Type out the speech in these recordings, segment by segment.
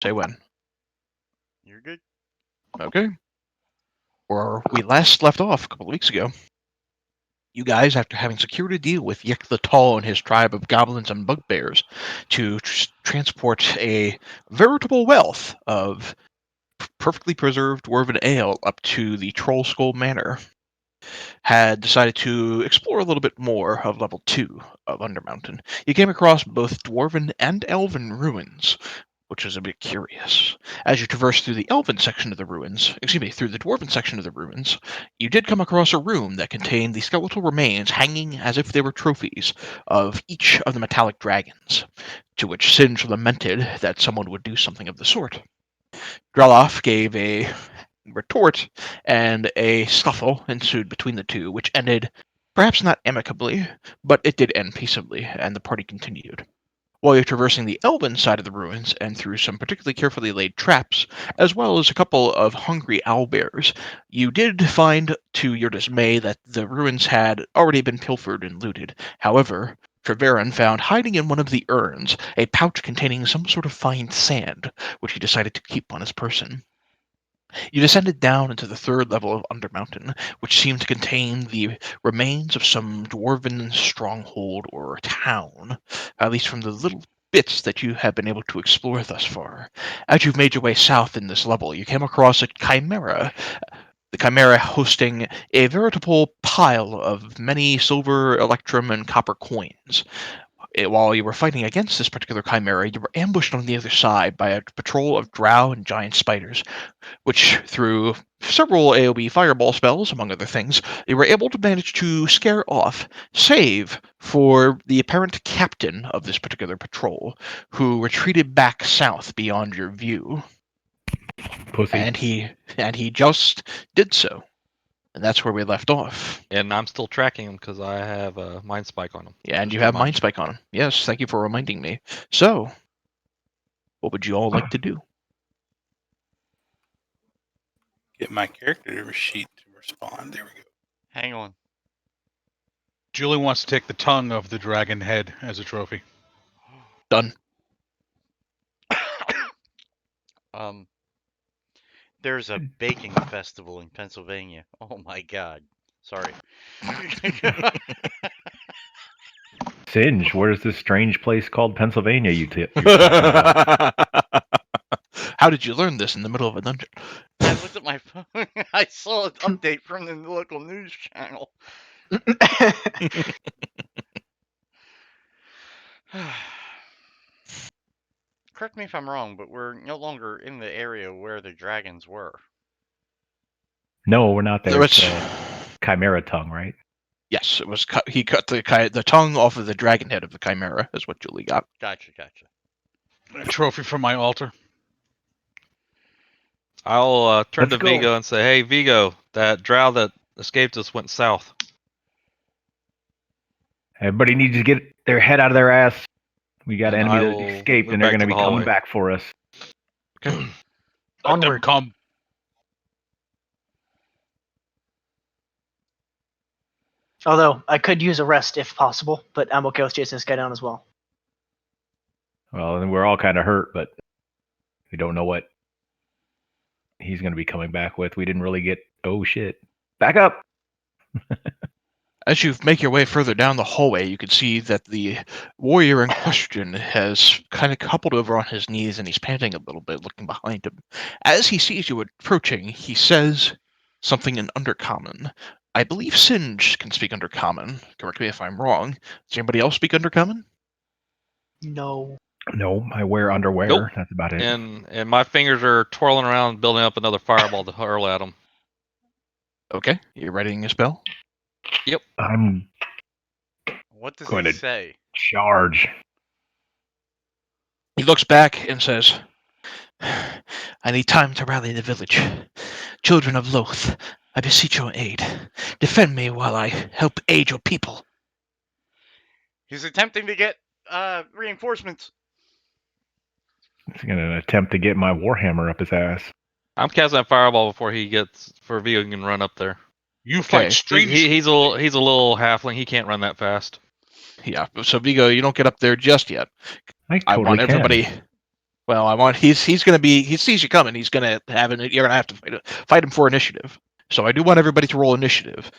Say when. You're good. Okay. Where we last left off a couple of weeks ago, you guys, after having secured a deal with Yik the Tall and his tribe of goblins and bugbears to transport a veritable wealth of perfectly preserved dwarven ale up to the Troll Skull Manor, had decided to explore a little bit more of level 2 of Undermountain. You came across both dwarven and elven ruins, which is a bit curious. As you traverse through the elven section of the ruins, through the dwarven section of the ruins, you did come across a room that contained the skeletal remains hanging as if they were trophies of each of the metallic dragons, to which Singe lamented that someone would do something of the sort. Draloff gave a retort, and a scuffle ensued between the two, which ended perhaps not amicably, but it did end peaceably, and the party continued. While you're traversing the elven side of the ruins and through some particularly carefully laid traps, as well as a couple of hungry owlbears, you did find, to your dismay, that the ruins had already been pilfered and looted. However, Treveran found hiding in one of the urns a pouch containing some sort of fine sand, which he decided to keep on his person. You descended down into the third level of Undermountain, which seemed to contain the remains of some dwarven stronghold or town, at least from the little bits that you have been able to explore thus far. As you've made your way south in this level, you came across a chimera, the chimera hosting a veritable pile of many silver, electrum, and copper coins. While you were fighting against this particular chimera, you were ambushed on the other side by a patrol of drow and giant spiders, which, through several AoE fireball spells, among other things, they were able to manage to scare off, save for the apparent captain of this particular patrol, who retreated back south beyond your view. Pussy. And he just did so. And that's where we left off. And I'm still tracking him because I have a mind spike on him. Yeah, and Just you to have remind Mind Spike on him. Yes, thank you for reminding me. So, what would you all like to do? Get my character sheet to respond. There we go. Hang on. Julie wants to take the tongue of the dragon head as a trophy. Done. There's a baking festival in Pennsylvania. Oh my god. Sorry. Singe, where's this strange place called Pennsylvania you're talking about? How did you learn this in the middle of a dungeon? I looked at my phone. I saw an update from the local news channel. Correct me if I'm wrong, but we're no longer in the area where the dragons were. No, we're not there. There It's was- chimera tongue, right? Yes, it was. He cut the tongue off of the dragon head of the chimera. Is what Julie got. Gotcha. A trophy from my altar. I'll turn Let's to go. Vigo and say, "Hey, Vigo, that drow that escaped us went south." Everybody needs to get their head out of their ass. We got And an I enemy will that escaped, move and they're back going to to be the coming hallway. back for us. Okay. Let them Onward. come. Although I could use a rest if possible, but I'm okay with chasing this guy down as well. Well, and we're all kind of hurt, but we don't know what he's going to be coming back with. We didn't really get. Oh shit! Back up. As you make your way further down the hallway, you can see that the warrior in question has kind of coupled over on his knees and he's panting a little bit, looking behind him. As he sees you approaching, he says something in Undercommon. I believe Singe can speak Undercommon. Correct me if I'm wrong. Does anybody else speak Undercommon? No. No, I wear underwear. Nope. That's about it. And my fingers are twirling around, building up another fireball to hurl at him. Okay, you're writing a spell? I'm What does Going he to- say? charge. He looks back and says, I need time to rally the village. Children of Loth, I beseech your aid. Defend me while I help aid your people. He's attempting to get reinforcements. He's going to attempt to get my warhammer up his ass. I'm casting a fireball before he gets for Vigo can run up there. You fight Okay. strange. He's a little halfling. He can't run that fast. Yeah, so Vigo, you don't get up there just yet. I I totally want can. everybody. Well, he's gonna be, he sees you coming. He's gonna have you're gonna have to fight him for initiative. So I do want everybody to roll initiative.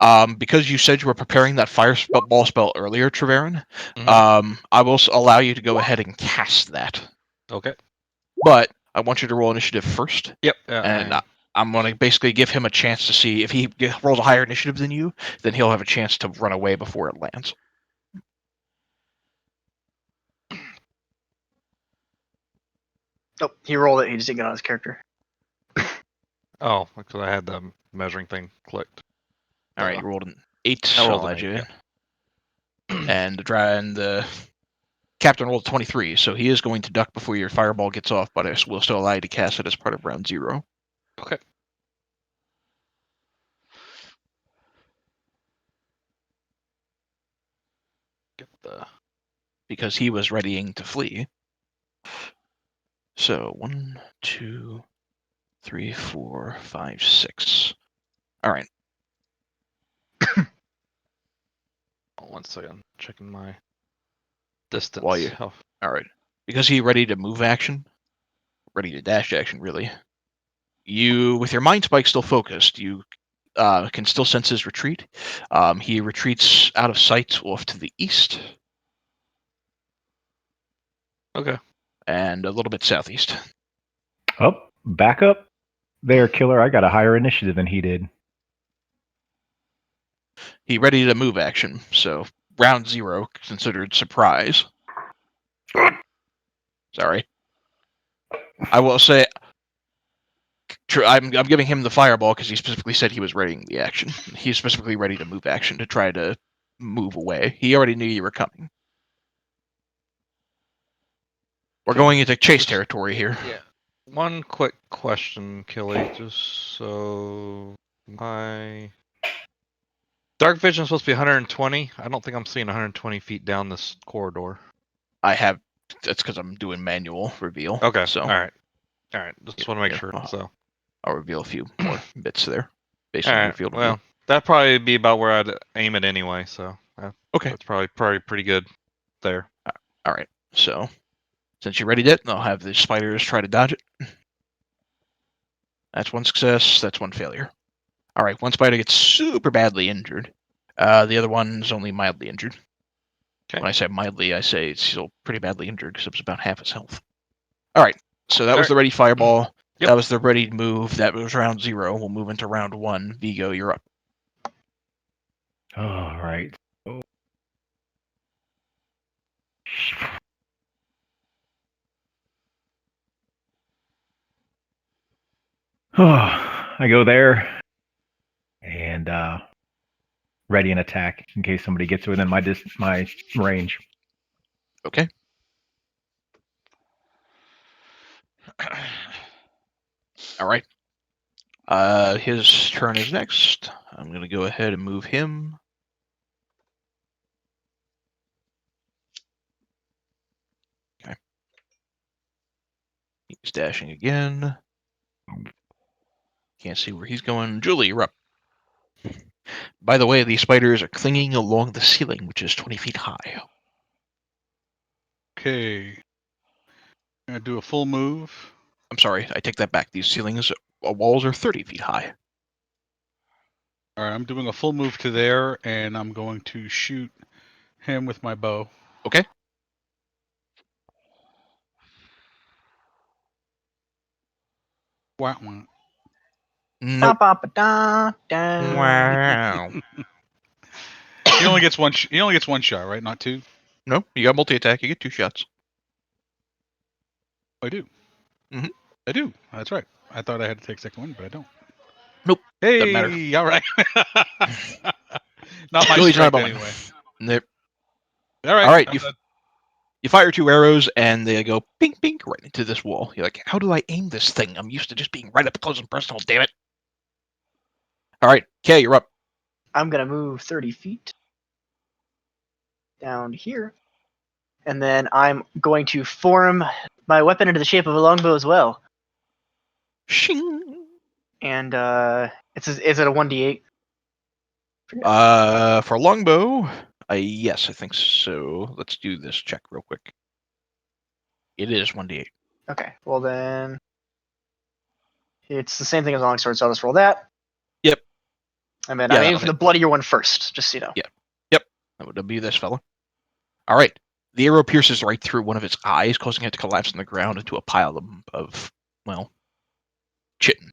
Because you said you were preparing that fireball spell earlier, Treverin, I will allow you to go ahead and cast that. Okay. But I want you to roll initiative first, Yep. and I'm going to basically give him a chance to see if he rolls a higher initiative than you, then he'll have a chance to run away before it lands. Oh, he rolled it. He just didn't get on his character. Oh, because I had the measuring thing clicked. All right, you rolled an 8. I rolled I'll an add 8, you yeah. in. And the captain rolled 23, so he is going to duck before your fireball gets off, but I will still allow you to cast it as part of round 0. Okay. Get the. Because he was readying to flee. So 1, 2, 3, 4, 5, 6. All right. Oh, 1 second. Checking my distance. While you, Oh, all right. Because he ready to move action, ready to dash action, really. You, with your mind spike still focused, you can still sense his retreat. He retreats out of sight off to the east. okay. And a little bit southeast. Oh, back up there, killer. I got a higher initiative than he did. He ready to move action, so round 0 considered surprise. Sorry. I will say, I'm giving him the fireball because he specifically said he was readying the action. He's specifically ready to move action to try to move away. He already knew you were coming. We're going into chase territory here. Yeah. One quick question, Killy, just so my dark vision is supposed to be 120. I don't think I'm seeing 120 feet down this corridor. That's because I'm doing manual reveal. Okay. So All right. Just want to make here, sure. So. I'll reveal a few more bits there based All on your right. field of Well, view. that'd probably be about where I'd aim it anyway. So Okay. that's probably pretty good there. All right. So since you readied it, I'll have the spiders try to dodge it. That's 1 success. That's 1 failure. All right. 1 spider gets super badly injured. The other one's only mildly injured. Okay. When I say mildly, I say it's still pretty badly injured because it was about half his health. All right. So that was the ready fireball. Yep. That was the ready move. That was round 0. We'll move into round 1. Vigo, you're up. All right. Oh, I go there and ready an attack in case somebody gets within my range. Okay. All right. His turn is next. I'm going to go ahead and move him. Okay. He's dashing again. Can't see where he's going. Julie, you're up. By the way, these spiders are clinging along the ceiling, which is 20 feet high. Okay. Gonna do a full move. I'm sorry, I take that back. These walls are 30 feet high. All right, I'm doing a full move to there, and I'm going to shoot him with my bow. Okay. Wah, wah. Nope. Ba-ba-ba-da, da. Wow. He only gets one. He only gets one shot, right? Not 2. No, you got multi-attack. You get 2 shots. I do. Mhm. I do. That's right. I thought I had to take second one, but I don't. Nope. Hey, Doesn't matter. all right. Not my Julie's not strength bowling. anyway. Nope. All right. All right, I'm done. you fire 2 arrows, and they go pink, pink right into this wall. You're like, how do I aim this thing? I'm used to just being right up close and personal, damn it. All right, Kay, you're up. I'm gonna move 30 feet down here, and then I'm going to form my weapon into the shape of a longbow as well. Shing. And is it a 1d8? For longbow, yes, I think so. Let's do this check real quick. It is 1d8. Okay, well then, it's the same thing as a longsword, so I'll just roll that. Yep. And then Yeah, I'm that'll aiming for hit. the bloodier one first, just so you know. Yeah. Yep. That would be this fella. All right. The arrow pierces right through one of its eyes, causing it to collapse on the ground into a pile of well, chitin.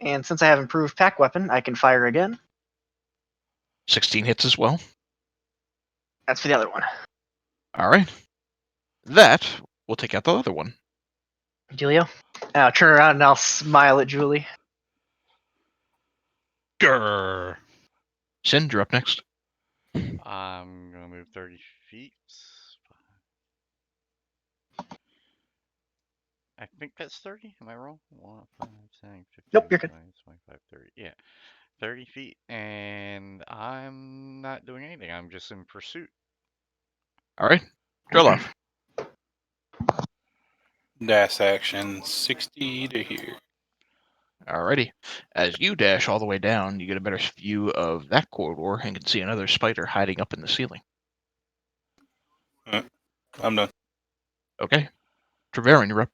And since I have improved pack weapon, I can fire again. 16 hits as well. That's for the other one. All right. That will take out the other one. Dealio. I'll turn around and I'll smile at Julie. Grr. Sin, you're up next. I'm gonna move 30 feet. I think that's 30. Am I wrong? 1, 5, 10, 15, Nope, you're good. 20, 25, 30. Yeah, 30 feet, and I'm not doing anything. I'm just in pursuit. All right. Drill off. Dash action 60 to here. Alrighty. As you dash all the way down, you get a better view of that corridor and can see another spider hiding up in the ceiling. I'm done. Okay. Treverin, you're up.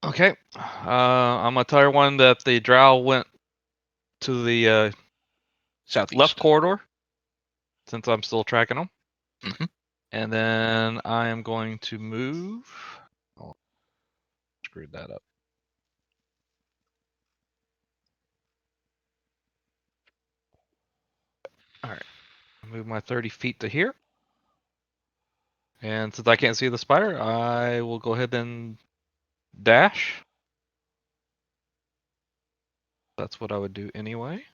Okay. I'm gonna tell everyone that the drow went to the Southeast. left corridor, since I'm still tracking them. Mhm. And then I am going to move. Oh, screwed that up. All right. Move my 30 feet to here. And since I can't see the spider, I will go ahead and dash. That's what I would do anyway.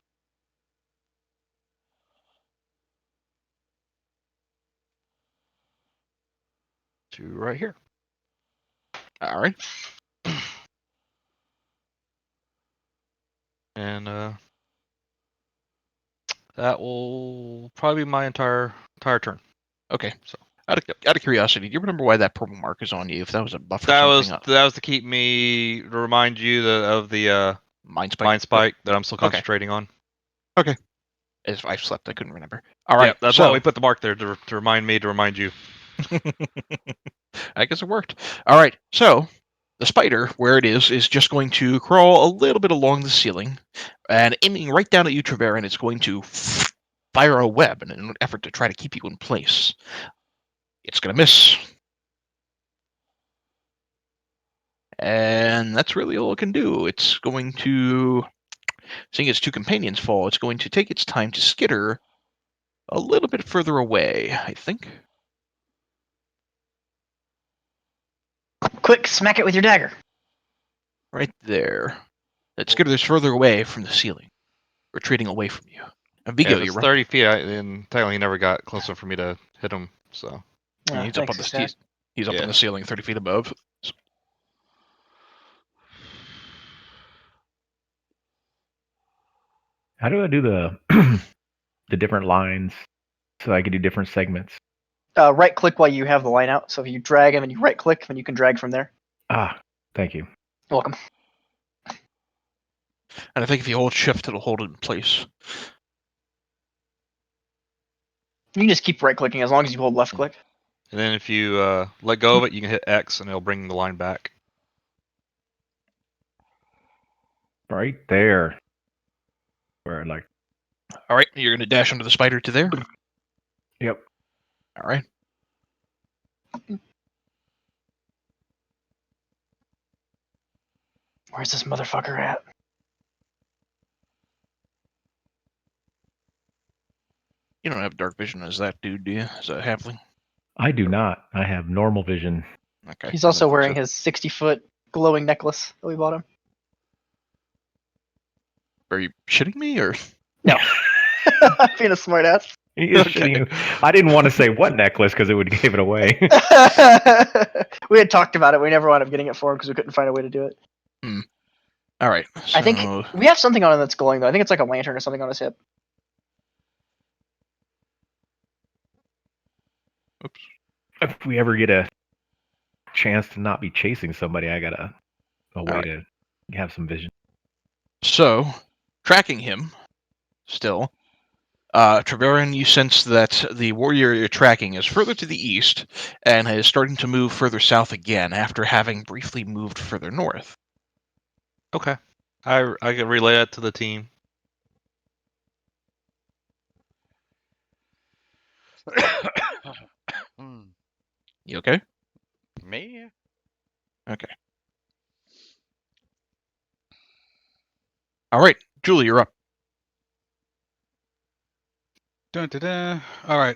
To right here. All right. And that will probably be my entire turn. Okay. So Out of curiosity, do you remember why that purple mark is on you? If that was a buff or that something, was to keep me to remind you of the mind spike. mind spike that I'm still Okay. concentrating on. Okay. As I slept, I couldn't remember. All right. Yeah, that's so, why we put the mark there to remind me to remind you. I guess it worked. All right. So the spider, where it is just going to crawl a little bit along the ceiling, and aiming right down at you, Treverin, it's going to fire a web in an effort to try to keep you in place. It's going to miss. And that's really all it can do. It's going to, seeing its two companions fall, it's going to take its time to skitter a little bit further away, I think. Quick, smack it with your dagger. Right there. It skitters further away from the ceiling, retreating away from you. And Vigo, If it's you're up. 30 feet, then technically he never got close enough for me to hit him. So Yeah, he's up on the he's up on Yeah. the ceiling, 30 feet above. How do I do the the different lines so I can do different segments? Right click while you have the line out. So if you drag him and you right click, then you can drag from there. Ah, thank you. You're welcome. And I think if you hold shift, it'll hold it in place. You can just keep right clicking as long as you hold left click. and then if you let go of it, you can hit X and it'll bring the line back. Right there. Where I like. All right, you're going to dash under the spider to there. Yep. All right. Where's this motherfucker at? You don't have dark vision as that dude, do you? As a halfling? I do not. I have normal vision. Okay. He's also I don't wearing think his 60-foot glowing necklace that we bought him. so. Are you shitting me, or? No. Being a smartass. He is Okay. shitting you. I didn't want to say what necklace because it would give it away. We had talked about it. We never wound up getting it for him because we couldn't find a way to do it. All right. So, I think we have something on him that's glowing, though. I think it's like a lantern or something on his hip. oops. If we ever get a chance to not be chasing somebody, I got a way right. to have some vision. So, tracking him, still, Treverin, you sense that the warrior you're tracking is further to the east and is starting to move further south again after having briefly moved further north. Okay. I can relay that to the team. Hmm. You okay? Me? Okay. All right, Julie, you're up. Dun, dun, dun. All right.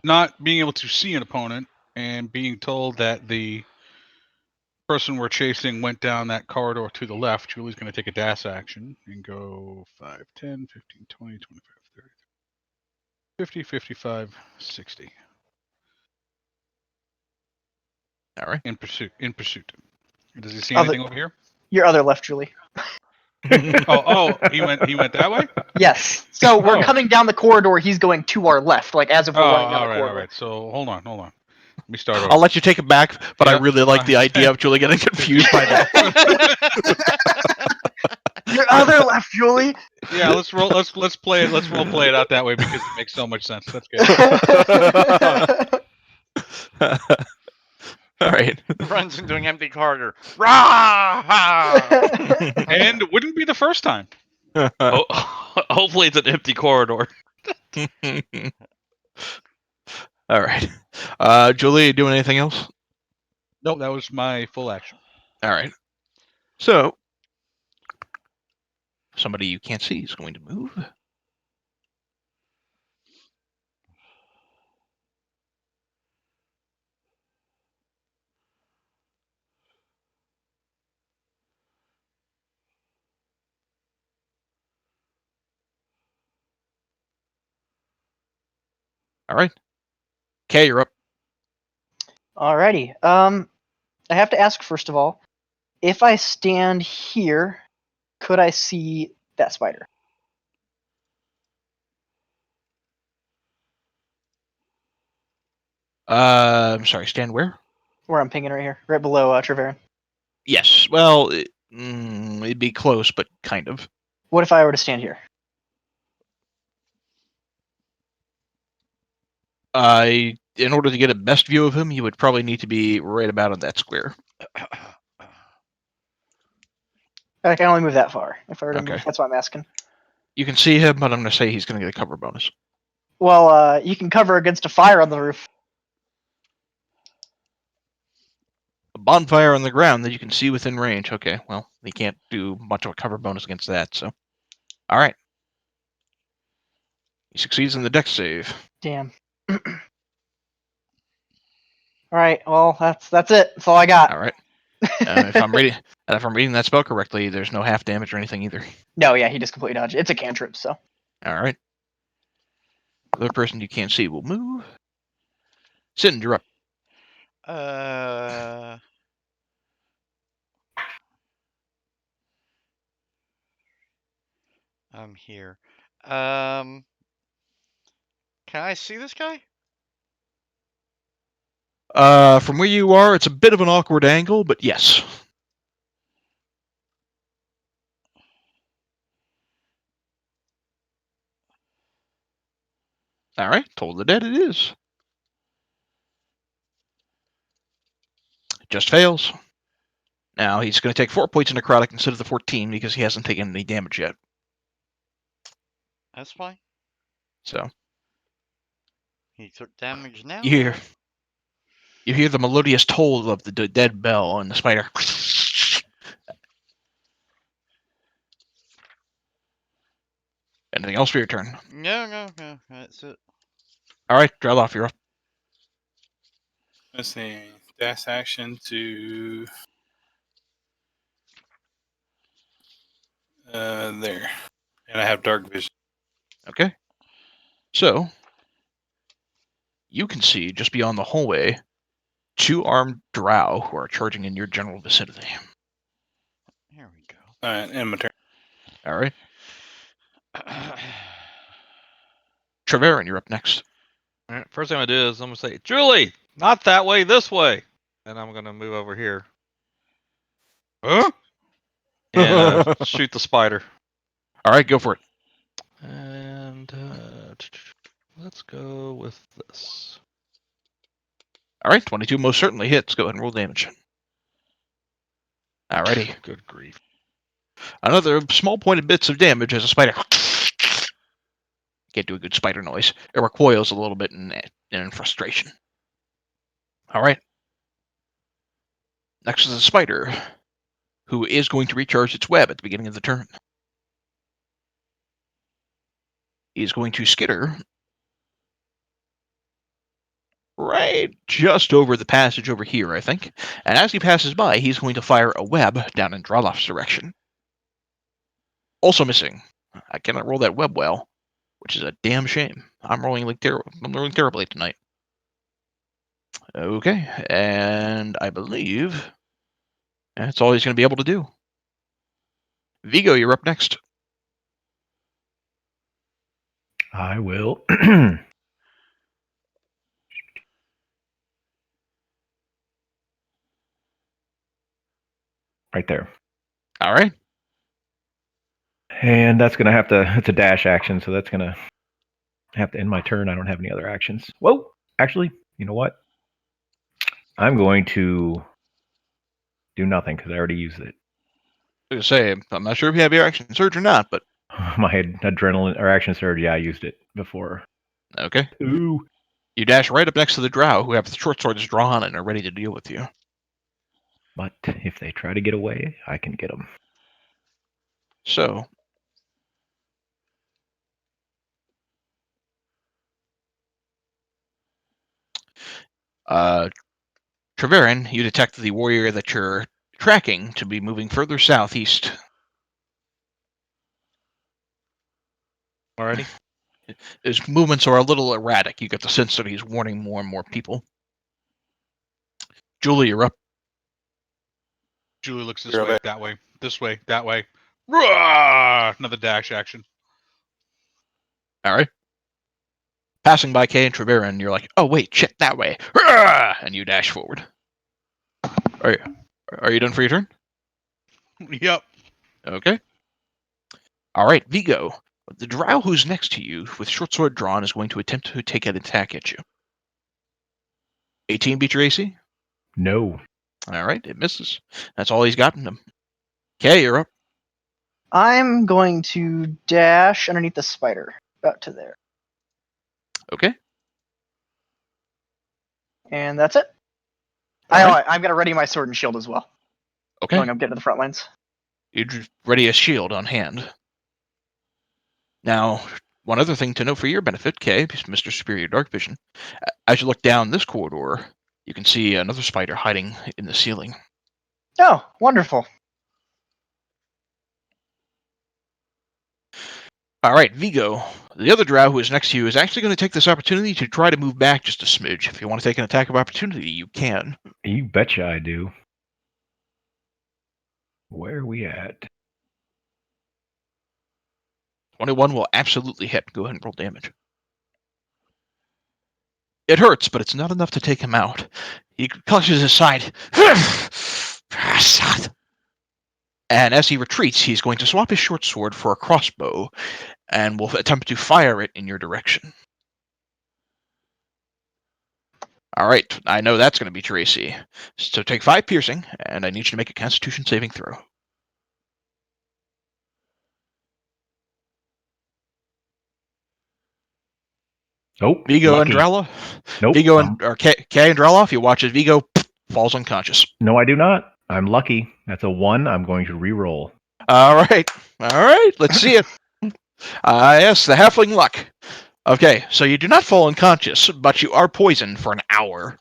Not being able to see an opponent and being told that the person we're chasing went down that corridor to the left, Julie's going to take a dash action and go 5, 10, 15, 20, 25, 30, 50, 55, 60. All right. In pursuit. Does he see Other- anything over here? Your other left, Julie. Oh, he went that way? Yes. So we're Oh. coming down the corridor. He's going to our left, like as if Oh, we're running down all the right, corridor. all right. So hold on. Let me start over. I'll let you take it back, but I Yep. really like the idea of Julie getting confused by that. Your other left, Julie. Yeah, let's roll. Let's play it. Let's role play it out that way because it makes so much sense. That's good. All right. Runs into an empty corridor. Rah! And it wouldn't be the first time. Hopefully, it's an empty corridor. All right. Julie, you doing anything else? Nope, that was my full action. All right. So, somebody you can't see is going to move. All right. Kay, you're up. Alrighty. I have to ask first of all, if I stand here, could I see that spider? I'm sorry, stand where? Where I'm pinging right here, right below Treverin. Yes. Well, it'd be close, but kind of. What if I were to stand here? In order to get a best view of him, you would probably need to be right about on that square. I can only move that far. If I were to Okay. move, that's what I'm asking. You can see him, but I'm going to say he's going to get a cover bonus. Well, you can cover against a fire on the roof. A bonfire on the ground that you can see within range. Okay, well, he can't do much of a cover bonus against that, so. All right. He succeeds in the dex save. Damn. All right. Well, that's it. That's all I got. All right. If I'm reading that spell correctly, there's no half damage or anything either. No, yeah, he just completely dodged it. It's a cantrip, so. All right. The person you can't see will move. Sin, you're up. I'm here. Can I see this guy? From where you are, it's a bit of an awkward angle, but yes. All right, Toll the Dead it is. Just fails. Now he's going to take 4 points of necrotic instead of the 14 because he hasn't taken any damage yet. That's fine. So He took damage now. you hear the melodious toll of the dead bell and the spider. Anything else for your turn? No. That's it. All right, Dreloff, you're up. Let's see. Dash action to there. And I have dark vision. Okay. So you can see just beyond the hallway 2 armed drow who are charging in your general vicinity. Here we go. Alright, and my turn. All right. Treverin, you're up next. All right, first thing I'm gonna do is I'm gonna say, Julie, not that way, this way, and I'm gonna move over here. And shoot the spider. All right, go for it. And let's go with this. All right, 22 most certainly hits. Go ahead and roll damage. Alrighty. Good grief. Another small pointed bits of damage as a spider can't do a good spider noise. It recoils a little bit in frustration. All right. Next is a spider, who is going to recharge its web at the beginning of the turn. He's going to skitter right just over the passage over here, I think. And as he passes by, he's going to fire a web down in Drolof's direction. Also missing. I cannot roll that web well, which is a damn shame. I'm rolling terribly tonight. Okay, and I believe that's all he's going to be able to do. Vigo, you're up next. I will. Right there. All right. And that's going to have to, it's a dash action, so that's going to have to end my turn. I don't have any other actions. Whoa! Actually, you know what? I'm going to do nothing because I already used it. I was going to say, I'm not sure if you have your action surge or not, but My adrenaline or action surge, yeah, I used it before. okay. Ooh. You dash right up next to the drow who have the short swords drawn and are ready to deal with you. But if they try to get away, I can get them. So, Treverin, you detect the warrior that you're tracking to be moving further southeast. Alrighty. His movements are a little erratic. You get the sense that he's warning more and more people. Julie, you're up. Julie looks this You're way, up. that way, this way, that way. Roar! Another dash action. All right. Passing by Kay and Treverin, you're like, oh, wait, shit, that way. Rah! And you dash forward. Are you done for your turn? Yep. Okay. All right, Vigo. The drow who's next to you with short sword drawn is going to attempt to take an attack at you. 18 beat your AC? No. All right, it misses. That's all he's got in him. Kay, you're up. I'm going to dash underneath the spider, about to there. Okay. And that's it. Alright. I'm going to ready my sword and shield as well. Okay. Knowing I'm getting to the front lines. You ready a shield on hand. Now, one other thing to note for your benefit, Kay, Mr. Superior Dark Vision. As you look down this corridor, you can see another spider hiding in the ceiling. Oh, wonderful. All right, Vigo, the other drow who is next to you is actually going to take this opportunity to try to move back just a smidge. If you want to take an attack of opportunity, you can. You betcha I do. Where are we at? 21 will absolutely hit. Go ahead and roll damage. It hurts, but it's not enough to take him out. He clutches his side. And as he retreats, he's going to swap his short sword for a crossbow and will attempt to fire it in your direction. All right, I know that's going to be Tracy. So take 5 piercing, and I need you to make a Constitution saving throw. Nope. Vigo lucky. and Drella? Nope. Vigo and or Kay and Drella, you watch as Vigo falls unconscious. No, I do not. I'm lucky. That's a 1. I'm going to re-roll. All right, let's see it. Yes, the halfling luck. Okay, so you do not fall unconscious, but you are poisoned for an hour.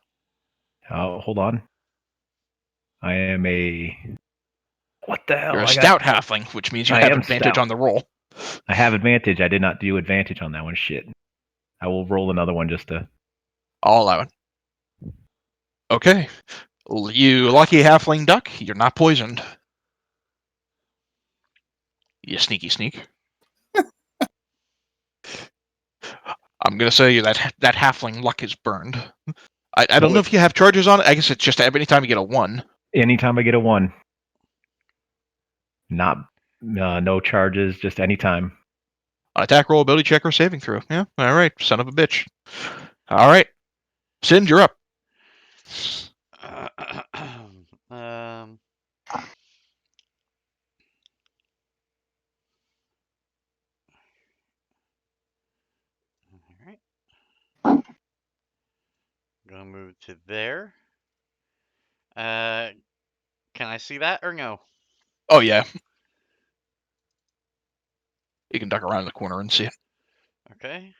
Hold on. I am a... What the hell? You're a stout halfling, which means you I have am advantage stout. on the roll. I have advantage. I did not do advantage on that one. Shit. I will roll another one just to... I'll allow it. Okay. You lucky halfling duck, you're not poisoned. You sneaky sneak. I'm going to say that halfling luck is burned. I don't know if you have charges on it. I guess it's just every time you get a 1. Anytime I get a 1. Not no charges, just anytime. Attack roll, ability check, or saving throw. Yeah, all right, son of a bitch. All right, Sin, you're up. Um, all right. Gonna move to there. Can I see that or no? Oh yeah, you can duck around the corner and see it. Okay.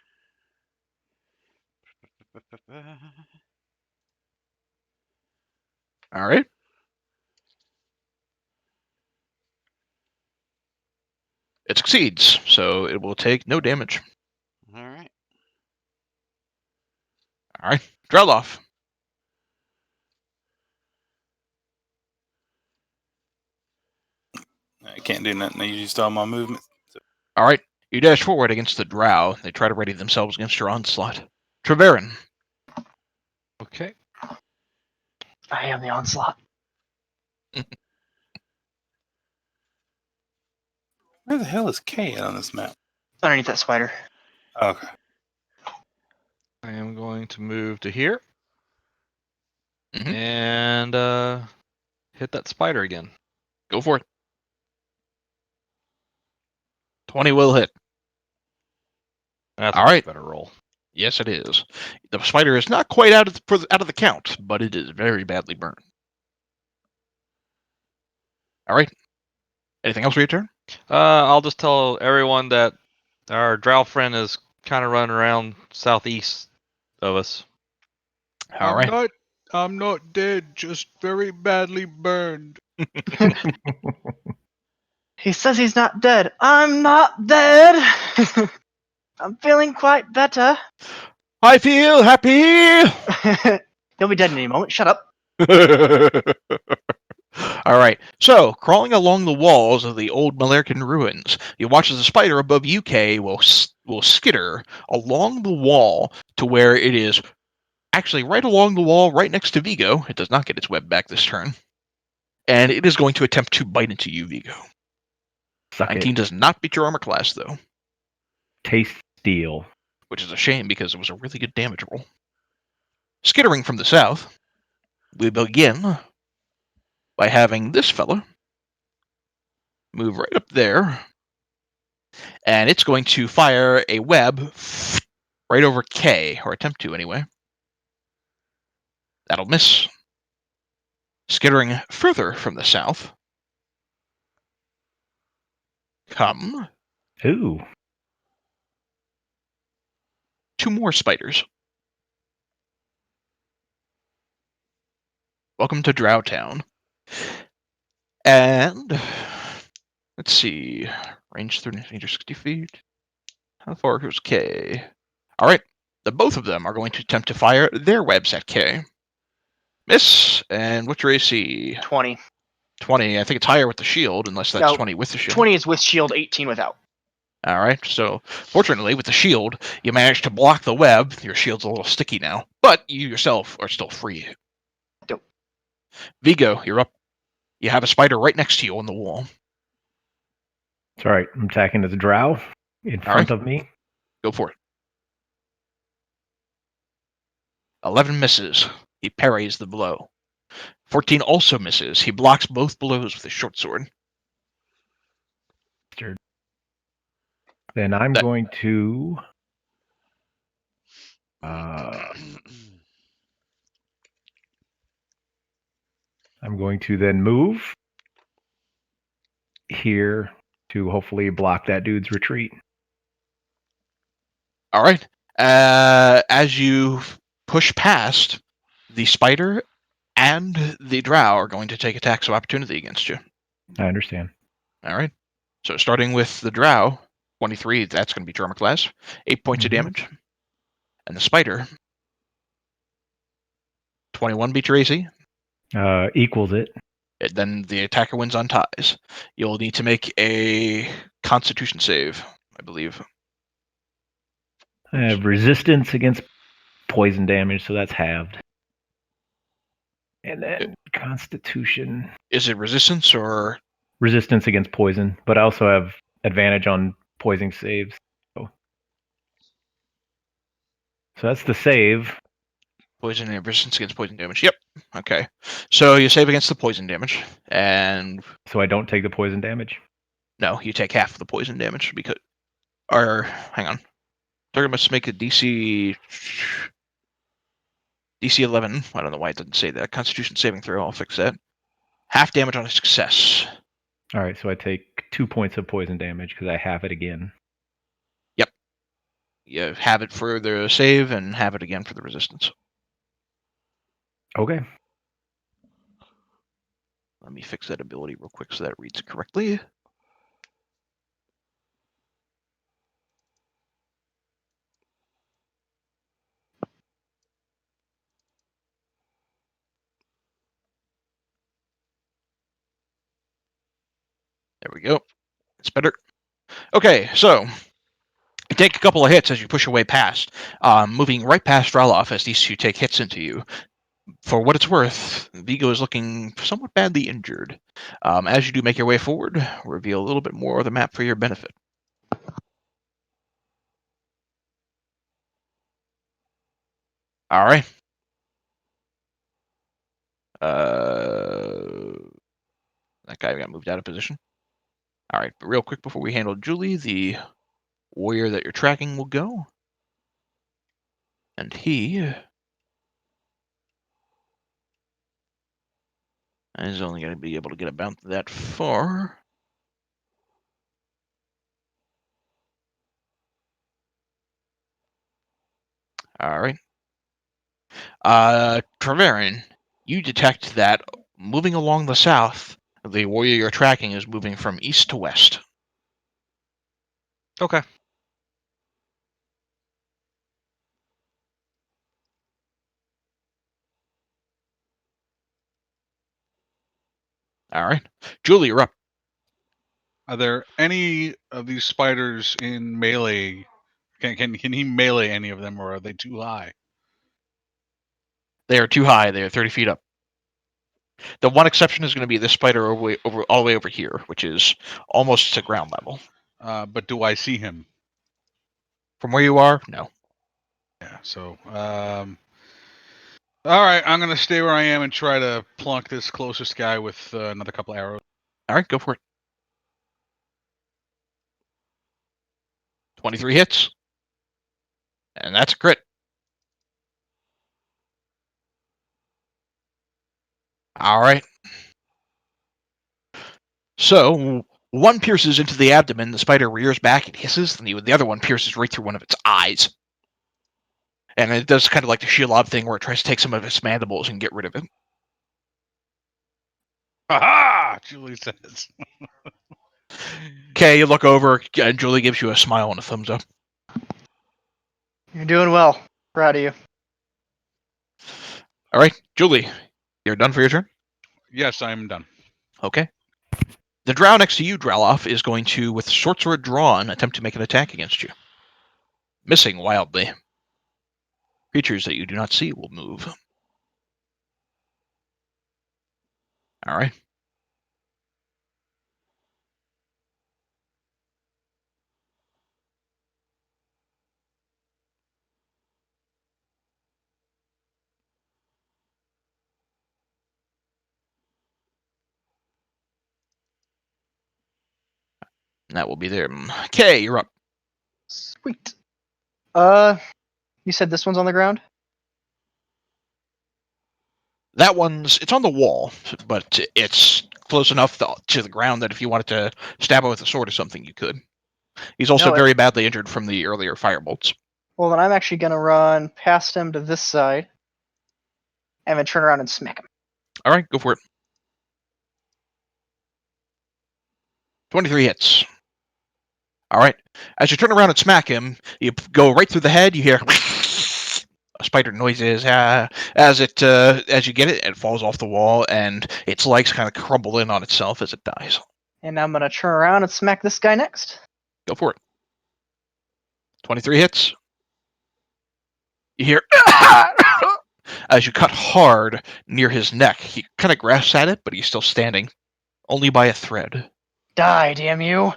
All right. It succeeds, so it will take no damage. All right. All right, Dreloff. I can't do nothing. I used all my movement. All right, you dash forward against the drow. They try to ready themselves against your onslaught. Treverin. Okay. I am the onslaught. Where the hell is K on this map? Underneath that spider. Okay. I am going to move to here. Mhm. And hit that spider again. Go for it. 20 will hit. That's All a much right. better roll. Yes, it is. The spider is not quite out of the count, but it is very badly burned. All right. Anything else for your turn? I'll just tell everyone that our drow friend is kind of running around southeast of us. All right. I'm not dead, just very badly burned. He says he's not dead. I'm not dead. I'm feeling quite better. I feel happy. He'll be dead in any moment. Shut up. All right. So, crawling along the walls of the old Malerkin ruins, you watch as a spider above UK will skitter along the wall to where it is actually right along the wall, right next to Vigo. It does not get its web back this turn, and it is going to attempt to bite into you, Vigo. Suck 19 it. does not beat your armor class, though, Taste steel. which is a shame because it was a really good damage roll. Skittering from the south, we begin by having this fella move right up there, and it's going to fire a web right over K, or attempt to anyway. That'll miss. Skittering further from the south, come Ooh. 2 more spiders. Welcome to Drow Town. And let's see, range 30 meters, 60 feet. How far goes K? All right, both of them are going to attempt to fire their webs at K. Miss, and what's your AC? 20. 20. I think it's higher with the shield, unless that's No, 20 with the shield. 20 is with shield, 18 without. All right, so fortunately, with the shield, you managed to block the web. Your shield's a little sticky now, but you yourself are still free. Dope. Vigo, you're up. You have a spider right next to you on the wall. It's all right. I'm attacking this drow in front of me. Go for it. 11 misses. He parries the blow. 14 also misses. He blocks both blows with his short sword. Then I'm That- going to. I'm going to then move here to hopefully block that dude's retreat. All right. As you push past, the spider and the drow are going to take attacks of opportunity against you. I understand. All right. So starting with the drow, 23, that's going to be your armor class, 8 points of damage. And the spider, 21 beat your AC. Equals it. Then the attacker wins on ties. You'll need to make a Constitution save, I believe. I have resistance against poison damage, so that's halved. And then Constitution. Is it resistance or Resistance against poison, but I also have advantage on poison saves. So that's the save. Poison and resistance against poison damage. Yep. Okay. So you save against the poison damage, and So I don't take the poison damage. no, you take half of the poison damage because. Or hang on, target must make a DC 11. I don't know why it doesn't say that. Constitution saving throw. I'll fix that. Half damage on a success. All right, so I take 2 points of poison damage because I have it again. Yep. You have it for the save and have it again for the resistance. Okay. Let me fix that ability real quick so that it reads correctly. There we go. It's better. Okay, so you take a couple of hits as you push your way past, moving right past Raloff as these two take hits into you. For what it's worth, Vigo is looking somewhat badly injured. As you do make your way forward, reveal a little bit more of the map for your benefit. All right. That guy got moved out of position. All right, but real quick before we handle Julie, the warrior that you're tracking will go. And he is only going to be able to get about that far. All right. Treverin, you detect that moving along the south, the warrior you're tracking is moving from east to west. Okay. All right. Julie, you're up. Are there any of these spiders in melee? Can he melee any of them, or are they too high? They are too high. They are 30 feet up. The one exception is going to be this spider all the way over here, which is almost to ground level. But do I see him? From where you are, no. Yeah. So, all right, I'm gonna stay where I am and try to plunk this closest guy with another couple arrows. All right, go for it. 23 hits. And that's a crit. All right. So one pierces into the abdomen. The spider rears back and hisses, and the other one pierces right through one of its eyes. And it does kind of like the Shelob thing where it tries to take some of its mandibles and get rid of it. Ha! Julie says. Okay, you look over, and Julie gives you a smile and a thumbs up. You're doing well. Proud of you. All right, Julie, you're done for your turn? Yes, I'm done. Okay. The drow next to you, Draloff, is going to, with short sword drawn, attempt to make an attack against you. Missing wildly. Creatures that you do not see will move. All right. And that will be there. Okay, you're up. Sweet. You said this one's on the ground? That it's on the wall, but it's close enough to the ground that if you wanted to stab it with a sword or something, you could. He's also No, very badly injured from the earlier firebolts. Well, then I'm actually gonna run past him to this side, and then turn around and smack him. All right, go for it. 23 hits. All right. As you turn around and smack him, you go right through the head. You hear spider noises as you get it. It falls off the wall, and its legs kind of crumble in on itself as it dies. And I'm gonna turn around and smack this guy next. Go for it. 23 hits. You hear as you cut hard near his neck. He kind of grasps at it, but he's still standing, only by a thread. Die, damn you!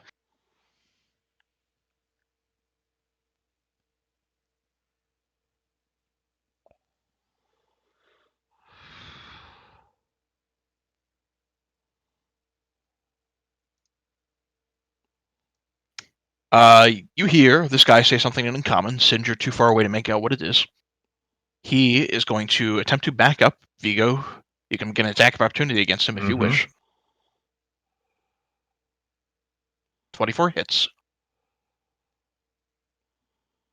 You hear this guy say something in uncommon. Since you're too far away to make out what it is, he is going to attempt to back up Vigo. You can get an attack of opportunity against him if you Mhm. wish. 24 hits.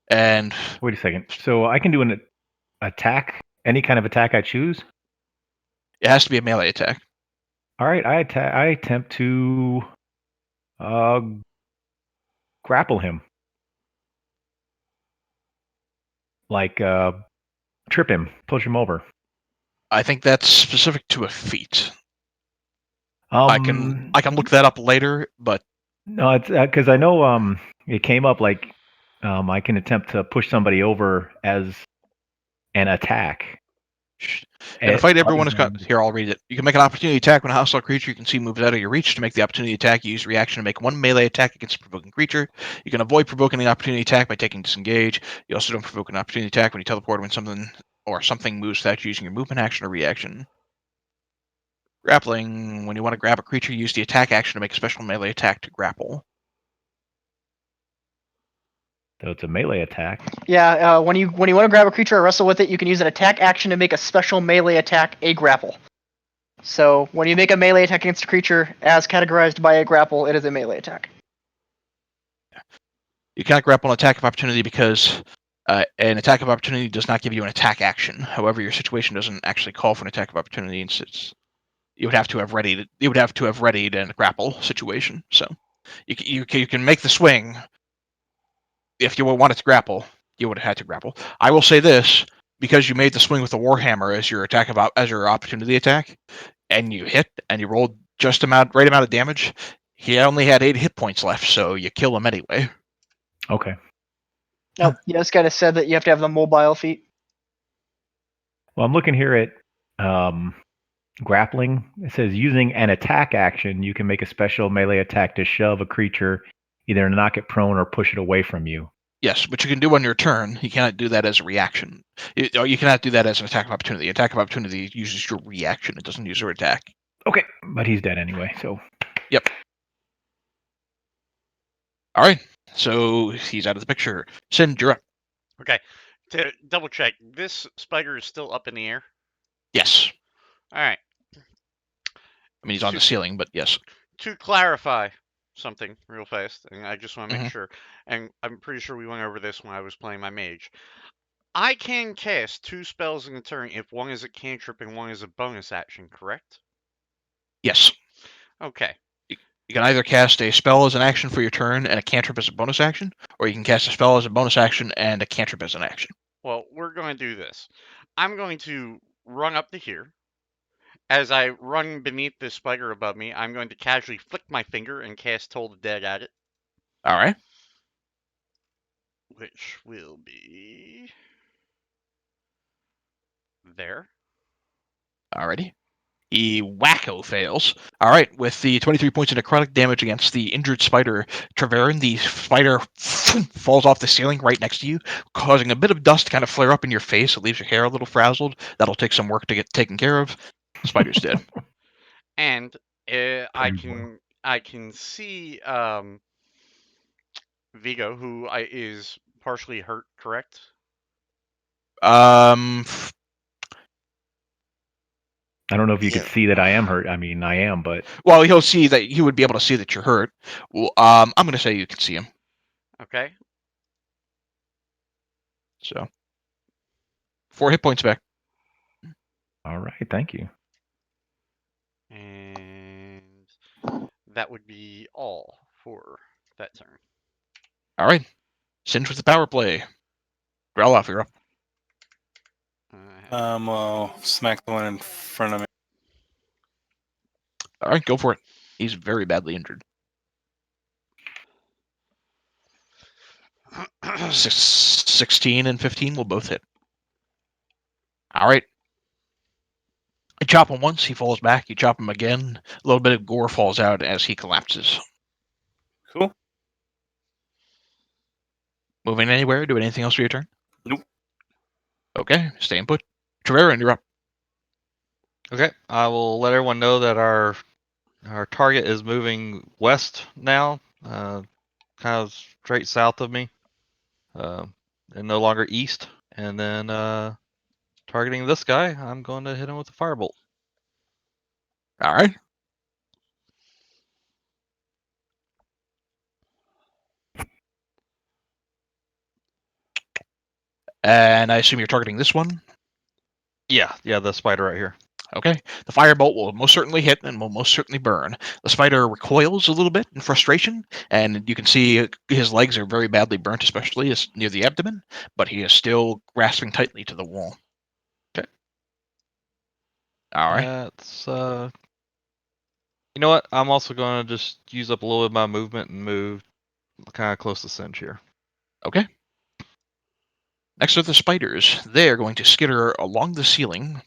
And Wait a second. So I can do an attack, any kind of attack I choose. it has to be a melee attack. All right, I attempt to uh, grapple him, like trip him, push him over. I think that's specific to a feat. I can look that up later, but No, it's because I know it came up like I can attempt to push somebody over as an attack. in a fight, everyone is other got. than- Here, I'll read it. You can make an opportunity attack when a hostile creature you can see moves out of your reach. To make the opportunity attack, you use reaction to make one melee attack against a provoking creature. You can avoid provoking the opportunity attack by taking disengage. You also don't provoke an opportunity attack when you teleport when something moves without using your movement action or reaction. Grappling. When you want to grab a creature, use the attack action to make a special melee attack to grapple. So it's a melee attack. Yeah, when you want to grab a creature or wrestle with it, you can use an attack action to make a special melee attack, a grapple. So when you make a melee attack against a creature as categorized by a grapple, it is a melee attack. You cannot grapple an attack of opportunity because an attack of opportunity does not give you an attack action. However, your situation doesn't actually call for an attack of opportunity. You would have to have readied. You would have to have readied in a grapple situation. So you can make the swing. If you wanted to grapple, you would have had to grapple. I will say this: because you made the swing with the warhammer as your as your opportunity attack, and you hit and you rolled right amount of damage, he only had 8 hit points left, so you kill him anyway. Okay. Oh, you just gotta said that you have to have the mobile feat. Well, I'm looking here at grappling. It says using an attack action, you can make a special melee attack to shove a creature, either knock it prone or push it away from you. Yes, but you can do on your turn. You cannot do that as a reaction. You cannot do that as an attack of opportunity. Attack of opportunity uses your reaction. It doesn't use your attack. Okay, but he's dead anyway, so. Yep. All right. So he's out of the picture. Sin, you're up. Okay. To double check, this spider is still up in the air. Yes. All right. I mean, he's on the ceiling, but yes. To clarify something real fast, and I just want to make Mhm. sure, and I'm pretty sure we went over this when I was playing my mage. I can cast 2 spells in a turn if one is a cantrip and one is a bonus action, correct? Yes. Okay. You can either cast a spell as an action for your turn and a cantrip as a bonus action, or you can cast a spell as a bonus action and a cantrip as an action. Well, we're going to do this. I'm going to run up to here. As I run beneath this spider above me, I'm going to casually flick my finger and cast Toll the Dead at it, All right. which will be there. Alrighty. He wacko fails. All right, with the 23 points of necrotic damage against the injured spider, Treverin, the spider falls off the ceiling right next to you, causing a bit of dust to kind of flare up in your face. It leaves your hair a little frazzled. That'll take some work to get taken care of. The spider's dead. And I Pretty can see Vigo, who is partially hurt, correct? F- I don't know if you Yeah. could see that I am hurt. I mean, I am, but well, he'll see that he would be able to see that you're hurt. Well, I'm going to say you can see him. Okay. So, 4 hit points back. all right. Thank you. And that would be all for that turn. All right. Singe with the power play. Growl off, you're up. Well, smack the one in front of me. All right, go for it. He's very badly injured. 16 and 15 will both hit. All right. You chop him once, he falls back. You chop him again. A little bit of gore falls out as he collapses. Cool. Moving anywhere? Doing anything else for your turn? Nope. Okay, staying put. Treverin, you're up. Okay, I will let everyone know that our target is moving west now, kind kind of straight south of me, and no longer east. And then targeting this guy, I'm going to hit him with a firebolt. All right. And I assume you're targeting this one? Yeah, the spider right here. Okay. The firebolt will most certainly hit and will most certainly burn. The spider recoils a little bit in frustration, and you can see his legs are very badly burnt, especially near the abdomen, but he is still grasping tightly to the wall. Okay. All right. That's you know what? I'm also going to just use up a little bit of my movement and move kind of close to Singe here. Okay. Next are the spiders. They're going to skitter along the ceiling.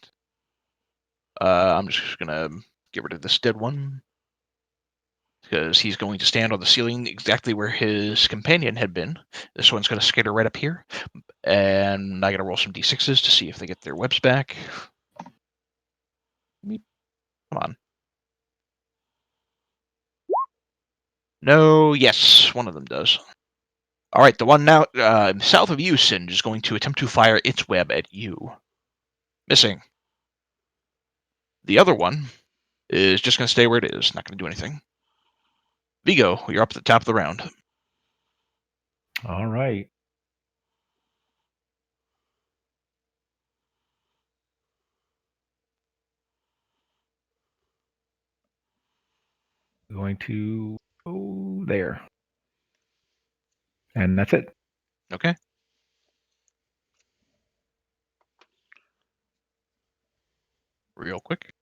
I'm just going to get rid of this dead one, because he's going to stand on the ceiling exactly where his companion had been. This one's going to skitter right up here. And I got to roll some d6s to see if they get their webs back. Come on. No, yes, one of them does. All right, the one now south of you, Singe, is going to attempt to fire its web at you. Missing. The other one is just going to stay where it is, not going to do anything. Vigo, you're up at the top of the round. All right. Going to go there. And that's it. Okay. Real quick.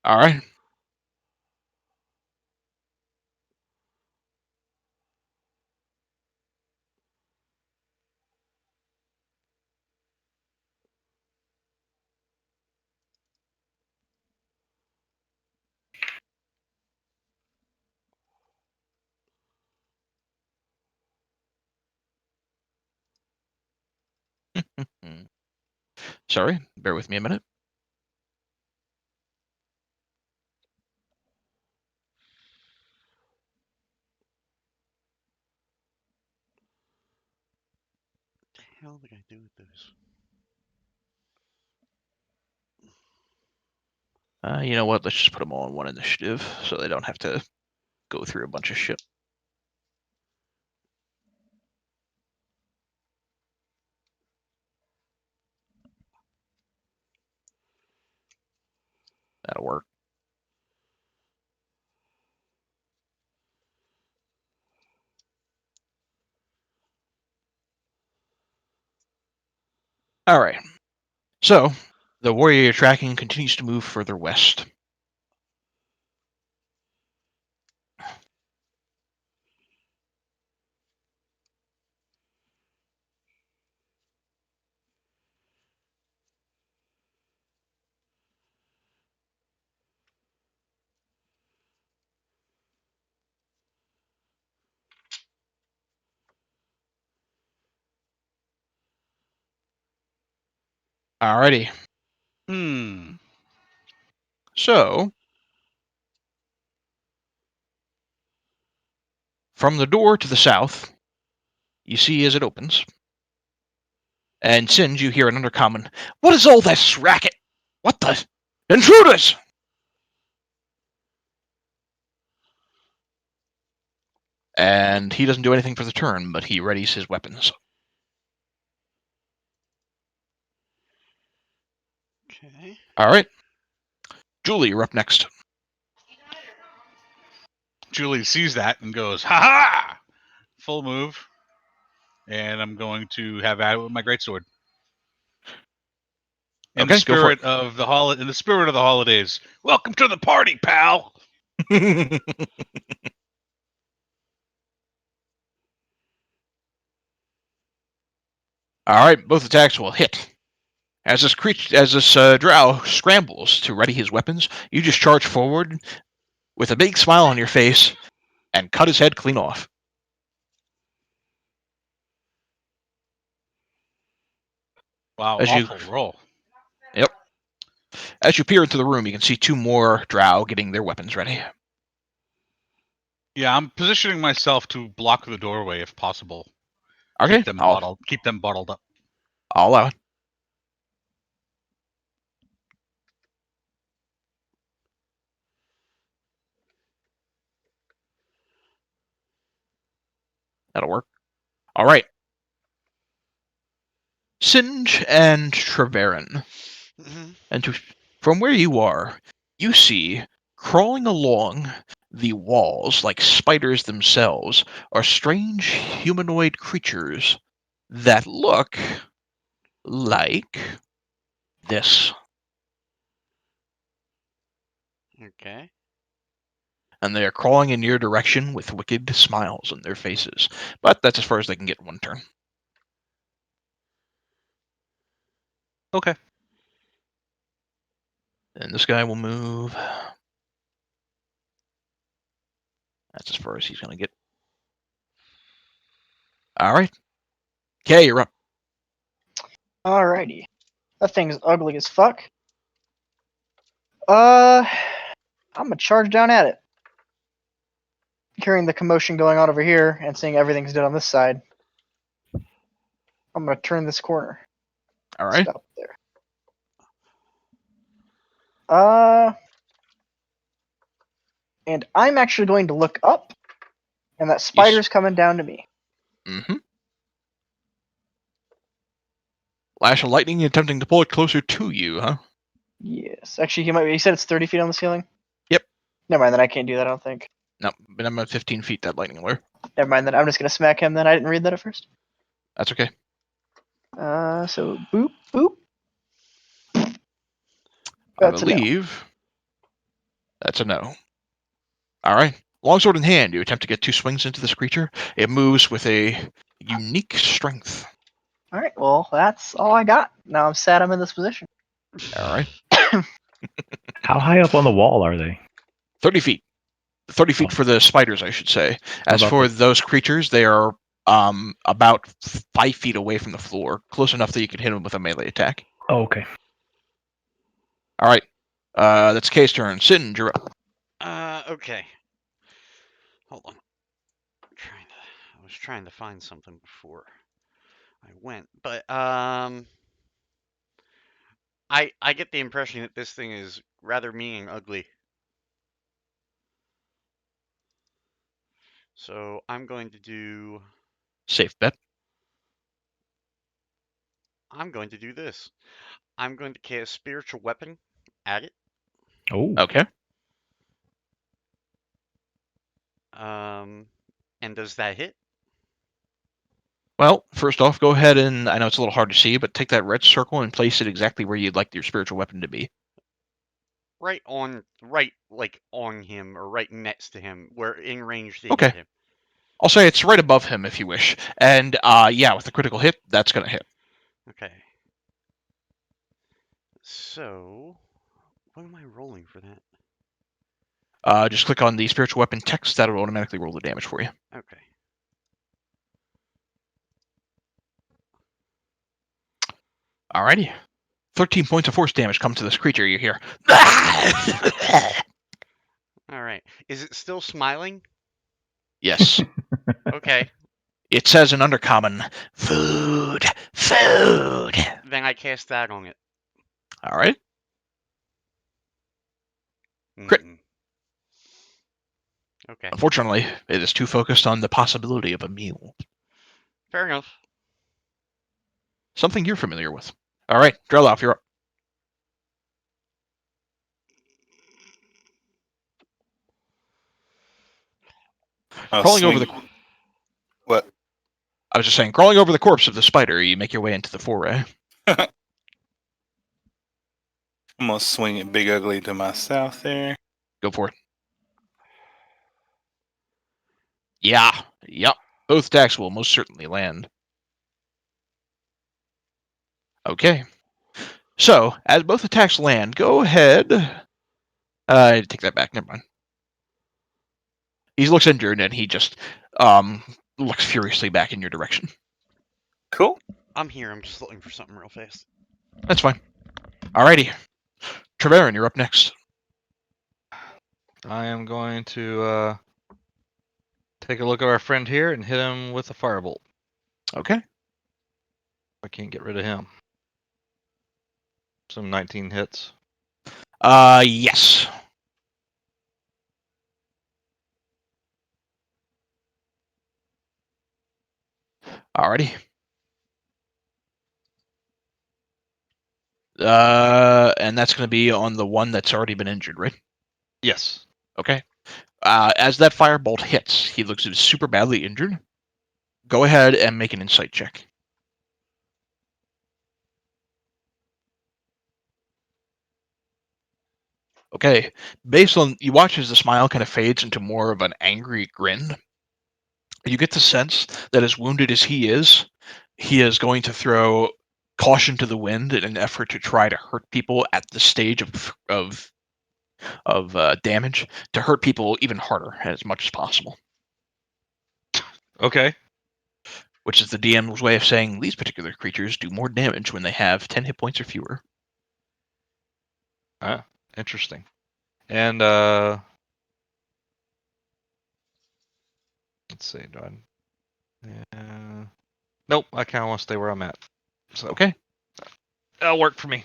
All right. Sorry, bear with me a minute. What the hell did I do with this? You know what? Let's just put them all in one initiative so they don't have to go through a bunch of shit. That'll work. All right. So, the warrior you're tracking continues to move further west. Alrighty. So, from the door to the south, you see as it opens, and Singe, you hear an undercommon, "What is all this racket? What the? Intruders!" And he doesn't do anything for the turn, but he readies his weapons. Okay. Alright. Julie, you're up next. Julie sees that and goes, "Ha ha!" Full move, and I'm going to have at it with my greatsword. In Okay, the go for it. spirit of the in the spirit of the holidays. Welcome to the party, pal. Alright, both attacks will hit. As this drow scrambles to ready his weapons, you just charge forward with a big smile on your face and cut his head clean off. Wow, As you- awful roll. As you peer into the room, you can see 2 more drow getting their weapons ready. Yeah, I'm positioning myself to block the doorway if possible. Okay, Keep them bottled up. I'll allow it. That'll work. All right. Singe and Treverin. And from where you are, you see, crawling along the walls like spiders themselves, are strange humanoid creatures that look like this. Okay. And they are crawling in your direction with wicked smiles on their faces. But that's as far as they can get in one turn. Okay. And this guy will move. That's as far as he's going to get. All right. Okay, you're up. Alrighty. That thing's ugly as fuck. I'm gonna charge down at it. Hearing the commotion going on over here and seeing everything's dead on this side, I'm gonna turn this corner. All right. Stop there. And I'm actually going to look up, and that spider's coming down to me. Mm-hmm. Lash of lightning attempting to pull it closer to you, huh? Yes. Actually, he said it's 30 feet on the ceiling? Yep. Never mind, then I can't do that, I don't think. No, but I'm at 15 feet, that lightning lure. Never mind, then I'm just gonna smack him then. I didn't read that at first. That's okay. So, boop, boop. I That's a no. believe that's a no. All right. Longsword in hand, you attempt to get 2 swings into this creature. It moves with a unique strength. Alright, well, that's all I got. Now I'm sad I'm in this position. All right. How high up on the wall are they? 30 feet. 30 feet Oh. for the spiders, I should say. How As about for the- those creatures, they are about 5 feet away from the floor, close enough that you can hit them with a melee attack. Oh, okay. All right. That's Kay's turn. Sin, you're up. Okay. Hold on. I was trying to find something before I went, but I get the impression that this thing is rather mean and ugly. So I'm going to do Safe bet. this. I'm going to cast spiritual weapon at it. Oh. Okay. And does that hit? Well, first off, go ahead and, I know it's a little hard to see, but take that red circle and place it exactly where you'd like your spiritual weapon to be. Right on him or right next to him, where in range to Okay. hit him. I'll say it's right above him if you wish. And yeah, with the critical hit, that's going to hit. Okay. So, what am I rolling for that? Just click on the spiritual weapon text. That'll automatically roll the damage for you. Okay. Alrighty. 13 points of force damage come to this creature. You hear. All right. Is it still smiling? Yes. Okay. It says in Undercommon, food, food. Then I cast that on it. All right. Crit. Mm-mm. Okay. Unfortunately, it is too focused on the possibility of a meal. Fair enough. Something you're familiar with. All right, Drelloff, you're up. Crawling over the. What? I was just saying, crawling over the corpse of the spider, you make your way into the foray. I'm gonna swing it big ugly to my south there. Go for it. Yeah. Yep. Both attacks will most certainly land. Okay. So, as both attacks land, go ahead. Take that back. Never mind. He looks injured and he just looks furiously back in your direction. Cool. I'm here. I'm just looking for something real fast. That's fine. Alrighty. Treverin, you're up next. I am going to take a look at our friend here and hit him with a firebolt. Okay. I can't get rid of him. Some 19 hits. Yes. Alrighty. And that's going to be on the one that's already been injured, right? Yes. Okay. As that firebolt hits, he looks super badly injured. Go ahead and make an insight check. Okay. Based on you watch as the smile kind of fades into more of an angry grin. You get the sense that as wounded as he is going to throw caution to the wind in an effort to try to hurt people at the stage of damage, to hurt people even harder as much as possible. Okay. Which is the DM's way of saying these particular creatures do more damage when they have 10 hit points or fewer. Interesting. And let's see. Do I? Nope. I kind of want to stay where I'm at. So Okay. that'll work for me.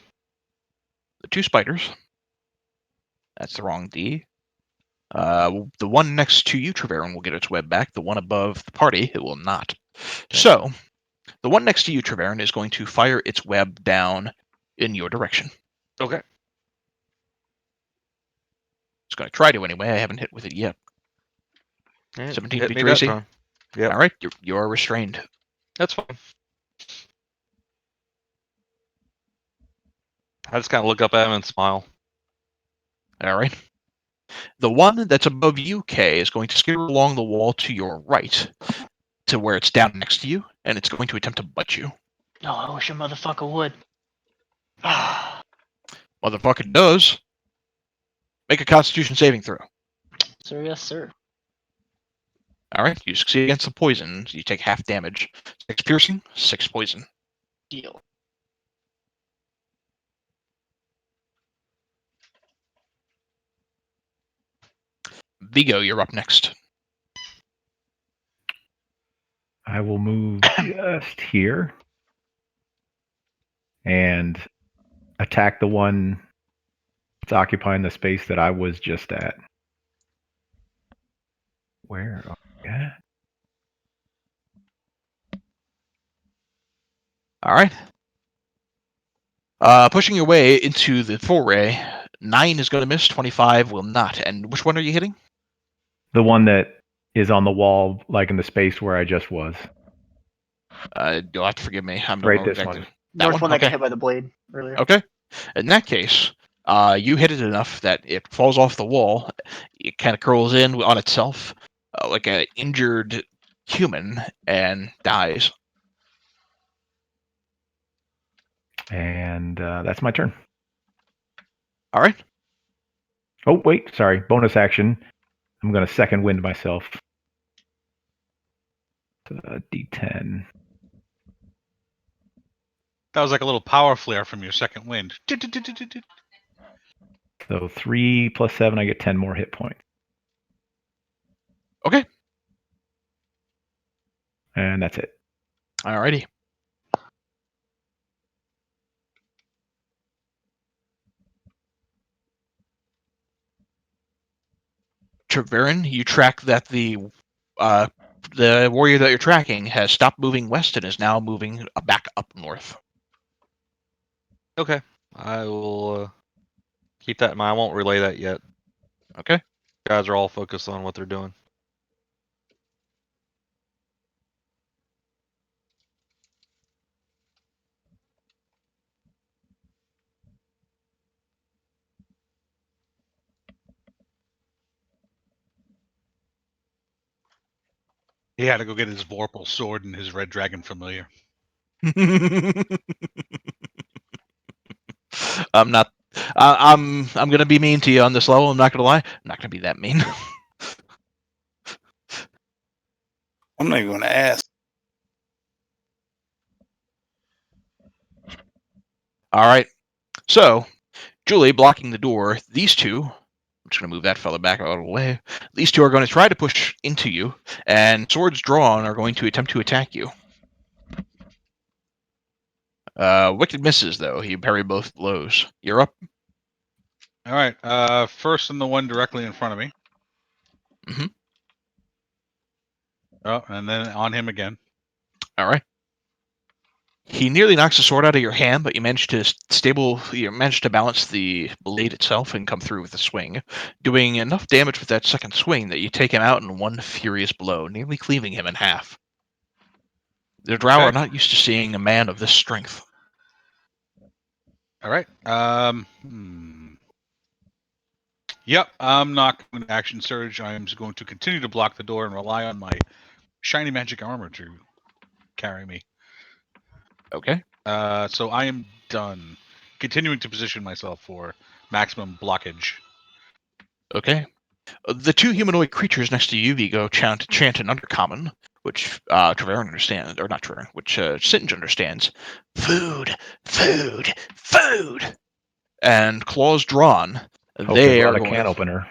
The 2 spiders. That's the wrong D. The one next to you, Treverin, will get its web back. The one above the party, it will not. Okay. So, the one next to you, Treverin, is going to fire its web down in your direction. Okay. It's going to try to anyway. I haven't hit with it yet. Yeah, 17 hit feet me to that AC. time. Yep. All right, you're restrained. That's fine. I just kind of look up at him and smile. All right. The one that's above you, Kay, is going to skitter along the wall to your right, to where it's down next to you, and it's going to attempt to bite you. No, I wish a motherfucker would. Motherfucker does. Make a Constitution saving throw. Sir, yes, sir. All right, you succeed against the poison. You take half damage. 6 piercing, 6 poison. Deal. Vigo, you're up next. I will move just here and attack the one that's occupying the space that I was just at. Where are we at? All right. Pushing your way into the foray, 9 is going to miss, 25 will not. And which one are you hitting? The one that is on the wall, like in the space where I just was. You'll have to forgive me. I don't Right, know this exactly. one. That North one that got Okay. hit by the blade earlier. Okay. In that case, you hit it enough that it falls off the wall. It kind of curls in on itself like an injured human and dies. And that's my turn. All right. Oh, wait, sorry. Bonus action. I'm going to second wind myself. D10. That was like a little power flare from your second wind. So 3 plus 7, I get 10 more hit points. Okay. And that's it. All righty. Treverin, you track that the warrior that you're tracking has stopped moving west and is now moving back up north. Okay. I will keep that in mind. I won't relay that yet. Okay. Guys are all focused on what they're doing. He had to go get his Vorpal sword and his red dragon familiar. I'm not. I'm gonna be mean to you on this level. I'm not gonna lie. I'm not gonna be that mean. I'm not even going to ask. All right. So, Julie blocking the door. These two, I'm just going to move that fella back out of the way. These two are going to try to push into you, and swords drawn are going to attempt to attack you. Wicked misses, though. He parried both blows. You're up. All right. First on the one directly in front of me. Mhm. Oh, and then on him again. All right. He nearly knocks the sword out of your hand, but you manage to balance the blade itself and come through with a swing, doing enough damage with that second swing that you take him out in one furious blow, nearly cleaving him in half. The Drow are Okay. not used to seeing a man of this strength. All right. Yep. I'm not going to action surge. I am just going to continue to block the door and rely on my shiny magic armor to carry me. Okay. So I am done. Continuing to position myself for maximum blockage. Okay. The two humanoid creatures next to you, Vigo, chant in Undercommon, which Treveran understands, or not Treveran, which Singe understands. Food, food, food! And claws drawn, Hope they they brought are a can going. opener.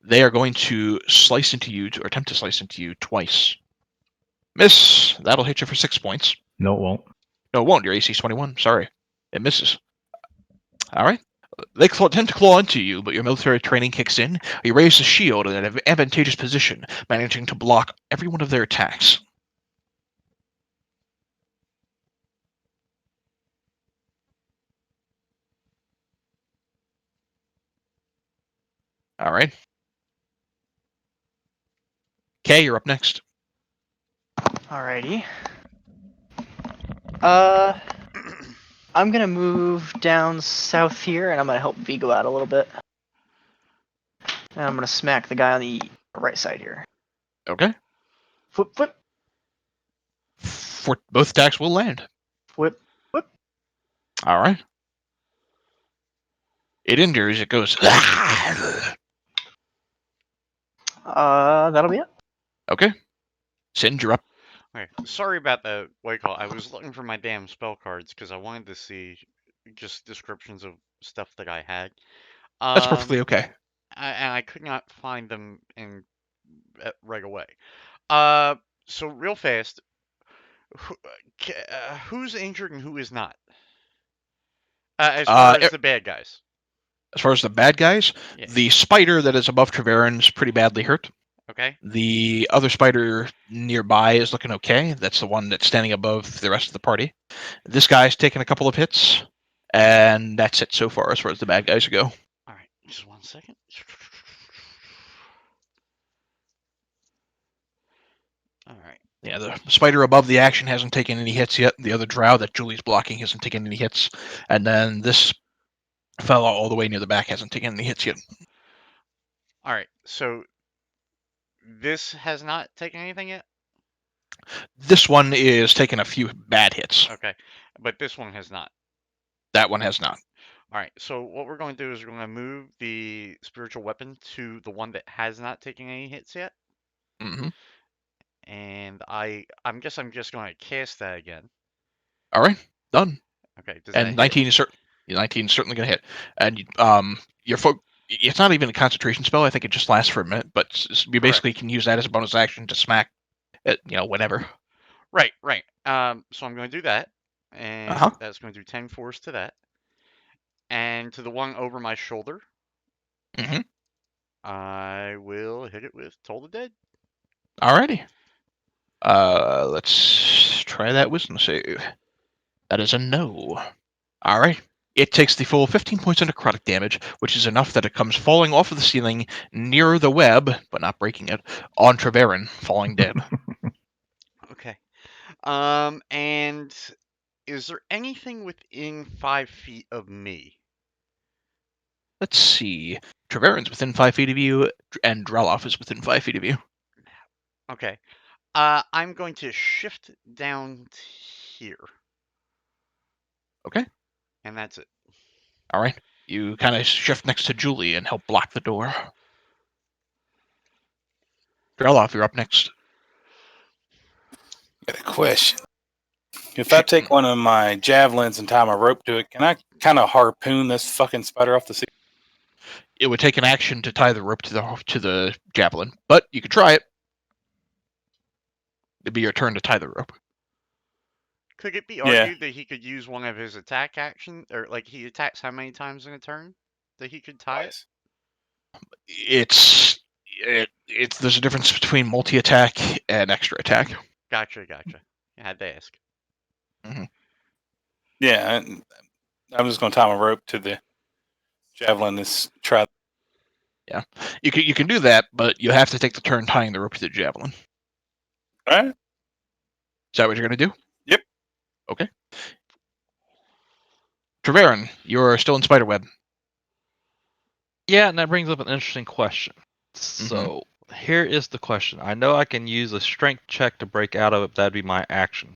They are going to slice into you, or attempt to slice into you twice. Miss. That'll hit you for 6 points. No, it won't. No, it won't. Your AC's 21. Sorry. It misses. All right. They attempt to claw into you, but your military training kicks in. You raise the shield in an advantageous position, managing to block every one of their attacks. All right. Kay, you're up next. Alrighty. I'm gonna move down south here, and I'm gonna help Vigo out a little bit. And I'm gonna smack the guy on the right side here. Okay. Whip, whip, For both attacks will land. whip, whip. All right. It injures. It goes. That'll be it. Okay. Singe, you're up. Okay, sorry about the what you call. I was looking for my damn spell cards because I wanted to see just descriptions of stuff that I had. That's perfectly okay. And I could not find them in right away. So real fast, who's injured and who is not? As far as the bad guys. As far as the bad guys, Yeah. the spider that is above Treveran's pretty badly hurt. Okay. The other spider nearby is looking okay. That's the one that's standing above the rest of the party. This guy's taken a couple of hits, and that's it so far as the bad guys go. All right, just 1 second. All right. Yeah, the spider above the action hasn't taken any hits yet. The other drow that Julie's blocking hasn't taken any hits. And then this fella all the way near the back hasn't taken any hits yet. All right, so this has not taken anything yet? This one is taking a few bad hits. Okay, but this one has not. That one has not. All right, so what we're going to do is we're going to move the spiritual weapon to the one that has not taken any hits yet. Mm-hmm. And I'm just going to cast that again. All right, done. Okay, does and that 19 hit? is 19 is certainly going to hit. And your it's not even a concentration spell. I think it just lasts for a minute, but you basically can use that as a bonus action to smack it, whenever. Right. So I'm going to do that, and that's going to do 10 force to that, and to the one over my shoulder. Mm-hmm. I will hit it with Toll the Dead. Alrighty. Let's try that wisdom save. That is a no. Alright. It takes the full 15 points of necrotic damage, which is enough that it comes falling off of the ceiling near the web, but not breaking it, on Treveran, falling dead. Okay. And is there anything within 5 feet of me? Let's see. Treveran's within 5 feet of you, and Dreloff is within 5 feet of you. Okay. I'm going to shift down here. Okay. And that's it. All right. You kind of shift next to Julie and help block the door. Dreloff, you're up next. Got a question. If I take one of my javelins and tie my rope to it, can I kind of harpoon this fucking spider off the sea? It would take an action to tie the rope to the javelin, but you could try it. It'd be your turn to tie the rope. Could it be Yeah. argued that he could use one of his attack action, or like he attacks how many times in a turn that he could tie it? It's there's a difference between multi-attack and extra attack. Gotcha. I had to ask. Yeah, I'm just going to tie my rope to the javelin. Try. Yeah, you can do that, but you have to take the turn tying the rope to the javelin. All right. Is that what you're going to do? Yep. Okay. Treverin, you're still in spiderweb. Yeah, and that brings up an interesting question. So here is the question. I know I can use a strength check to break out of it. That'd be my action.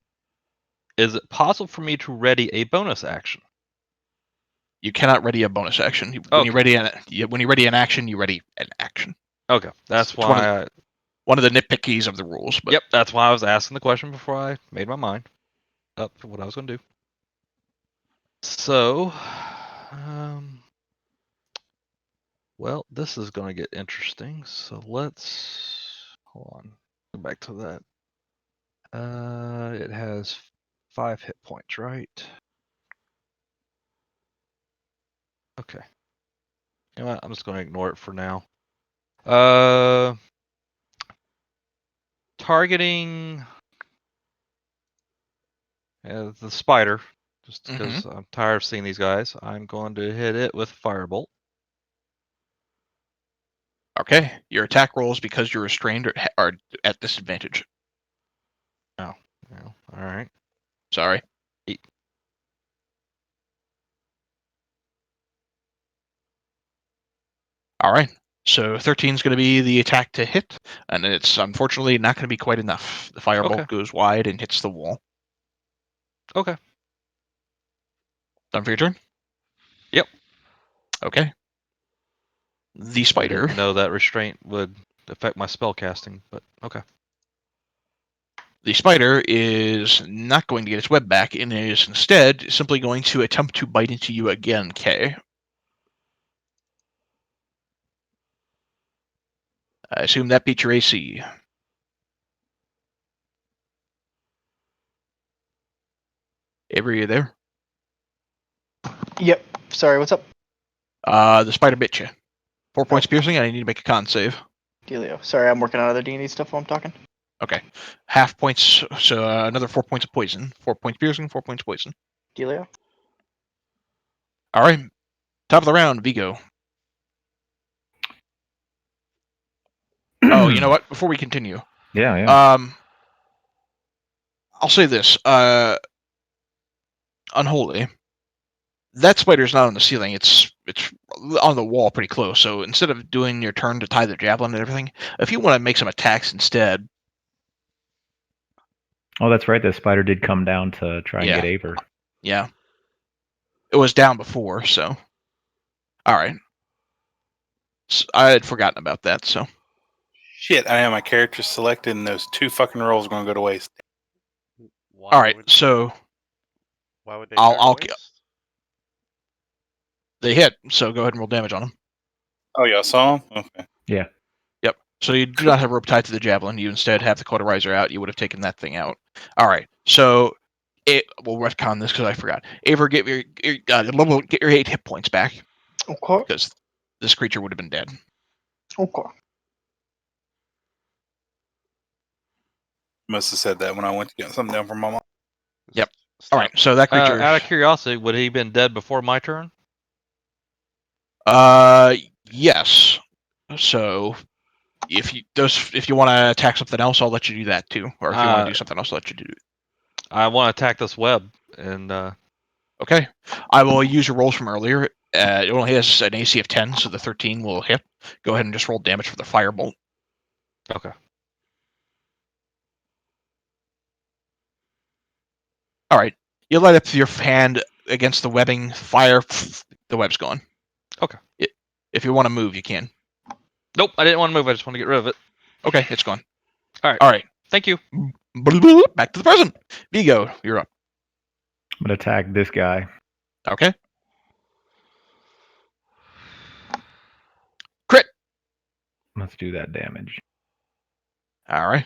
Is it possible for me to ready a bonus action? You cannot ready a bonus action. When you ready an action, you ready an action. Okay, that's It's why. One of the nitpickies of the rules. But Yep, that's why I was asking the question before I made my mind up for what I was going to do. So, well, this is going to get interesting. So let's hold on. Go back to that. It has 5 hit points, right? Okay. You know what? I'm just going to ignore it for now. Targeting the spider, just because I'm tired of seeing these guys. I'm going to hit it with Firebolt. Okay, your attack rolls because you're restrained are at disadvantage. Oh, well, all right. Sorry. 8. All right. So 13 is going to be the attack to hit, and it's unfortunately not going to be quite enough. The firebolt goes wide and hits the wall. Okay. Done for your turn? Yep. Okay. The spider. I didn't know that restraint would affect my spell casting, but okay. The spider is not going to get its web back and is instead simply going to attempt to bite into you again, Kay. I assume that beats your AC. Avery, are you there? Yep. Sorry, what's up? The spider bit you. 4 points piercing, and I need to make a con save. Dealio. Sorry, I'm working on other D&D stuff while I'm talking. Okay. Half points, so another 4 points of poison. 4 points piercing, 4 points poison. Dealio. All right. Top of the round, Vigo. Oh, you know what? Before we continue. Yeah. I'll say this. Unholy. That spider's not on the ceiling. It's on the wall pretty close. So instead of doing your turn to tie the javelin and everything, if you want to make some attacks instead. Oh, that's right. The spider did come down to try and Yeah. get Aver. Yeah. It was down before, so. All right. So I had forgotten about that, so. Shit, I have my character selected, and those 2 fucking rolls are going to go to waste. All right, so. Why would they go to waste? They hit, so go ahead and roll damage on them. Oh, y'all saw them? Okay. Yeah. Yep. So you do not have rope tied to the javelin. You instead have the cauterizer out. You would have taken that thing out. All right. So we'll retcon this because I forgot. Aver, get your 8 hit points back. Okay. Because this creature would have been dead. Okay. Must have said that when I went to get something down from my mom. Yep. All right. So that creature. Out of curiosity, would he have been dead before my turn? Yes. So if you want to attack something else, I'll let you do that too. Or if you want to do something else, I'll let you do it. I want to attack this web, and okay. I will use your rolls from earlier. It only has an AC of 10, so the 13 will hit. Go ahead and just roll damage for the firebolt. Okay. All right. You light up your hand against the webbing, fire, the web's gone. Okay. If you want to move, you can. Nope, I didn't want to move. I just want to get rid of it. Okay, it's gone. All right. All right. Thank you. Back to the present. Vigo, you're up. I'm going to attack this guy. Okay. Crit. Let's do that damage. All right.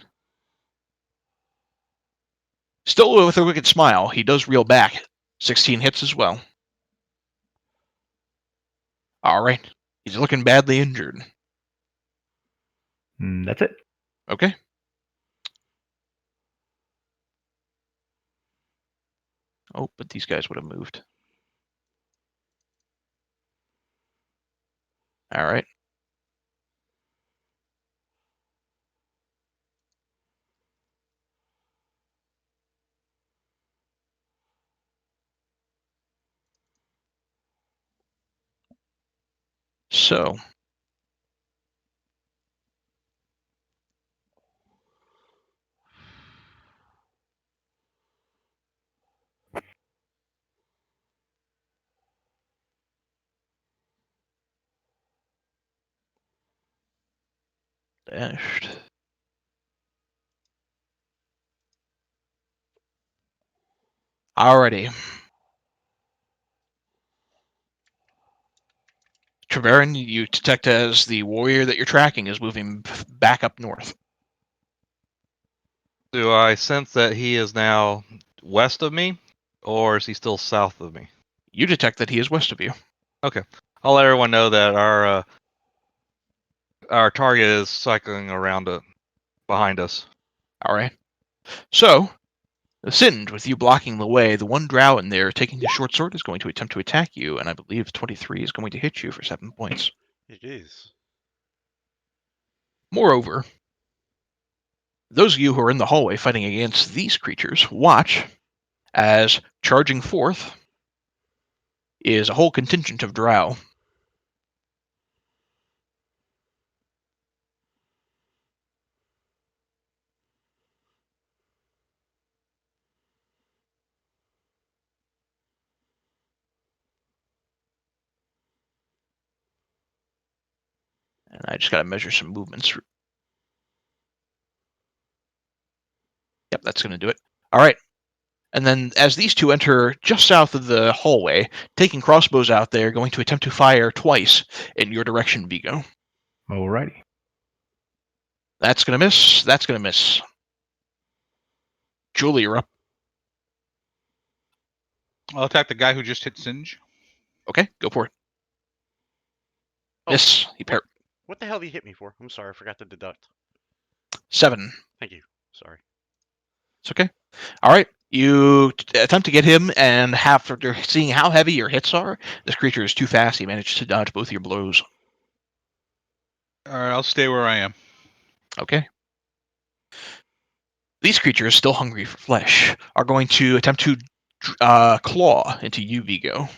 Still with a wicked smile, he does reel back. 16 hits as well. All right. He's looking badly injured. That's it. Okay. Oh, but these guys would have moved. All right. So, dashed. Alrighty. Treverin, you detect as the warrior that you're tracking is moving back up north. Do I sense that he is now west of me, or is he still south of me? You detect that he is west of you. Okay. I'll let everyone know that our target is cycling around behind us. All right. So, Singed, with you blocking the way, the one drow in there taking his short sword is going to attempt to attack you, and I believe 23 is going to hit you for 7 points. It is. Moreover, those of you who are in the hallway fighting against these creatures watch as charging forth is a whole contingent of drow. And I just got to measure some movements. Yep, that's going to do it. All right. And then as these two enter just south of the hallway, taking crossbows out there, going to attempt to fire twice in your direction, Vigo. Alrighty. That's going to miss. That's going to miss. Julie, you're up. I'll attack the guy who just hit Singe. Okay, go for it. Oh, Miss. He What the hell did he hit me for? I'm sorry, I forgot to deduct. 7. Thank you. Sorry. It's okay. All right. You attempt to get him, and after seeing how heavy your hits are, this creature is too fast. He manages to dodge both your blows. All right, I'll stay where I am. Okay. These creatures, still hungry for flesh, are going to attempt to claw into you, Vigo.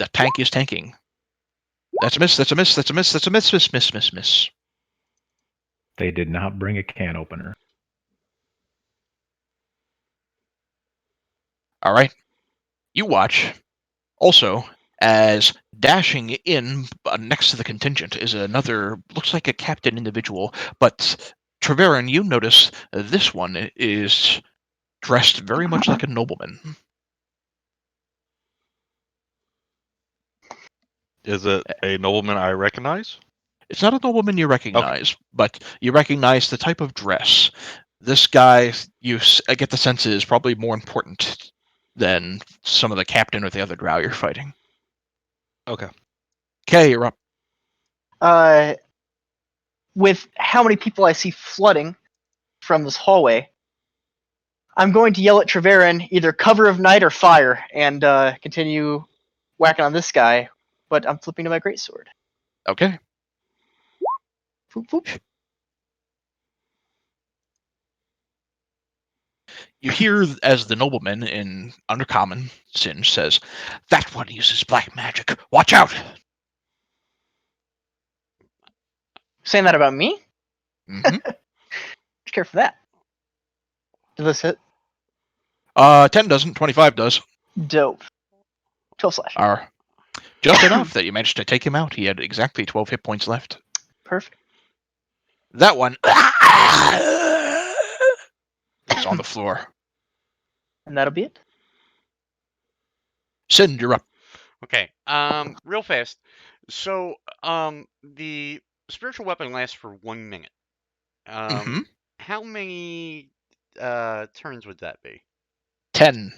That tank is tanking. That's a miss. That's a miss. That's a miss. That's a miss. Miss. Miss. Miss. Miss. They did not bring a can opener. All right. You watch. Also, as dashing in next to the contingent is another, looks like a captain individual, but Treverin, you notice this one is dressed very much like a nobleman. Is it a nobleman I recognize? It's not a nobleman you recognize, but you recognize the type of dress. This guy, I get the sense, is probably more important than some of the captain or the other drow you're fighting. Okay. Okay, you're up. With how many people I see flooding from this hallway, I'm going to yell at Treverin either cover of night or fire and continue whacking on this guy, but I'm flipping to my greatsword. Okay. Foop, foop. You hear as the nobleman in Undercommon, Singe says, "That one uses black magic. Watch out!" Saying that about me? Mm-hmm. Just care for that. Does this hit? 10 doesn't. 25 does. Dope. 12 slash. Just enough that you managed to take him out. He had exactly 12 hit points left. Perfect. That one is on the floor. And that'll be it. Send, you're up. Okay. Real fast. So, the spiritual weapon lasts for 1 minute. Mhm. How many turns would that be? 10.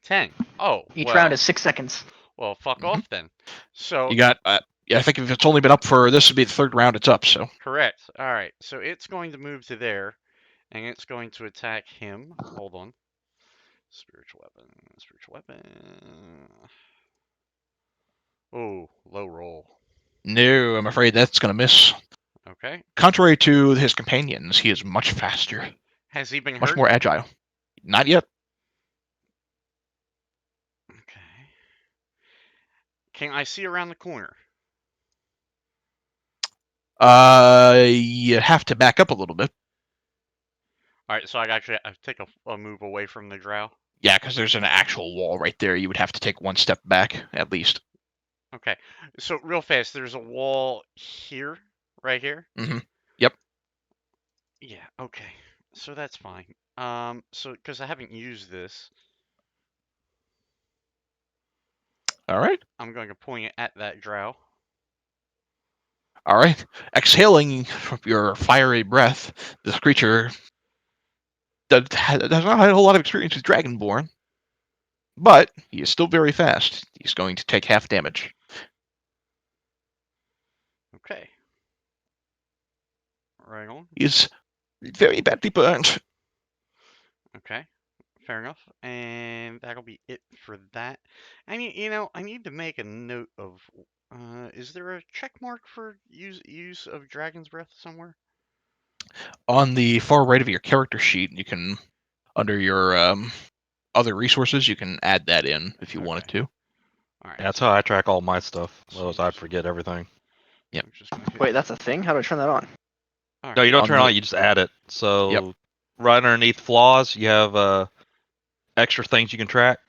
10. Oh, Each well. round is 6 seconds. Well, fuck Mhm. off then. So, You got, I think if it's only been up for, this would be the third round it's up, so. correct. All right. So it's going to move to there, and it's going to attack him. Hold on. Spiritual weapon. Spiritual weapon. Oh, low roll. No, I'm afraid that's going to miss. Okay. Contrary to his companions, he is much faster, Has he been much hurt? more agile. Not yet. Okay. Can I see around the corner? You have to back up a little bit. All right. So I actually have to take a move away from the drow. Yeah, because there's an actual wall right there. You would have to take one step back, at least. Okay. So real fast, there's a wall here, right here. Mm-hmm. Yep. Yeah. Okay. So that's fine. So because I haven't used this, All right. I'm going to point it at that drow. All right. Exhaling from your fiery breath, this creature does not have a whole lot of experience with Dragonborn, but he is still very fast. He's going to take half damage. Okay. Right on. He's very badly burned. Okay. Fair enough. And that'll be it for that. I need, I need to make a note of. Is there a check mark for use of Dragon's Breath somewhere? On the far right of your character sheet, you can, under your other resources, you can add that in if you wanted to. All right. That's how I track all my stuff. So Otherwise, I'd forget everything. Yep. I'm just gonna hit. Wait, that's a thing? How do I turn that on? All No, right. you don't On turn it the- on. You just add it. So Yep. right underneath flaws, you have extra things you can track.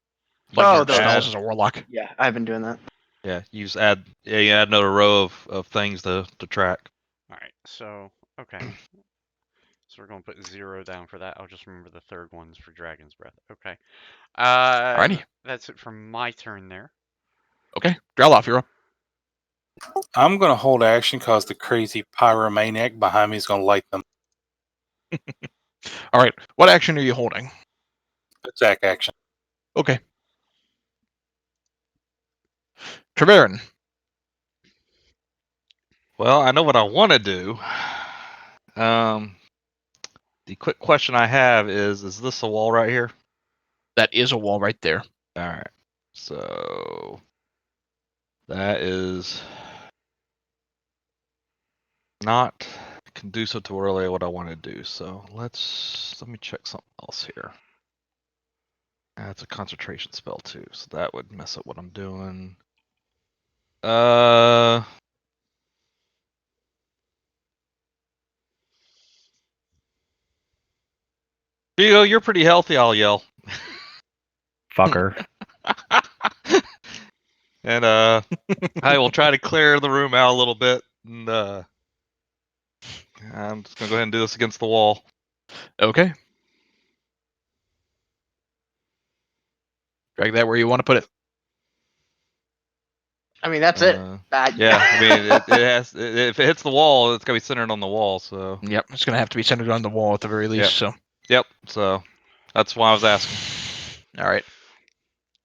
You Like Oh, your those. spells as a warlock. Yeah, I've been doing that. Yeah, you just add. Yeah, you add another row of things to track. All right. So okay. So we're gonna put 0 down for that. I'll just remember the third one's for Dragon's Breath. Okay. Alrighty. That's it for my turn there. Okay. Draloff, you're up. I'm going to hold action because the crazy pyromaniac behind me is going to light them. All right. What action are you holding? Attack action. Okay. Treverin. Well, I know what I want to do. The quick question I have is this a wall right here? That is a wall right there. All right. So that is not conducive to really what I want to do. So let me check something else here. That's a concentration spell too, so that would mess up what I'm doing. Vigo, you're pretty healthy, I'll yell. Fucker. And I will try to clear the room out a little bit, and I'm just gonna go ahead and do this against the wall. Okay. Drag that where you want to put it. I mean, that's it. Yeah, I mean, it has. If it hits the wall, it's gonna be centered on the wall. So. Yep. It's going to have to be centered on the wall at the very least. So. Yep. So that's why I was asking. All right.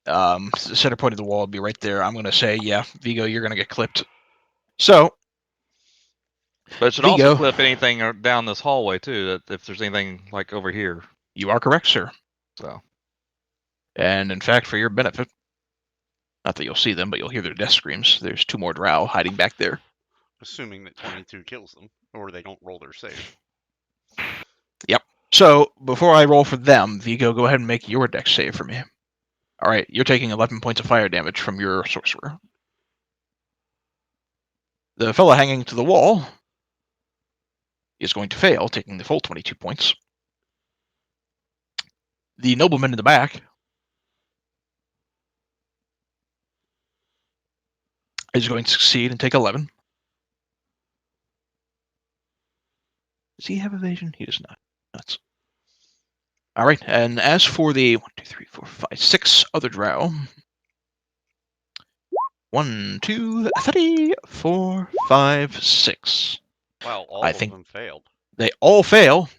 The center point of the wall would be right there. I'm going to say, yeah, Vigo, you're going to get clipped. So. But it should Vigo, also clip anything down this hallway too. That if there's anything like over here. You are correct, sir. So. And in fact, for your benefit, not that you'll see them, but you'll hear their death screams. There's 2 more drow hiding back there. Assuming that 22 kills them, or they don't roll their save. Yep. So before I roll for them, Vigo, go ahead and make your dex save for me. All right, you're taking 11 points of fire damage from your sorcerer. The fellow hanging to the wall is going to fail, taking the full 22 points. The nobleman in the back is going to succeed and take 11. Does he have evasion? He does not. Nuts. All right, and as for the 1, 2, 3, 4, 5, 6 other drow, 1, 2, 3, 4, 5, 6. Wow, all I of think them failed. they all fail,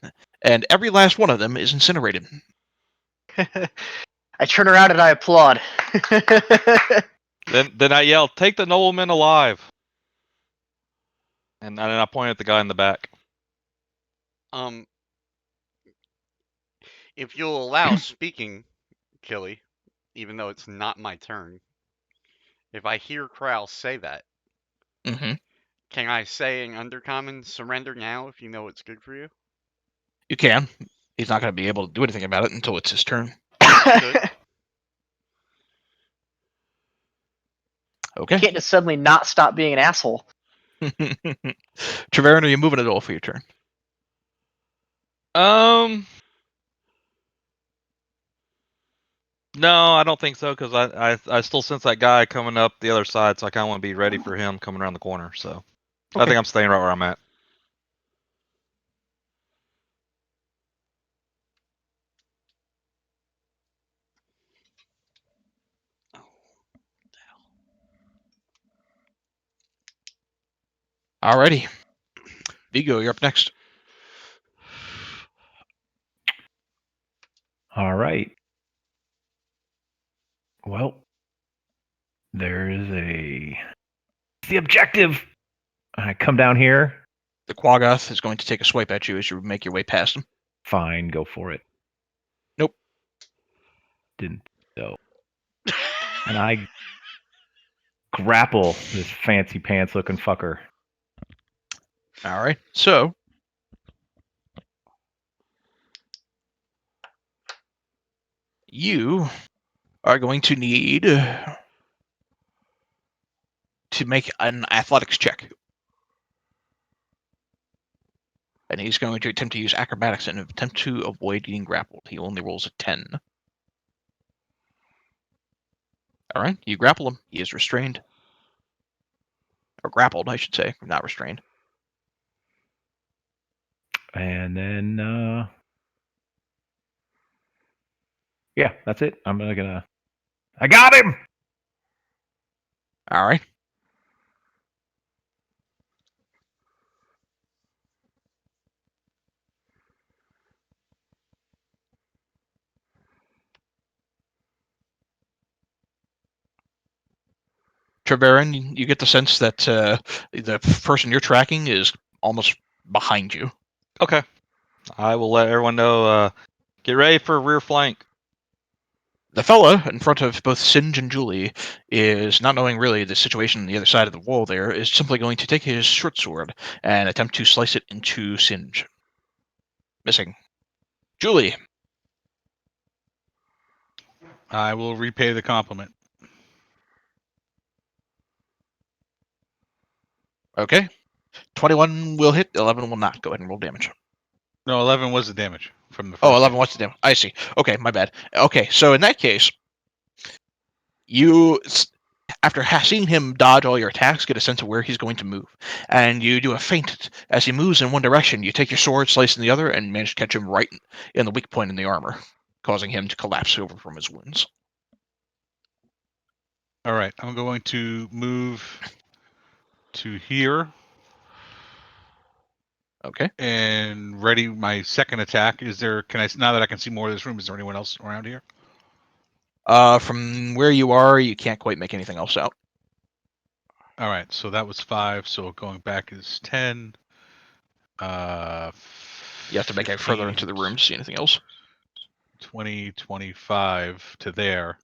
and every last one of them is incinerated. I turn around and I applaud. Then I yell, "Take the nobleman alive!" And then I point at the guy in the back. If you'll allow speaking, Killy, even though it's not my turn, if I hear Kral say that, Mm-hmm. can I say in Undercommon, surrender now if you know it's good for you? You can. He's not going to be able to do anything about it until it's his turn. Understood. Okay. Can't just suddenly not stop being an asshole. Treverin, are you moving at all for your turn? No, I don't think so, because I still sense that guy coming up the other side, so I kind of want to be ready for him coming around the corner. So I Okay. think I'm staying right where I'm at. Alrighty. Vigo, you're up next. All right. Well, there's the objective. I come down here. The Quaggoth is going to take a swipe at you as you make your way past him. Fine, go for it. Nope. Didn't so. And I grapple this fancy pants looking fucker. Alright. So, you are going to need to make an athletics check. And he's going to attempt to use acrobatics and attempt to avoid getting grappled. He only rolls a 10. Alright, you grapple him. He is restrained. Or grappled, I should say, not restrained. And then yeah, that's it. I'm gonna I got him! Alright. Treverin, you get the sense that the person you're tracking is almost behind you. Okay. I will let everyone know. Get ready for a rear flank. The fella in front of both Singe and Julie is, not knowing really the situation on the other side of the wall there, is simply going to take his short sword and attempt to slice it into Singe. Missing. Julie. I will repay the compliment. Okay. 21 will hit, 11 will not. Go ahead and roll damage. No, 11 was the damage from the first. Oh, 11 what's the damage? I see. Okay, my bad. Okay, so in that case, you, after seeing him dodge all your attacks, get a sense of where he's going to move. And you do a feint. As he moves in one direction, you take your sword, slice in the other, and manage to catch him right in the weak point in the armor, causing him to collapse over from his wounds. All right, I'm going to move to here Okay. and ready my second attack. Is there? Can I now that I can see more of this room? Is there anyone else around here? From where you are, you can't quite make anything else out. All right, so that was 5. So going back is 10. You have to make it further into the room to see anything else. 20, 25 to there,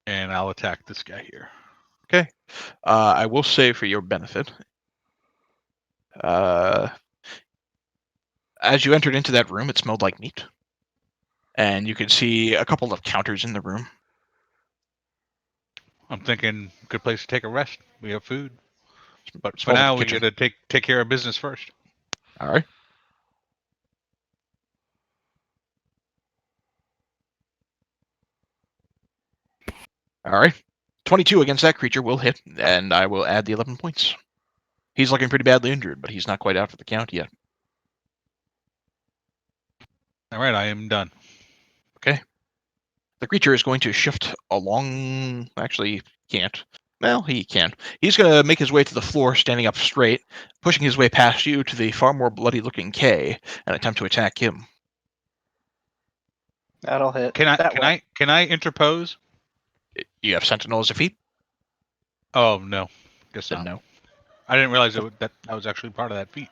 and I'll attack this guy here. Okay. I will say for your benefit, as you entered into that room, it smelled like meat. And you could see a couple of counters in the room. I'm thinking good place to take a rest. We have food, but for Smelled like now a we kitchen. got to take care of business first. All right. All right. 22 against that creature will hit, and I will add the 11 points. He's looking pretty badly injured, but he's not quite out for the count yet. All right, I am done. Okay. The creature is going to shift along. Actually, can't. Well, he can. He's going to make his way to the floor, standing up straight, pushing his way past you to the far more bloody-looking K, and attempt to attack him. That'll hit. Can that way. I interpose? You have Sentinel as a feat? Oh no, guess Then not. no. I didn't realize that was actually part of that feat.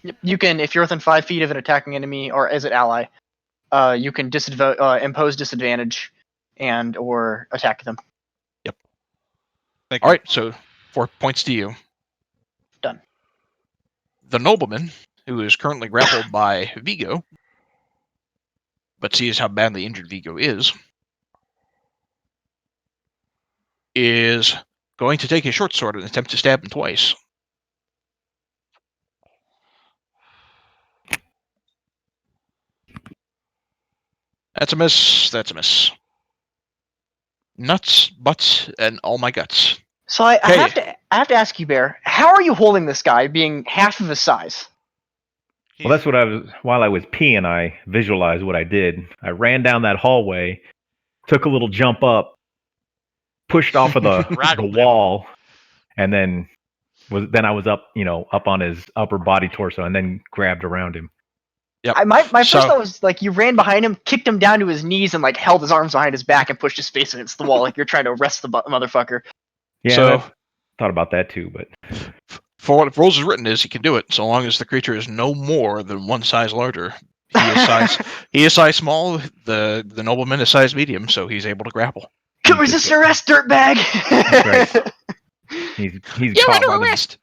Yep, you can, if you're within 5 feet of an attacking enemy or as an ally, you can impose disadvantage and or attack them. Thank All you. right, so 4 points to you. Done. The nobleman, who is currently grappled by Vigo, but sees how badly injured Vigo is going to take his short sword and attempt to stab him twice. That's a miss. That's a miss. Nuts, butts, and all my guts. So I Okay. have to ask you, Bear, how are you holding this guy being half of his size? Well, that's what I was. While I was peeing, I visualized what I did. I ran down that hallway, took a little jump up, pushed off of the Rattled him. wall, and then I was up, up on his upper body torso, and then grabbed around him. Yep. My first So- thought was like you ran behind him, kicked him down to his knees, and like held his arms behind his back and pushed his face against the wall like you're trying to arrest the motherfucker. Yeah, So- thought about that too, but For what rules is written is he can do it, so long as the creature is no more than one size larger. He is size he is size small, the nobleman is size medium, so he's able to grapple. Could resist arrest, dirtbag. That's right. He's You're caught under by arrest!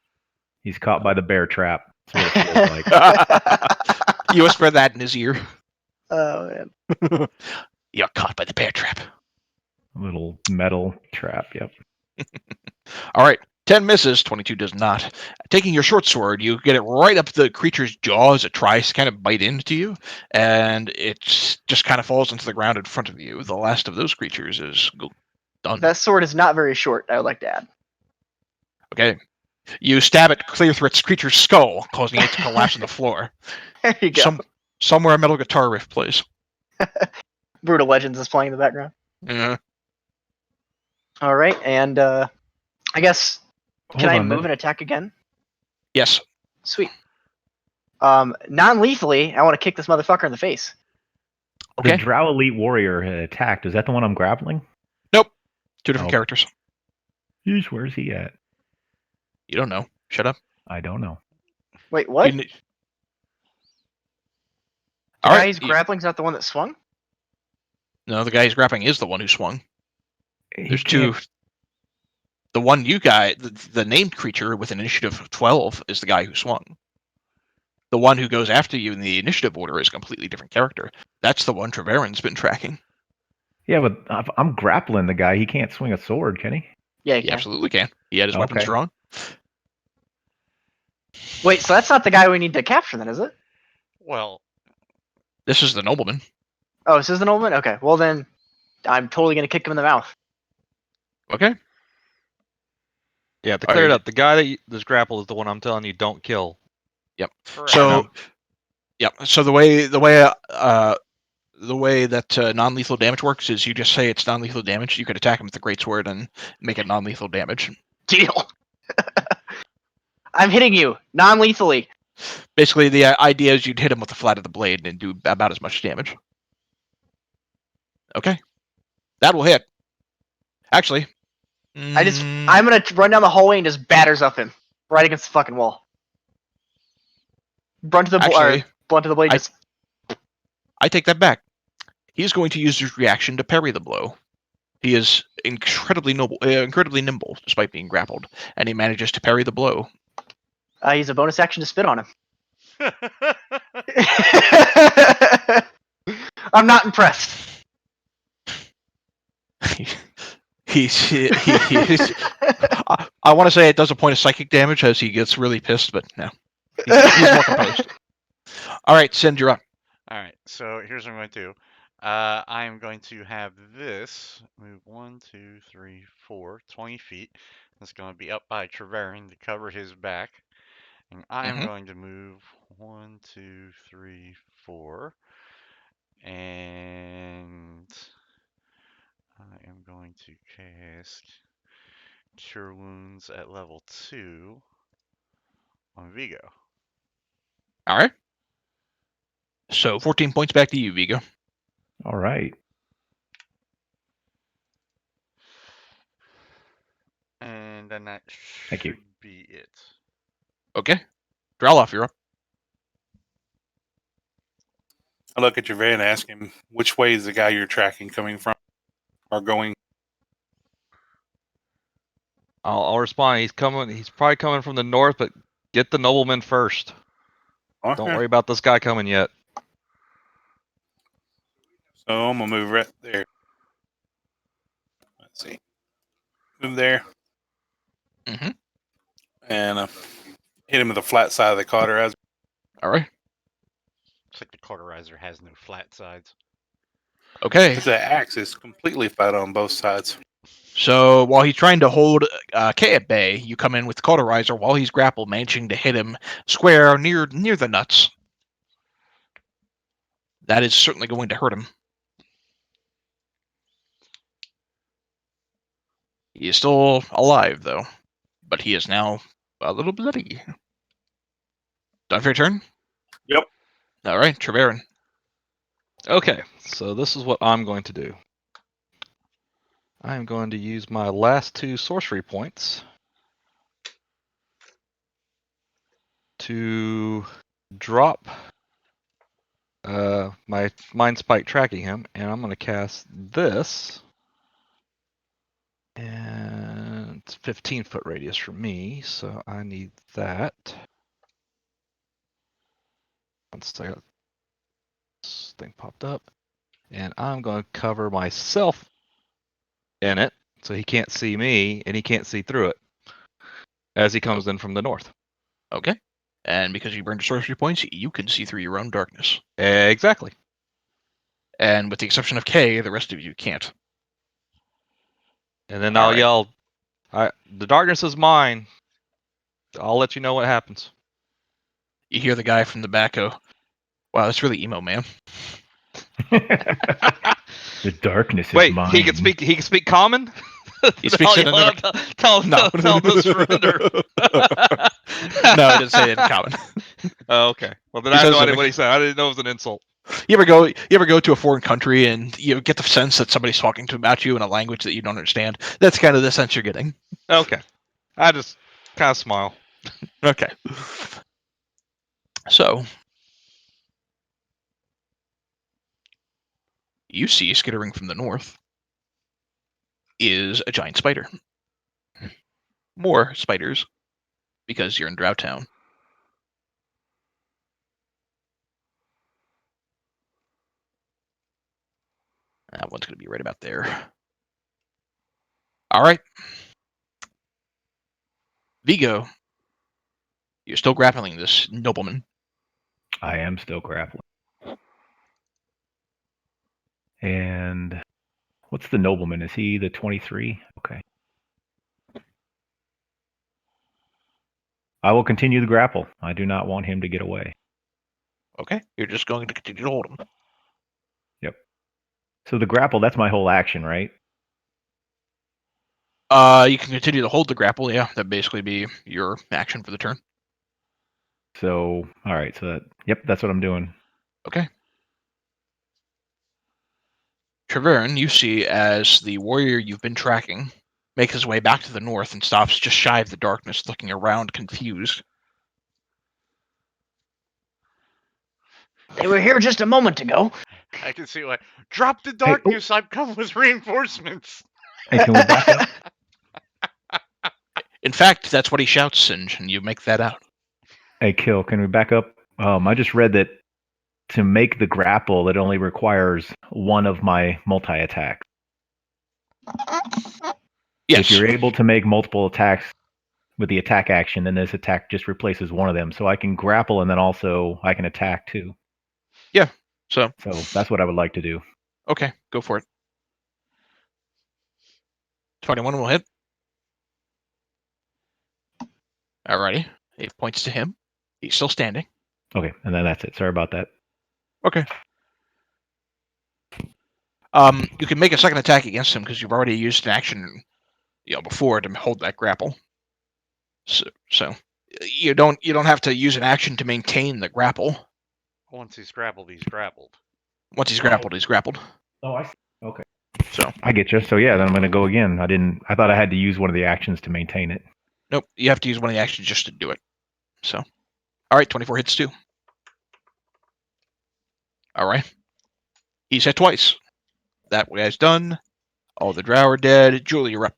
he's caught by the bear trap. That's what it feels like. You whisper that in his ear. Oh man. You're caught by the bear trap. A little metal trap. Yep. All right, 10 misses, 22 does not. Taking your short sword, you get it right up the creature's jaw as it tries to kind of bite into you, and it just kind of falls into the ground in front of you. The last of those creatures is done. That sword is not very short, I would like to add. Okay. You stab it clear through its creature's skull, causing it to collapse on the floor. There you go. Somewhere a metal guitar riff plays. Brutal Legends is playing in the background. Yeah. All right, and I guess can Hold I on, move and attack again? Yes. Sweet. Non-lethally, I want to kick this motherfucker in the face. Okay. The Drow Elite Warrior had attacked. Is that the one I'm grappling? Two different Oh. characters. Yeesh, where's he at? You don't know. Shut up. I don't know. Wait, what? You The kn- All guy right. he's grappling's not the one that swung? No, the guy he's grappling is the one who swung. He There's can't- two. The one you guy, the named creature with an initiative of 12 is the guy who swung. The one who goes after you in the initiative order is a completely different character. That's the one Treveran's been tracking. Yeah, but I'm grappling the guy. He can't swing a sword, can he? Yeah, you He can. absolutely can. He had his weapons Okay. drawn. Wait, so that's not the guy we need to capture then, is it? Well, This is the nobleman. Oh, this is the nobleman? Okay, well then, I'm totally going to kick him in the mouth. Okay. Yeah, to All clear it right. up, the guy that's grappled is the one I'm telling you don't kill. correct. So, yeah. So the way that non-lethal damage works is you just say it's non-lethal damage. You could attack him with the greatsword and make it non-lethal damage. Deal. I'm hitting you, non-lethally. Basically, the idea is you'd hit him with the flat of the blade and do about as much damage. Okay, that will hit. Actually, I'm going to run down the hallway and just batters up him. Right against the fucking wall. Blunt to the Actually, blade. Just I take that back. He's going to use his reaction to parry the blow. He is incredibly nimble, despite being grappled, and he manages to parry the blow. use a bonus action to spit on him. I'm not impressed. I want to say it does a point of psychic damage as he gets really pissed, but no. He's more composed. All right, Sind, you're up. All right, so here's what I'm going to do. I'm going to have this move 1, 2, 3, 4, 20 feet. That's going to be up by Treveran to cover his back. And I'm Mhm. going to move 1, 2, 3, 4. And I am going to Cure Wounds at level 2 on Vigo. All right. So 14 points back to you, Vigo. All right. And then that Thank you. should be it. Okay. Draloff, you're up. I look at Gervais and ask him, which way is the guy you're tracking coming from or going? I'll respond. He's coming. He's probably coming from the north, but get the nobleman first. Don't Okay. worry about this guy coming yet. So I'm going to move right there. Let's see. Move there. Mm-hmm. And hit him with the flat side of the cauterizer. All right. It's like the cauterizer has no flat sides. Okay. Because that axe is completely flat on both sides. So while he's trying to hold Kay at bay, you come in with the cauterizer while he's grappled, managing to hit him square near the nuts. That is certainly going to hurt him. He is still alive, though, but he is now a little bloody. Done for your turn? Yep. All right, Treverin. Okay, so this is what I'm going to do. I'm going to use my last 2 sorcery points to drop my Mind Spike tracking him, and I'm going to cast this. And it's 15-foot radius for me, so I need that. Once this thing popped up. And I'm going to cover myself in it, so he can't see me, and he can't see through it as he comes in from the north. Okay. And because you burned your sorcery points, you can see through your own darkness. Exactly. And with the exception of Kay, the rest of you can't. And then All I'll right. yell, the darkness is mine. I'll let you know what happens. You hear the guy from the back go, wow, that's really emo, man. The darkness is Wait, mine. he can speak common? He speaks in I'll another... tell him to surrender. No, it didn't say it in common. Oh, okay. Well, then He I have says no it idea in- what he said. I didn't know it was an insult. You ever go to a foreign country and you get the sense that somebody's talking about you in a language that you don't understand? That's kind of the sense you're getting. Okay. I just kind of smile. Okay. So, you see skittering from the north is a giant spider. More spiders, because you're in Drow Town. That one's going to be right about there. All right. Vigo, you're still grappling this nobleman. I am still grappling. And what's the nobleman? Is he the 23? Okay. I will continue the grapple. I do not want him to get away. Okay. You're just going to continue to hold him. Yep. So the grapple, that's my whole action, right? You can continue to hold the grapple. Yeah, that'd basically be your action for the turn. So, all right. So that, yep, that's what I'm doing. Okay. Treverin, you see as the warrior you've been tracking makes his way back to the north and stops just shy of the darkness, looking around confused. They were here just a moment ago. I can see why. Drop the darkness. I've come with reinforcements. Hey, can we back up? In fact, that's what he shouts, Singe, and you make that out. Hey, Kill, can we back up? I just read that to make the grapple, it only requires one of my multi-attacks. Yes. If you're able to make multiple attacks with the attack action, then this attack just replaces one of them. So I can grapple and then also I can attack too. So that's what I would like to do. Okay, go for it. 21 will hit. Alrighty. It points to him. He's still standing. Okay, and then that's it. Sorry about that. Okay. You can make a second attack against him because you've already used an action. before to hold that grapple. So you don't have to use an action to maintain the grapple. Once he's grappled, he's grappled. Once he's grappled, he's grappled. Oh, I see. Okay. So I get you. So yeah, then I'm going to go again. I thought I had to use one of the actions to maintain it. nope, you have to use one of the actions just to do it. So, all right, 24 hits too. All right, he's hit twice. That guy's done. All the drow are dead. Julie, you're up.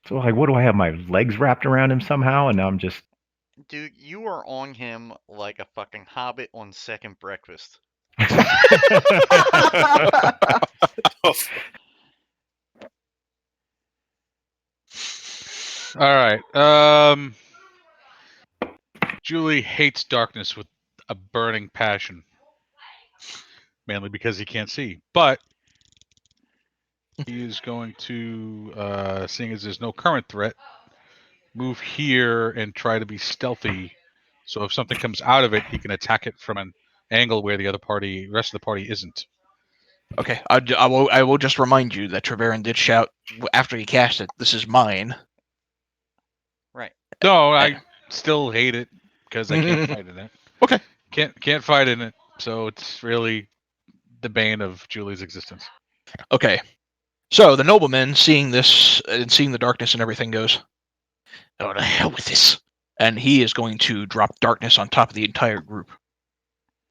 So like, what do I have? My legs wrapped around him somehow, and now I'm just. Dude, you are on him like a fucking hobbit on second breakfast. All right. Julie hates darkness with a burning passion, mainly because he can't see. But he is going to, seeing as there's no current threat, move here and try to be stealthy. So if something comes out of it, he can attack it from an angle where the rest of the party isn't. Okay, I will just remind you that Treverin did shout after he cast it, "This is mine." Right. No, I still hate it because I can't fight in it. Okay. Can't fight in it, so it's really the bane of Julie's existence. Okay. So the nobleman, seeing this and seeing the darkness and everything, goes, "Oh, to hell with this!" And he is going to drop darkness on top of the entire group.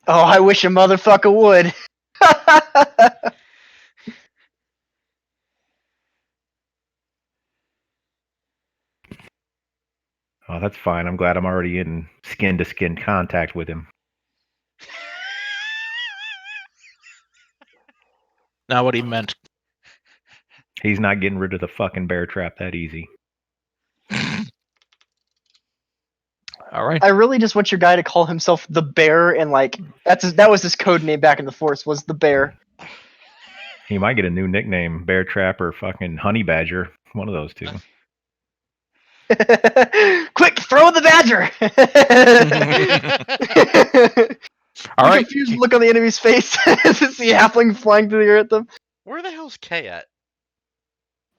Oh, I wish a motherfucker would. Oh, that's fine. I'm glad I'm already in skin-to-skin contact with him. Not what he meant. He's not getting rid of the fucking bear trap that easy. All right. I really just want your guy to call himself the Bear, and like that was his code name back in the Force, was the Bear. He might get a new nickname, Bear Trap or fucking Honey Badger. One of those two. Quick, throw the badger! All right. Confused look on the enemy's face as you see halfling flying through the air at them. Where the hell's Kay at?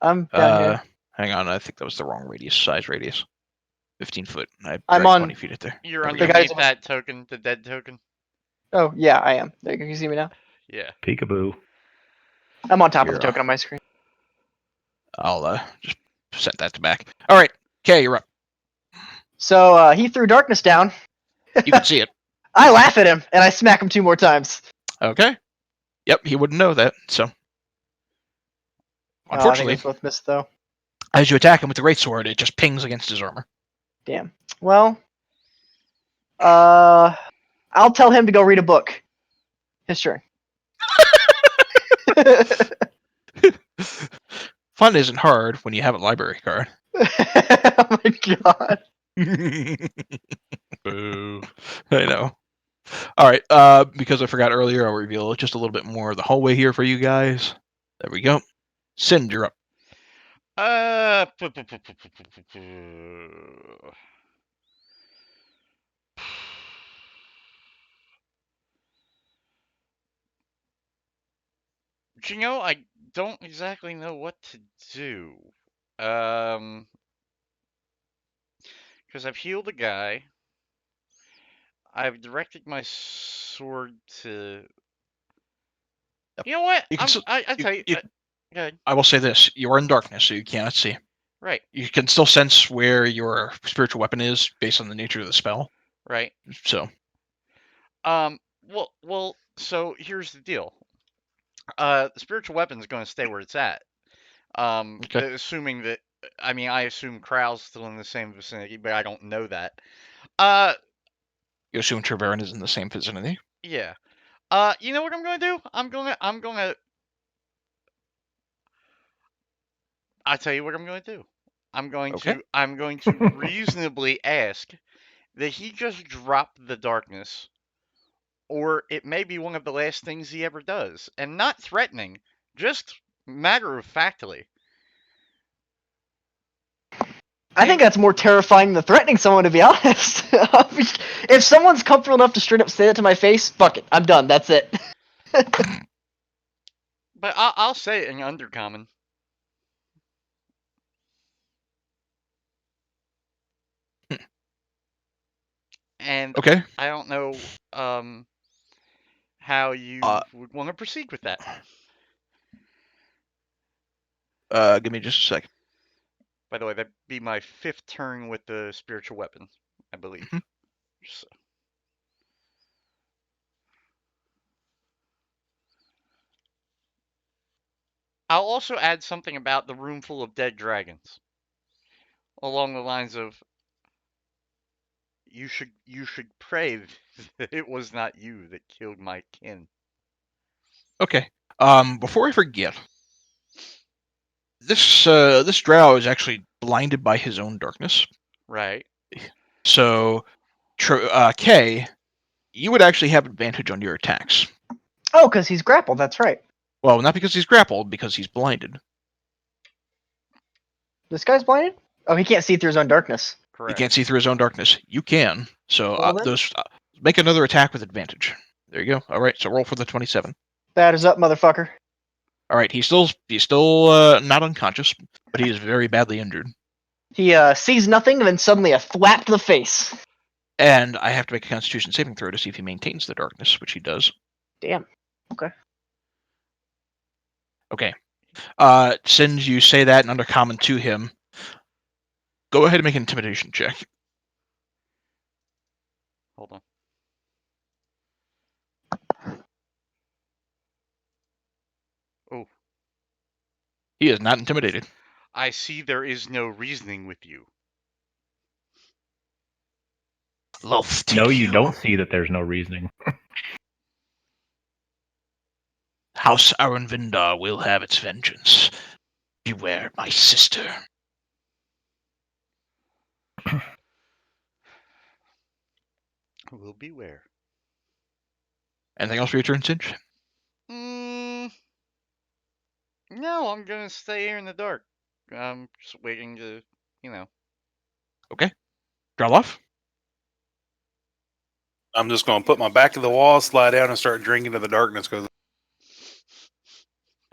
I'm down here. Hang on, I think that was the wrong size radius. 15 foot. I I'm dragged on- 20 feet it there. You're There we go. underneath guys- that token, the dead token? Oh yeah, I am. There, can you see me now? Yeah. Peekaboo. I'm on top of You're, the token on my screen. I'll just set that to back. All right, Kay, you're up. So he threw darkness down. You can see it. I laugh at him and I smack him 2 more times. Okay. Yep, he wouldn't know that. So, I unfortunately, think it was both missed though. as you attack him with the great sword, it just pings against his armor. Damn. Well, I'll tell him to go read a book. His turn. Fun isn't hard when you have a library card. Oh my god. Boo. I know. All right. Because I forgot earlier, I'll reveal just a little bit more of the hallway here for you guys. There we go. Sind, you're up. You know, I don't exactly know what to do. Because I've healed a guy. I've directed my sword to. Yep. You know what? You can I you- tell you. you- Go ahead. I will say this: you are in darkness, so you cannot see. Right, You can still sense where your spiritual weapon is based on the nature of the spell. right. So, Well. So here's the deal. The spiritual weapon is going to stay where it's at. Okay. Assuming that. I mean, I assume Krau's still in the same vicinity, but I don't know that. you assume Treverin is in the same vicinity. Yeah. You know what I'm gonna do? I'll tell you what I'm gonna do. I'm going Okay. to reasonably ask that he just drop the darkness, or it may be one of the last things he ever does, and not threatening, just matter of factly. I think that's more terrifying than threatening someone, to be honest. If someone's comfortable enough to straight up say that to my face, fuck it, I'm done. That's it. But I'll say it in Undercommon. And Okay. I don't know how you would want to proceed with that. Give me just a second. By the way, that'd be my 5th turn with the spiritual weapon, I believe. Mhm. So, I'll also add something about the room full of dead dragons, along the lines of, you should pray that it was not you that killed my kin. Okay. Before I forget, this drow is actually blinded by his own darkness. Right. So, Kay, you would actually have advantage on your attacks. Oh, because he's grappled. That's right. Well, not because he's grappled, because he's blinded. This guy's blinded. Oh, he can't see through his own darkness. He Correct. can't see through his own darkness. You can. So Well, then. make another attack with advantage. There you go. All right. So roll for the 27. That is up, motherfucker. All right. He's still not unconscious, but he is very badly injured. He sees nothing, and then suddenly a thwap to the face. And I have to make a Constitution saving throw to see if he maintains the darkness, which he does. Damn. Okay. Okay. Since you say that in undercommon to him, go ahead and make an intimidation check. Hold on. Oh. He is not intimidated. I see there is no reasoning with you. No, you don't see that there's no reasoning. House Aranvindar will have its vengeance. Beware, my sister. Will beware. Anything else for your turn, Singe? No, I'm gonna stay here in the dark. I'm just waiting to, Okay. Draloff? I'm just going to put my back to the wall, slide down, and start drinking to the darkness. Because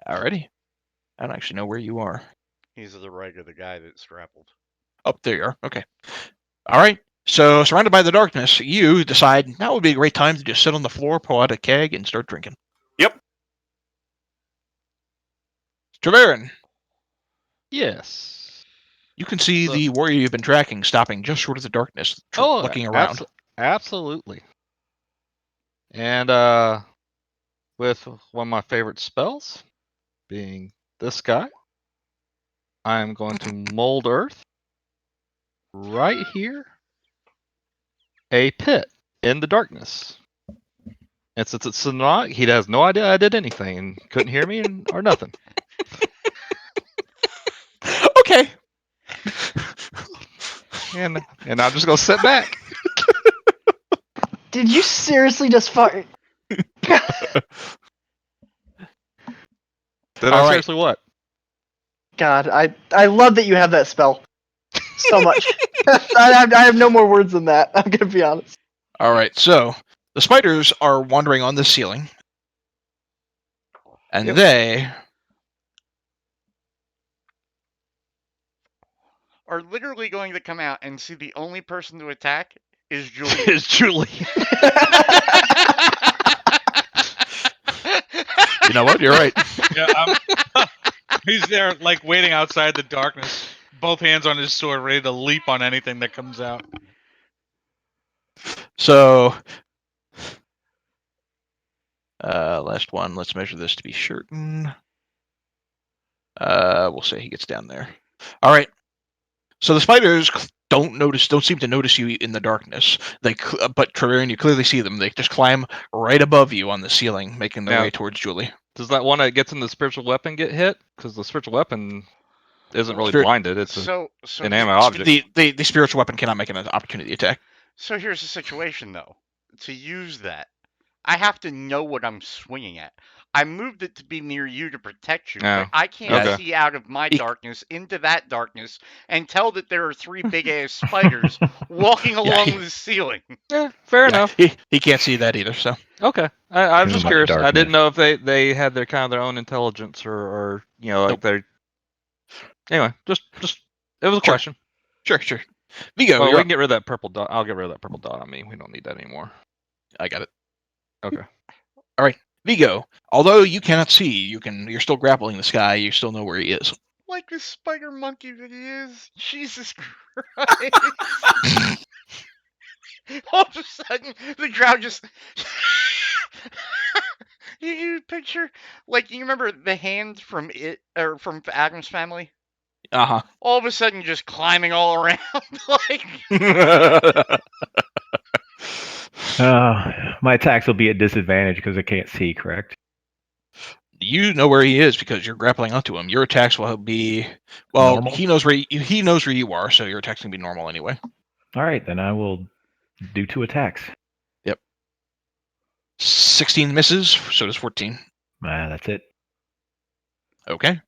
Alrighty. I don't actually know where you are. He's to the right of the guy that's grappled. Oh, there you are. Okay. Alright. So, surrounded by the darkness, you decide now would be a great time to just sit on the floor, pull out a keg, and start drinking. Yep. Treverin, Yes. you can see So- the warrior you've been tracking stopping just short of the darkness, looking around. Absolutely. And with one of my favorite spells, being this guy, I'm going to mold earth right here, a pit in the darkness. And since it's not, he has no idea I did anything and couldn't hear me or nothing. Okay. And I'm just gonna sit back. Did you seriously just fuck? Did All I right. seriously what? God, I love that you have that spell so much. I have no more words than that. I'm gonna be honest. Alright, so the spiders are wandering on the ceiling. And Yep. they Are literally going to come out and see the only person to attack is Julie. Is Julie. You know what? You're right. Yeah, he's there, like waiting outside the darkness, both hands on his sword, ready to leap on anything that comes out. So, last one. Let's measure this to be certain. We'll say he gets down there. All right. So the spiders don't seem to notice you in the darkness. But Treverin, you clearly see them. They just climb right above you on the ceiling, making their Now- way towards Julie. Does that one that gets in the spiritual weapon get hit? Because the spiritual weapon isn't really Spirit- blinded. It's so an inanimate object. The spiritual weapon cannot make an opportunity attack. So here's the situation, though. To use that, I have to know what I'm swinging at. I moved it to be near you to protect you, Oh, but I can't okay. see out of my E- darkness into that darkness and tell that there are 3 big-ass spiders walking along the ceiling. Yeah, fair Yeah, enough. He can't see that either. So Okay, I was Too just much curious. I darkness. didn't know if they had their kind of their own intelligence or like Nope. their. Anyway, just it was a Sure. question. sure. Vigo, Well, you're we up. can get rid of that purple dot. I'll get rid of that purple dot on me. We don't need that anymore. I got it. Okay. All right, Vigo. Although you cannot see, you're still grappling this guy. You still know where he is. Like the spider monkey that he is. Jesus Christ. All of a sudden, the crowd just. You picture, like, you remember the hand from it, or from Adam's Family? Uh All of a sudden, just climbing all around, like. huh. My attacks will be at disadvantage because I can't see, correct? You know where he is because you're grappling onto him. Your attacks will be Normal? he knows where you are, so your attacks can be normal anyway. All right, then I will do 2 attacks. 16 misses, so does 14. That's it. Okay.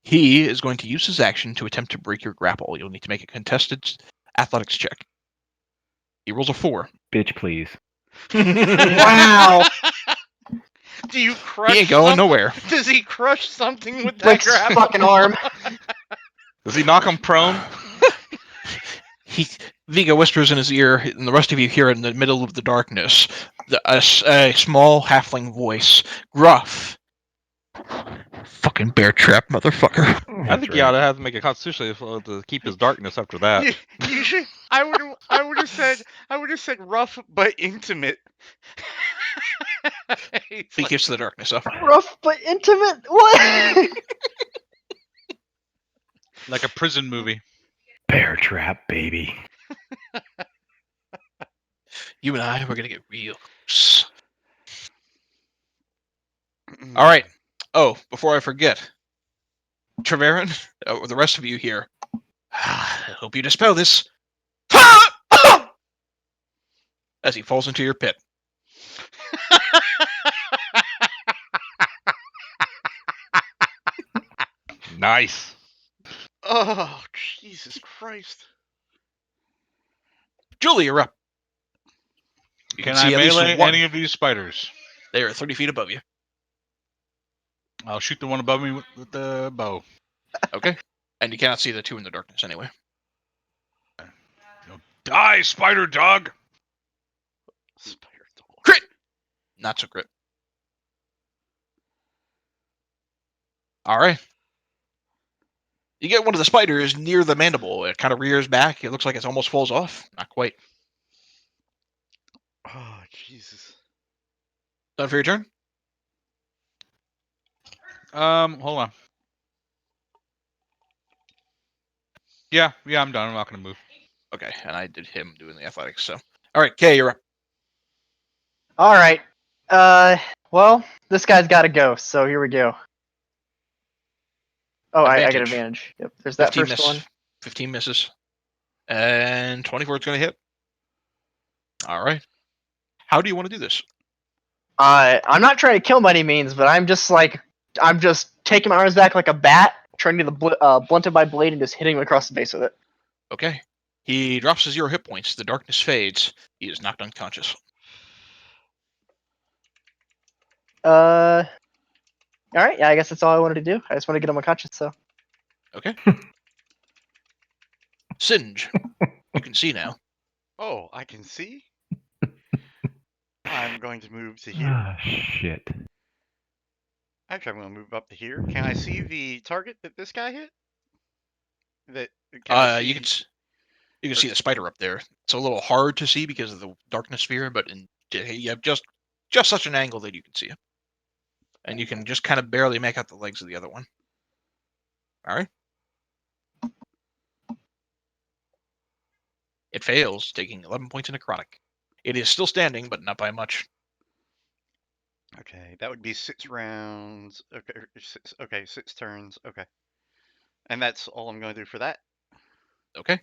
He is going to use his action to attempt to break your grapple. You'll need to make a contested athletics check. He rolls a 4. Bitch, please. Wow. Do you crush He ain't going something? nowhere. Does he crush something with that Breaks his grapple? fucking arm. Does he knock him prone? Vigo whispers in his ear, and the rest of you hear in the middle of the darkness a small halfling voice, gruff. Fucking bear trap, motherfucker. I think he ought to have to make a constitution to keep his darkness after that. You should. I would have said rough but intimate. It's He like, keeps the darkness up. Rough but intimate. What? Like a prison movie. Bear trap, baby. You and I, we're gonna get real close. All right. Oh, before I forget, Treverin, the rest of you here, I hope you dispel this. As he falls into your pit. Nice. Oh, Jesus Christ. Julie, you're up. You Can see I at least melee one. any of these spiders? They are 30 feet above you. I'll shoot the one above me with the bow. Okay. And you cannot see the 2 in the darkness anyway. Die, spider dog! Spider dog. Crit! Not so crit. All right. You get one of the spiders near the mandible. It kind of rears back. It looks like it almost falls off. Not quite. Oh, Jesus. Done for your turn? Hold on. Yeah, I'm done. I'm not gonna move. Okay, and I did him doing the athletics, so. All right, Kay, you're up. All right. Well, this guy's got to go. So here we go. Oh, I get Advantage. advantage. Yep. There's that 15 first one. 15 misses. And 24 is going to hit. All right. How do you want to do this? I'm not trying to kill him by any means, but I'm just taking my arms back like a bat, trying to do the blunt of my blade and just hitting him across the base with it. Okay. He drops to 0 hit points. The darkness fades. He is knocked unconscious. All right. Yeah, I guess that's all I wanted to do. I just want to get him unconscious. So. Okay. Singe. You can see now. Oh, I can see? I'm going to move to here. Ah, shit. Actually, I'm going to move up to here. Can I see the target that this guy hit? Can I You can see the spider up there. It's a little hard to see because of the darkness sphere, but you have just such an angle that you can see it. And you can just kind of barely make out the legs of the other one. All right. It fails, taking 11 points of necrotic. It is still standing, but not by much. Okay, that would be 6 rounds. Okay, 6 turns. Okay. And that's all I'm going to do for that. Okay.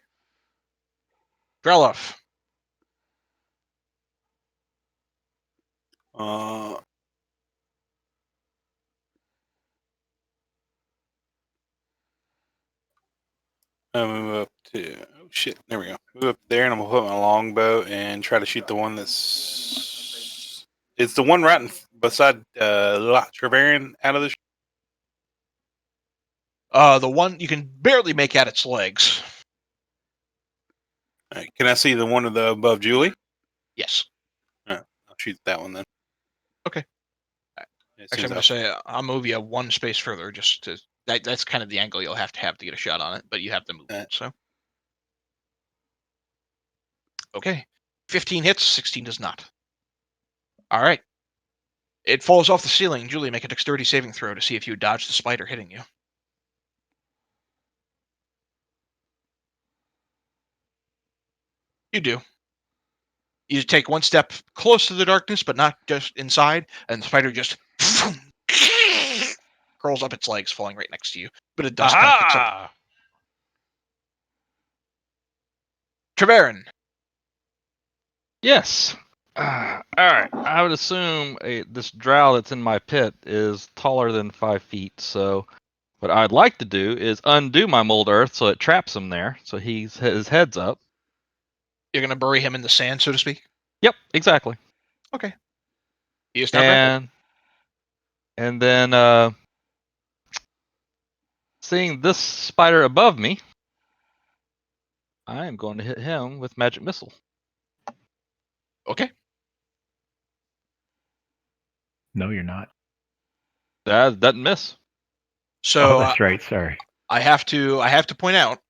Drelloff. I'm gonna move up to there we go. Move up there, and I'm gonna put my longbow and try to shoot the one that's. It's the one right beside Treverin out of the. The one you can barely make out its legs. All right, can I see the one of the above Julie? Yes. I'll shoot that one then. Okay. It Actually, I'm seems going to say I'll move you one space further just to... That's kind of the angle you'll have to get a shot on it, but you have the movement, so... Okay. 15 hits, 16 does not. All right. It falls off the ceiling. Julie, make a dexterity saving throw to see if you dodge the spider hitting you. You do. You take one step close to the darkness, but not just inside, and the spider just curls up its legs, falling right next to you. But it does kind of picks up. Aha! Treverin. Yes. All right. I would assume this drow that's in my pit is taller than 5 feet. So what I'd like to do is undo my mold earth so it traps him there, so his head's up. You're going to bury him in the sand, so to speak? Yep, exactly. Okay. He is now grappled. And then seeing this spider above me, I am going to hit him with magic missile. Okay. No, you're not. That doesn't miss. So Oh, that's right. Sorry. I have to point out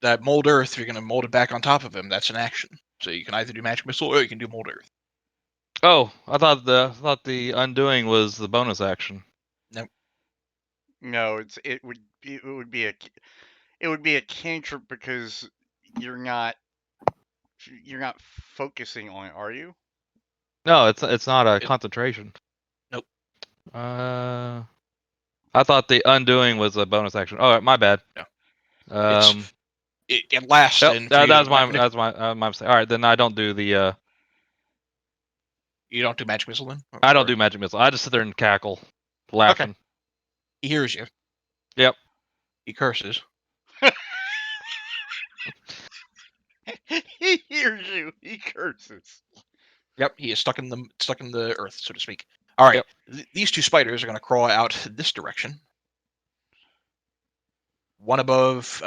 that mold earth, you're going to mold it back on top of him. That's an action. So you can either do magic missile or you can do mold earth. Oh, I thought the undoing was the bonus action. No, it would be a cantrip because you're not focusing on it, are you? No, it's not a concentration. Nope. I thought the undoing was a bonus action. Oh, my bad. No. It lasts. Yep, And that's my mistake. All right, then I don't do the. You don't do magic missile then? I don't do magic missile. I just sit there and cackle, laughing. Okay. He hears you. Yep. He curses. He hears you. He curses. Yep, he is stuck in the earth, so to speak. All right, these two spiders are going to crawl out this direction. One above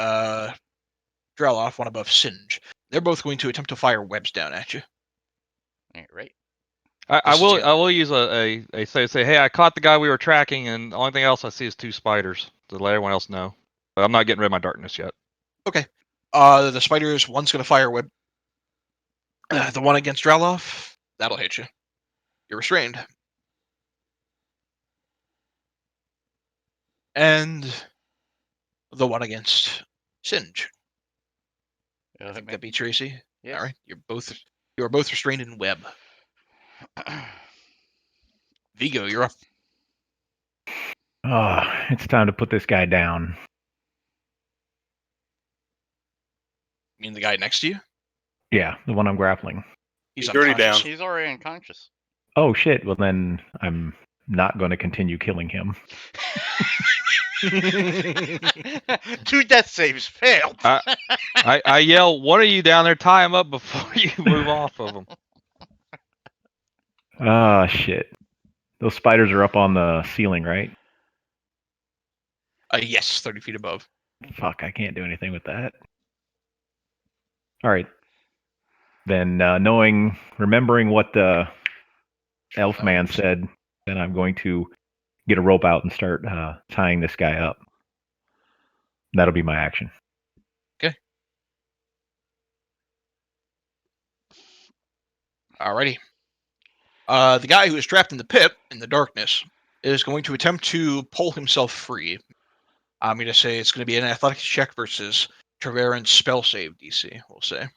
Dreloff, one above Singe. They're both going to attempt to fire webs down at you. All right. I will use a say, hey, I caught the guy we were tracking, and the only thing else I see is 2 spiders to let everyone else know. But I'm not getting rid of my darkness yet. Okay. The spiders, one's going to fire web. The one against Dreloff, that'll hit you. You're restrained. And the one against Singe. I think that beats your AC. Yes. All right, you are both restrained in web. Vigo, you're up. Oh, it's time to put this guy down. You mean the guy next to you? Yeah, the one I'm grappling. He's already down. unconscious. He's already unconscious. Oh shit! Well then, I'm not going to continue killing him. 2 death saves failed. I yell, "One of you down there, tie him up before you move off of him." Ah, shit. Those spiders are up on the ceiling, right? Yes, 30 feet above. Fuck, I can't do anything with that. All right. Then, remembering what the elf man said, then I'm going to get a rope out and start tying this guy up. That'll be my action. Okay. Alrighty. The guy who is trapped in the pit in the darkness is going to attempt to pull himself free. I'm going to say it's going to be an athletics check versus Treveran's spell save DC, we'll say.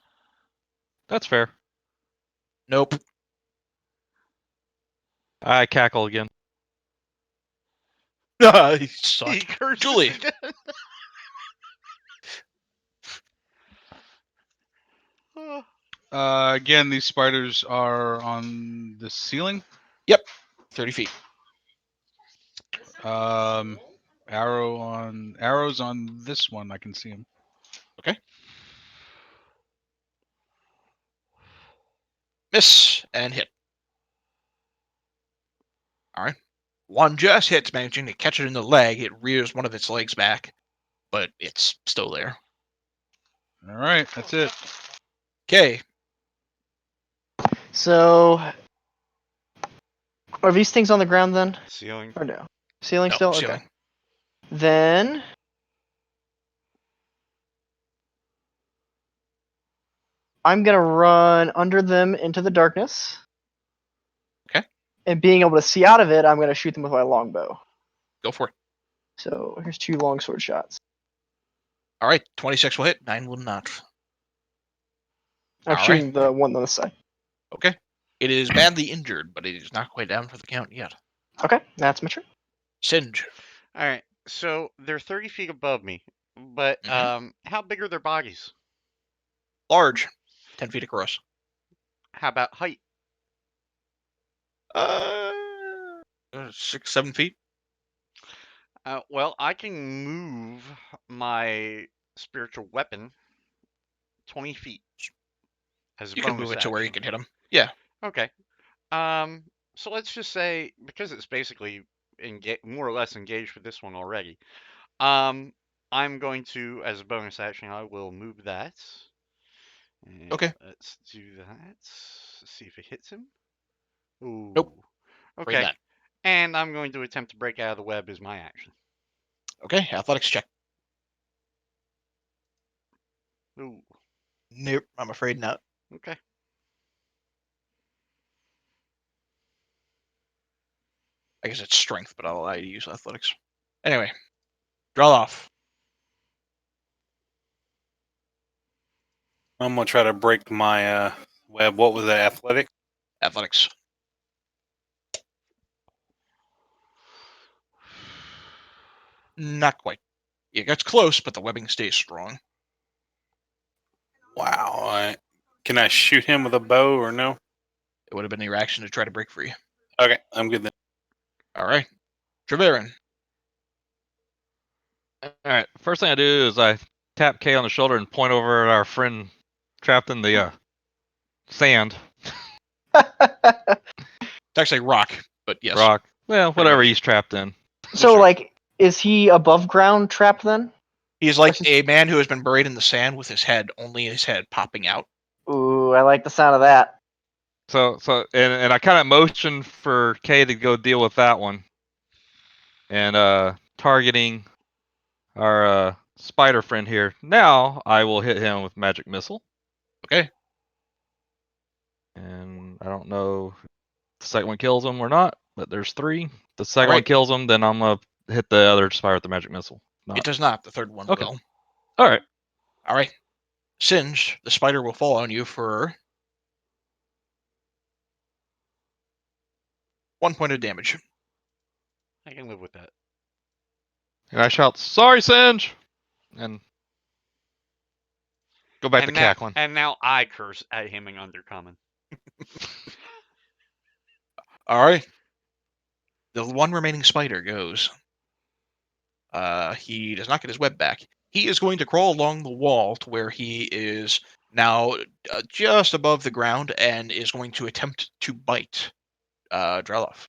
That's fair. Nope. I cackle again. He sucked. He curses Julie. again. Again, these spiders are on the ceiling. Yep. 30 feet. Arrows on this one. I can see him. Okay. Miss and hit. All right. One just hits, managing to catch it in the leg. It rears one of its legs back, but it's still there. All right, that's it. Okay. So, are these things on the ground then? Ceiling. Or no? Ceiling No, still? ceiling. Okay. Then I'm gonna run under them into the darkness. Okay. And being able to see out of it, I'm gonna shoot them with my longbow. Go for it. So here's 2 longsword shots. All right. 26 will hit. 9 will not. I'm All right. shooting the one on the side. Okay. It is badly injured, but it is not quite down for the count yet. Okay, that's my turn. Singe. All right. So they're 30 feet above me, but how big are their bodies? Large. 10 feet across. How about height? 6, 7 feet. Well, I can move my spiritual weapon 20 feet as a You can bonus move it to where you action. can hit him. Yeah. Okay. So let's just say because it's basically more or less engaged with this one already. I'm going to, as a bonus action, I will move that. And Okay. let's do that. Let's see if it hits him. Ooh. Nope. Afraid Okay. not. And I'm going to attempt to break out of the web as my action. Okay. Athletics check. Ooh. Nope. I'm afraid not. Okay. I guess it's strength, but I'll allow you to use athletics. Anyway. Draw off. I'm gonna try to break my web. What was that? Athletic? Athletics. Not quite. It gets close, but the webbing stays strong. Wow. Can I shoot him with a bow or no? It would have been your action to try to break free. Okay, I'm good then. All right. Treverin. All right. First thing I do is I tap Kay on the shoulder and point over at our friend trapped in the sand. It's actually rock, but yes. Rock. Well, whatever much. he's trapped in. So, Sure. like, is he above ground trapped then? He's like a man who has been buried in the sand with his head, only his head popping out. Ooh, I like the sound of that. So and I kind of motioned for Kay to go deal with that one. And targeting our spider friend here. Now I will hit him with magic missile. Okay. And I don't know if the second one kills him or not, but there's 3. The second one Alright. kills him, then I'm gonna hit the other spider with the magic missile. It does not. The third one Okay. will. All right. All right. Singe, the spider will fall on you for 1 point of damage. I can live with that. And I shout, "Sorry, Singe!" and go back to cackling. And now I curse at him in Undercommon. All right. The one remaining spider goes. He does not get his web back. He is going to crawl along the wall to where he is now just above the ground and is going to attempt to bite Drelov.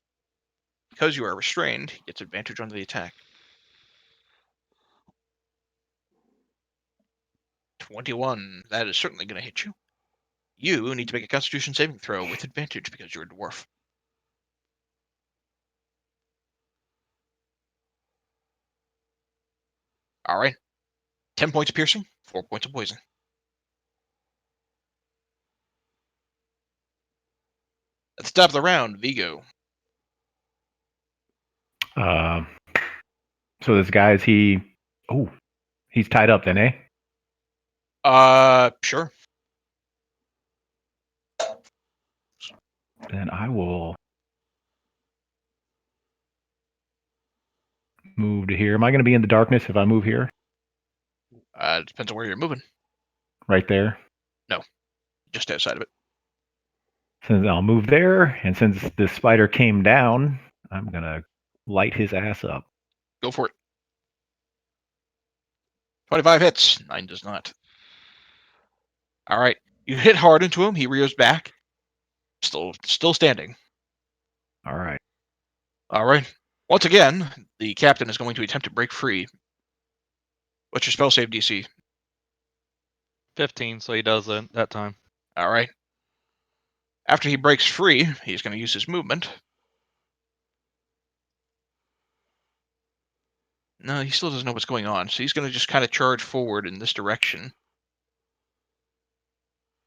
Because you are restrained, he gets advantage on the attack. 21. That is certainly going to hit you. You need to make a Constitution saving throw with advantage because you're a dwarf. All right. 10 points of piercing, 4 points of poison. At the top of the round, Vigo. So this guy, he's tied up then, eh? Sure. Then I will move to here. Am I going to be in the darkness if I move here? It depends on where you're moving. Right there? Just outside of it. Since I'll move there, and since the spider came down, I'm going to light his ass up. Go for it. 25 hits. 9 does not. All right. You hit hard into him. He rears back. Still standing. All right. All right. Once again, the captain is going to attempt to break free. What's your spell save DC? 15, so he does it that time. All right. After he breaks free, he's going to use his movement. No, he still doesn't know what's going on, so he's going to just kind of charge forward in this direction,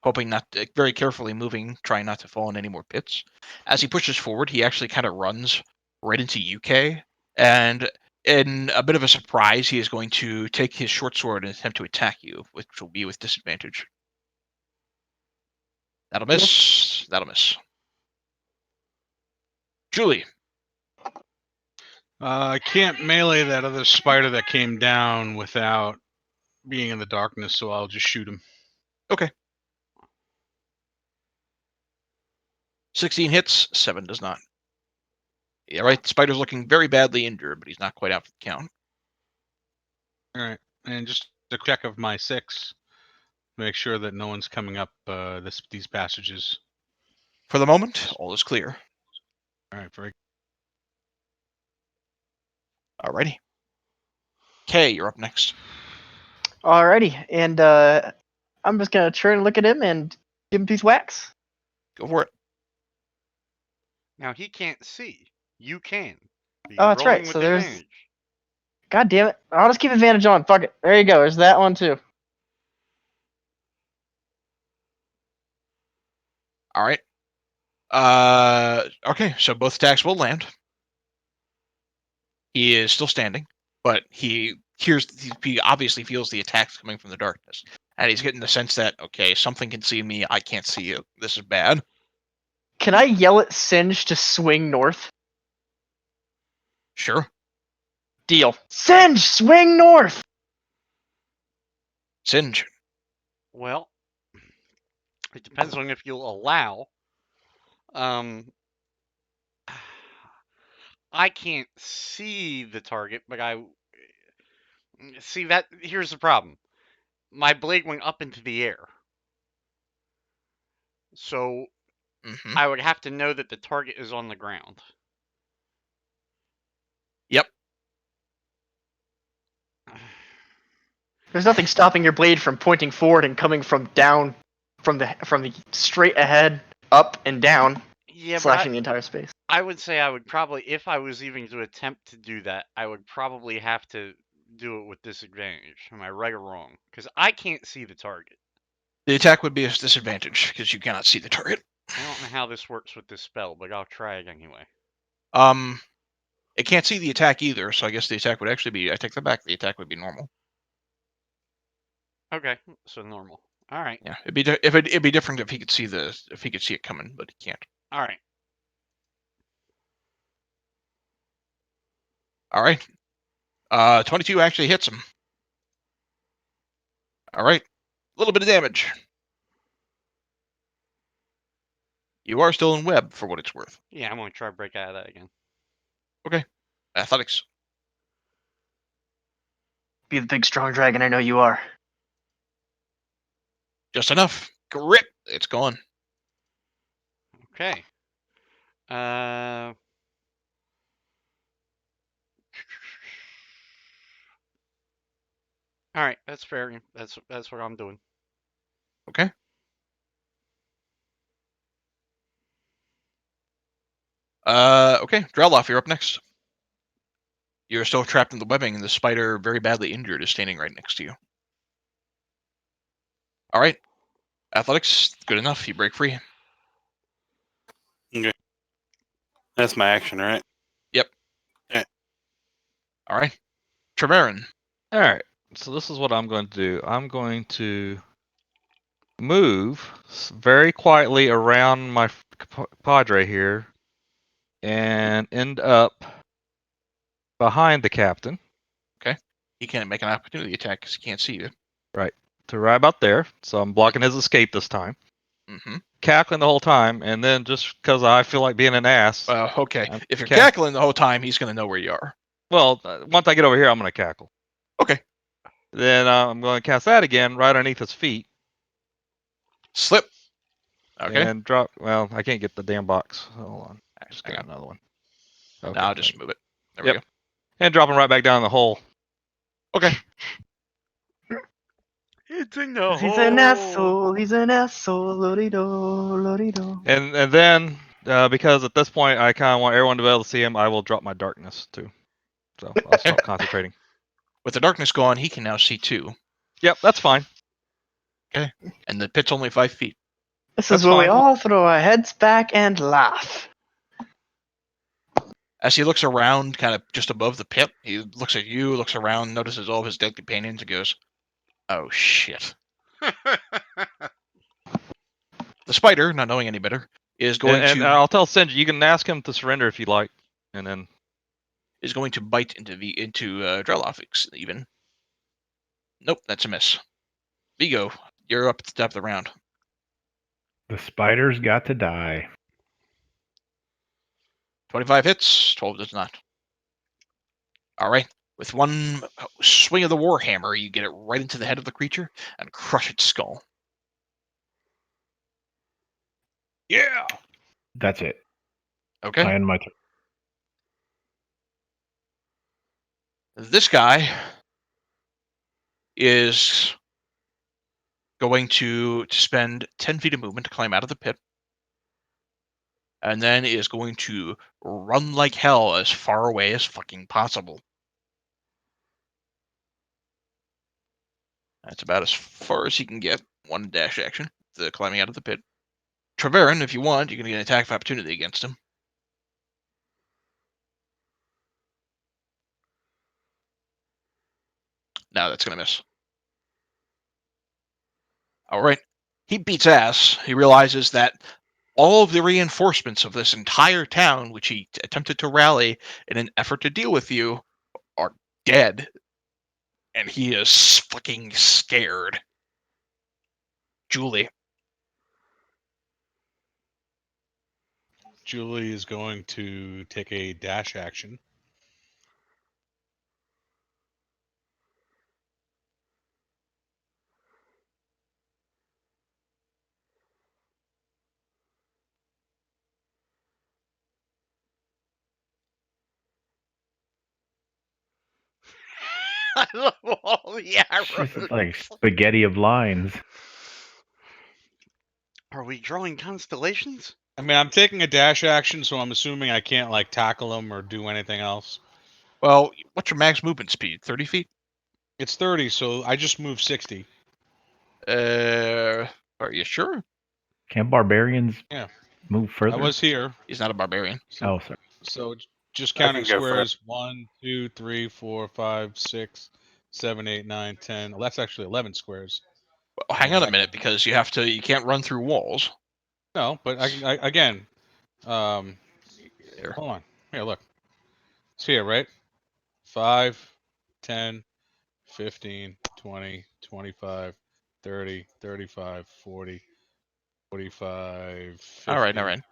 hoping not to, very carefully moving, trying not to fall in any more pits. As he pushes forward, he actually kind of runs right into UK, and in a bit of a surprise, he is going to take his short sword and attempt to attack you, which will be with disadvantage. That'll miss. That'll miss. Julie. I can't melee that other spider that came down without being in the darkness, so I'll just shoot him. Okay. 16 hits, 7 does not. Yeah, right. Spider's looking very badly injured, but he's not quite out for the count. All right, and just a check of my 6. Make sure that no one's coming up these passages. For the moment, all is clear. All right, very. Alrighty. Kay, you're up next. Alrighty, and I'm just gonna turn and look at him and give him 2 whacks. Go for it. Now he can't see. You can. Oh, that's right, rolling so with there's- advantage. God damn it! I'll just keep advantage on. Fuck it. There you go. There's that one too. All right. Okay, so both attacks will land. He is still standing, but he obviously feels the attacks coming from the darkness. And he's getting the sense that, okay, something can see me, I can't see you. This is bad. Can I yell at Singe to swing north? Sure. Deal. Singe, swing north! Singe. Well, it depends on if you'll allow. I can't see the target, but I see that. Here's the problem. My blade went up into the air, so Mm-hmm. I would have to know that the target is on the ground. Yep. There's nothing stopping your blade from pointing forward and coming from down, from the straight ahead, up and down, Yeah, but slashing the entire space. I would say I would probably, if I was even to attempt to do that, I would probably have to do it with disadvantage. Am I right or wrong? Because I can't see the target. The attack would be a disadvantage because you cannot see the target. I don't know how this works with this spell, but I'll try it anyway. It can't see the attack either, so I guess the attack would actually be, I take that back, the attack would be normal. Okay, so normal. All right. Yeah, it'd be different if he could see it coming, but he can't. All right. All right. 22 actually hits him. All right. A little bit of damage. You are still in web for what it's worth. Yeah, I'm gonna try to break out of that again. Okay. Athletics. Be the big strong dragon I know you are. Just enough. Grip. It's gone. Okay. All right, that's fair. That's what I'm doing. Okay. Okay. Drelloff, you're up next. You're still trapped in the webbing, and the spider, very badly injured, is standing right next to you. All right. Athletics, good enough. You break free. Okay. That's my action, right? Yep. Okay. All right. Treverin. All right. So this is what I'm going to do. I'm going to move very quietly around my padre here and end up behind the captain. He can't make an opportunity attack because he can't see you. To right about there. So I'm blocking his escape this time. Mm-hmm. Cackling the whole time, and then just because I feel like being an ass. Okay. I'm If you're cack- cackling the whole time, he's going to know where you are. Well, once I get over here, I'm going to cackle. Okay. Then I'm going to cast that again right underneath his feet. Slip. Okay. And drop. Well, I can't get the damn box. Hold on. Just Hang got on. another one. No, Okay. I'll just move it. There Yep. we go. And drop him right back down in the hole. Okay. It's in the 'Cause hole. he's an asshole. He's an asshole. Lodi-do, lodi-do. And then because at this point I kind of want everyone to be able to see him, I will drop my darkness too. So I'll stop concentrating. With the darkness gone, he can now see too. Yep, that's fine. And the pit's only 5 feet. This That's is where we fine. all throw our heads back and laugh. As he looks around, kind of just above the pit, he looks at you, looks around, notices all of his dead companions, and goes, "Oh shit!" The spider, not knowing any better, is going And to I'll tell Sinji, you can ask him to surrender if you like, and then bite into Drellof even. Nope, that's a miss. Vigo, you're up at the top of the round. The spider's got to die. 25 hits, 12 does not. All right. With one swing of the warhammer, you get it right into the head of the creature and crush its skull. Yeah. That's it. Okay. I end my turn. This guy is going to spend 10 feet of movement to climb out of the pit, and then is going to run like hell as far away as fucking possible. That's about as far as he can get. One dash action, the climbing out of the pit. Treverin, if you want, you can get an attack of opportunity against him. No, that's going to miss. All right. He beats ass. He realizes that all of the reinforcements of this entire town, which he attempted to rally in an effort to deal with you, are dead. And he is fucking scared. Julie. Julie is going to take a dash action. I love all the It's arrows. just like spaghetti of lines. Are we drawing constellations? I mean, I'm taking a dash action, so I'm assuming I can't like tackle him or do anything else. Well, what's your max movement speed? 30 feet? It's 30, so I just moved 60. Are you sure? Can barbarians Yeah. move further? I was here. He's not a barbarian. So, Oh, sorry. so just I counting can go first. squares: 1, 2, 3, 4, 5, 6, 7, 8, 9, 10. Well, that's actually 11 squares. Well, hang on a I minute, because you can't run through walls. No, but I again, Here. hold on. Here, look. It's here, right? 5, 10, 15, 20, 25, 30, 35, 40, 45, 50. All right.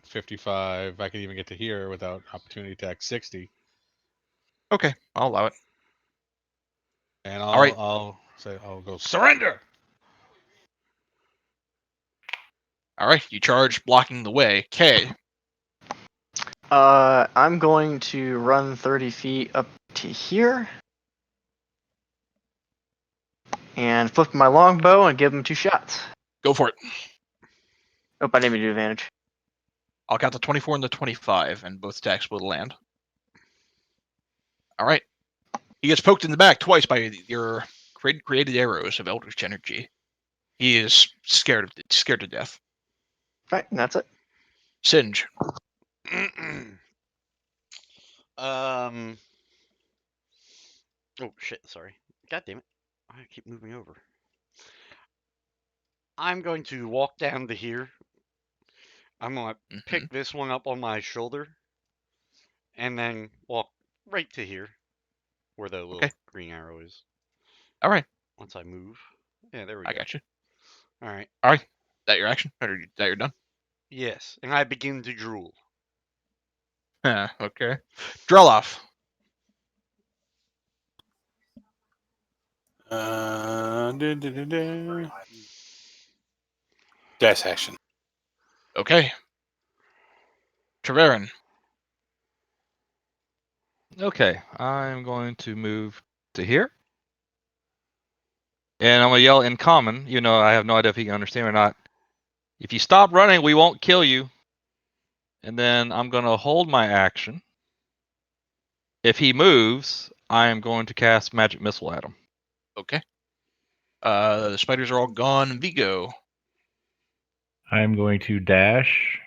55. I can even get to here without opportunity attack. 60. Okay, I'll allow it. And All right. I'll say I'll go surrender. All right, you charge, blocking the way. Kay. I'm going to run 30 feet up to here. And flip my longbow and give him 2 shots. Go for it. Oh, I didn't even do advantage. I'll count the 24 and the 25, and both attacks will land. All right. He gets poked in the back twice by your created arrows of Eldritch energy. He is scared to death. Right, and that's it. Singe. Oh shit! Sorry. God damn it! I keep moving over. I'm going to walk down to here. I'm gonna pick this one up on my shoulder, and then walk right to here, where the little green arrow is. All right. Once I move. Yeah, there we I go. got you. All right. All right. Is that your action? Or is that you're done? Yes, and I begin to drool. Okay. Drellof. Dash action. Okay. Treverin. okay, I'm going to move to here. And I'm gonna yell in common, even though I have no idea if he can understand or not. If you stop running, we won't kill you. And then I'm gonna hold my action. If he moves, I am going to cast magic missile at him. Okay. The spiders are all gone. Vigo. I'm going to dash.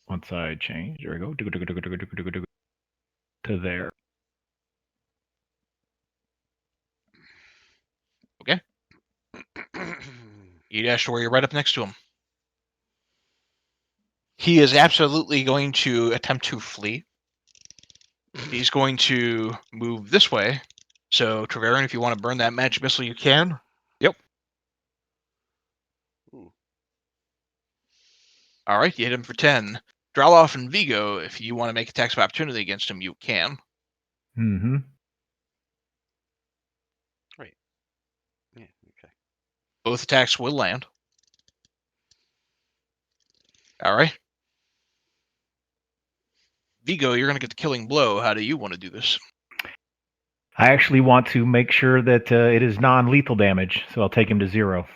Once I change, there we go. To there. Okay. You dash to where you're right up next to him. He is absolutely going to attempt to flee. He's going to move this way. So, Treverin, if you want to burn that magic missile, you can. Yep. Ooh. All right, you hit him for 10. Draloff and Vigo, if you want to make attacks of opportunity against him, you can. Mm-hmm. Yeah, okay. Both attacks will land. All right. Vigo, you're going to get the killing blow. How do you want to do this? I actually want to make sure that it is non-lethal damage, so I'll take him to 0.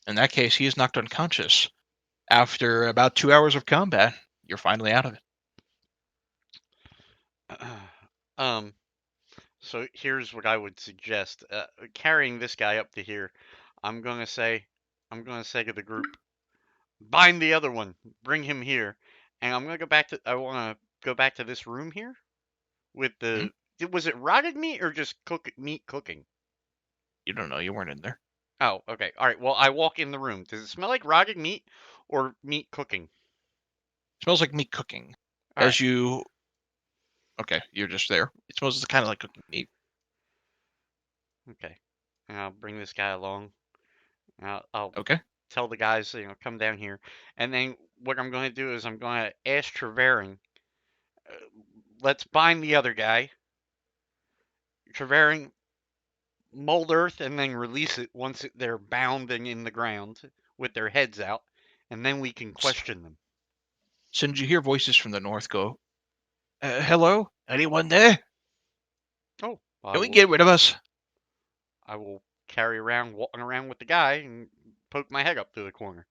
In that case, he is knocked unconscious. After about 2 hours of combat, you're finally out of it. So here's what I would suggest. Carrying this guy up to here, I'm gonna say to the group, bind the other one, bring him here, and I'm gonna go back to. I want to go back to this room here with the. Was it rotted meat or just meat cooking? You don't know. You weren't in there. Oh, okay. All right. Well, I walk in the room. Does it smell like rotted meat or meat cooking? It smells like meat cooking. All As right. you... Okay, you're just there. It smells kind of like cooking meat. Okay. And I'll bring this guy along. I'll Okay. tell the guys, come down here. And then what I'm going to do is I'm going to ask Treverin, let's bind the other guy. Treverin, mold earth and then release it once they're bound and in the ground with their heads out. And then we can question them. As soon as you hear voices from the north go, hello? Anyone there? Oh, Can we get rid of us? I will carry around, walking around with the guy and poke my head up to the corner.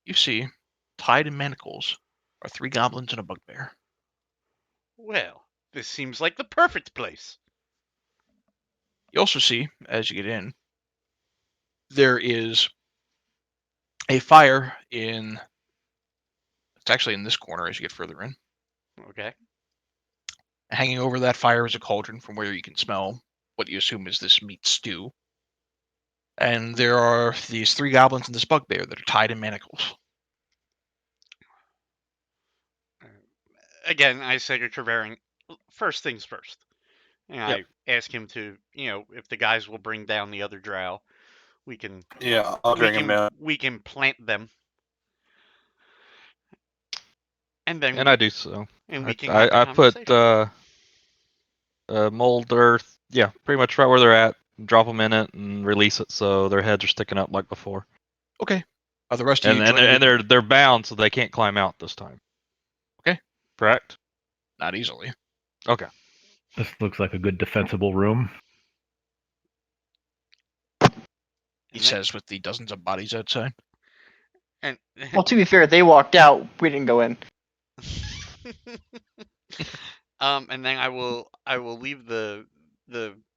You see, tied in manacles, are 3 goblins and a bugbear. Well, this seems like the perfect place. You also see, as you get in, there is a fire in... It's actually in this corner as you get further in. Okay. Hanging over that fire is a cauldron from where you can smell what you assume is this meat stew. And there are these 3 goblins and this bugbear that are tied in manacles. Again, I say to Treverin, first things first. And I ask him to, if the guys will bring down the other drow, we can Yeah, I'll bring him down. we can plant them. And then And I do so. and we can have the I put conversation. mold earth, yeah, pretty much right where they're at. Drop them in it and release it so their heads are sticking up like before. Okay. Are the rest of And you joining they're bound so they can't climb out this time. Okay. Correct? Not easily. Okay. This looks like a good defensible room. He says with the dozens of bodies outside. And Well, to be fair, they walked out. We didn't go in. and then I will leave the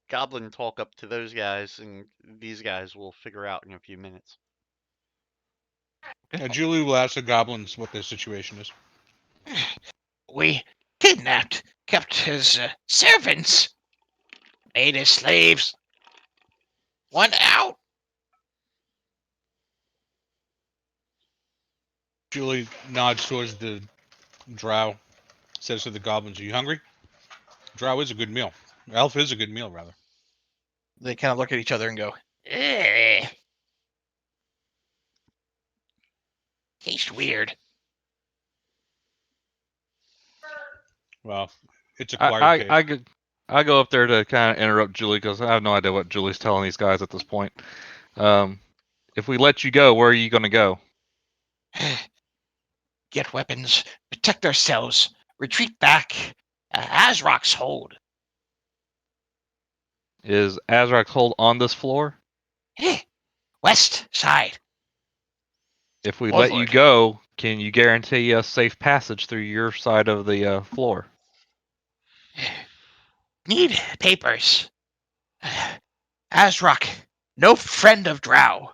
goblin talk up to those guys, and these guys will figure out in a few minutes. Julie will ask the goblins what their situation is. We kept his servants, made his slaves. One out. Julie nods towards the drow, says to the goblins, "Are you hungry? Drow is a good meal. Elf is a good meal, rather." They kind of look at each other and go, tastes weird. Well, it's acquired taste. I go up there to kind of interrupt Julie because I have no idea what Julie's telling these guys at this point. If we let you go, where are you going to go? Get weapons, protect ourselves, retreat back. Azrock's hold. Is Azrak's hold on this floor? West side. If we Oh, let you Lord. go, can you guarantee us safe passage through your side of the floor? Need papers. Azrock, no friend of Drow.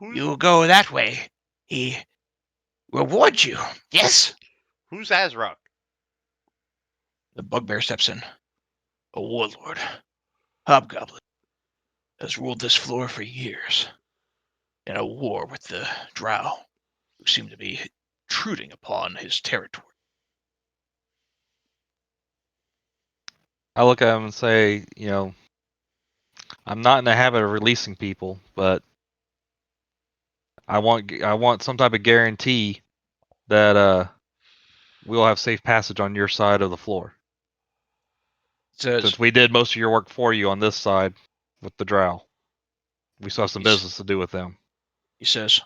You go that way. He rewards you. Yes? Who's Azrock? The bugbear steps in. A warlord. Hobgoblin. Has ruled this floor for years. In a war with the Drow, who seem to be intruding upon his territory. I look at him and say, I'm not in the habit of releasing people, but I want some type of guarantee that we'll have safe passage on your side of the floor. Says, Since we did most of your work for you on this side with the Drow, we still have some business to do with them. He says,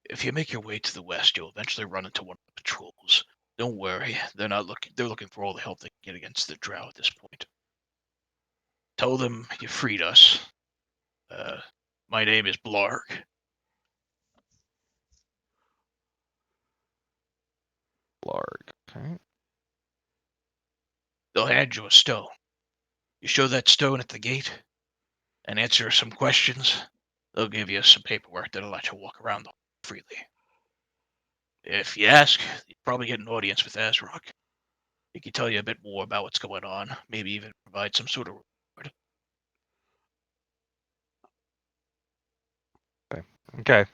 if you make your way to the west, you'll eventually run into one of the patrols. Don't worry, they're not looking. They're looking for all the help they can get against the Drow at this point. Tell them you freed us. My name is Blarg. Blarg. Okay. They'll hand you a stone. You show that stone at the gate and answer some questions. They'll give you some paperwork that'll let you walk around freely. If you ask, you probably get an audience with Azrock. He can tell you a bit more about what's going on, maybe even provide some sort of reward. Okay.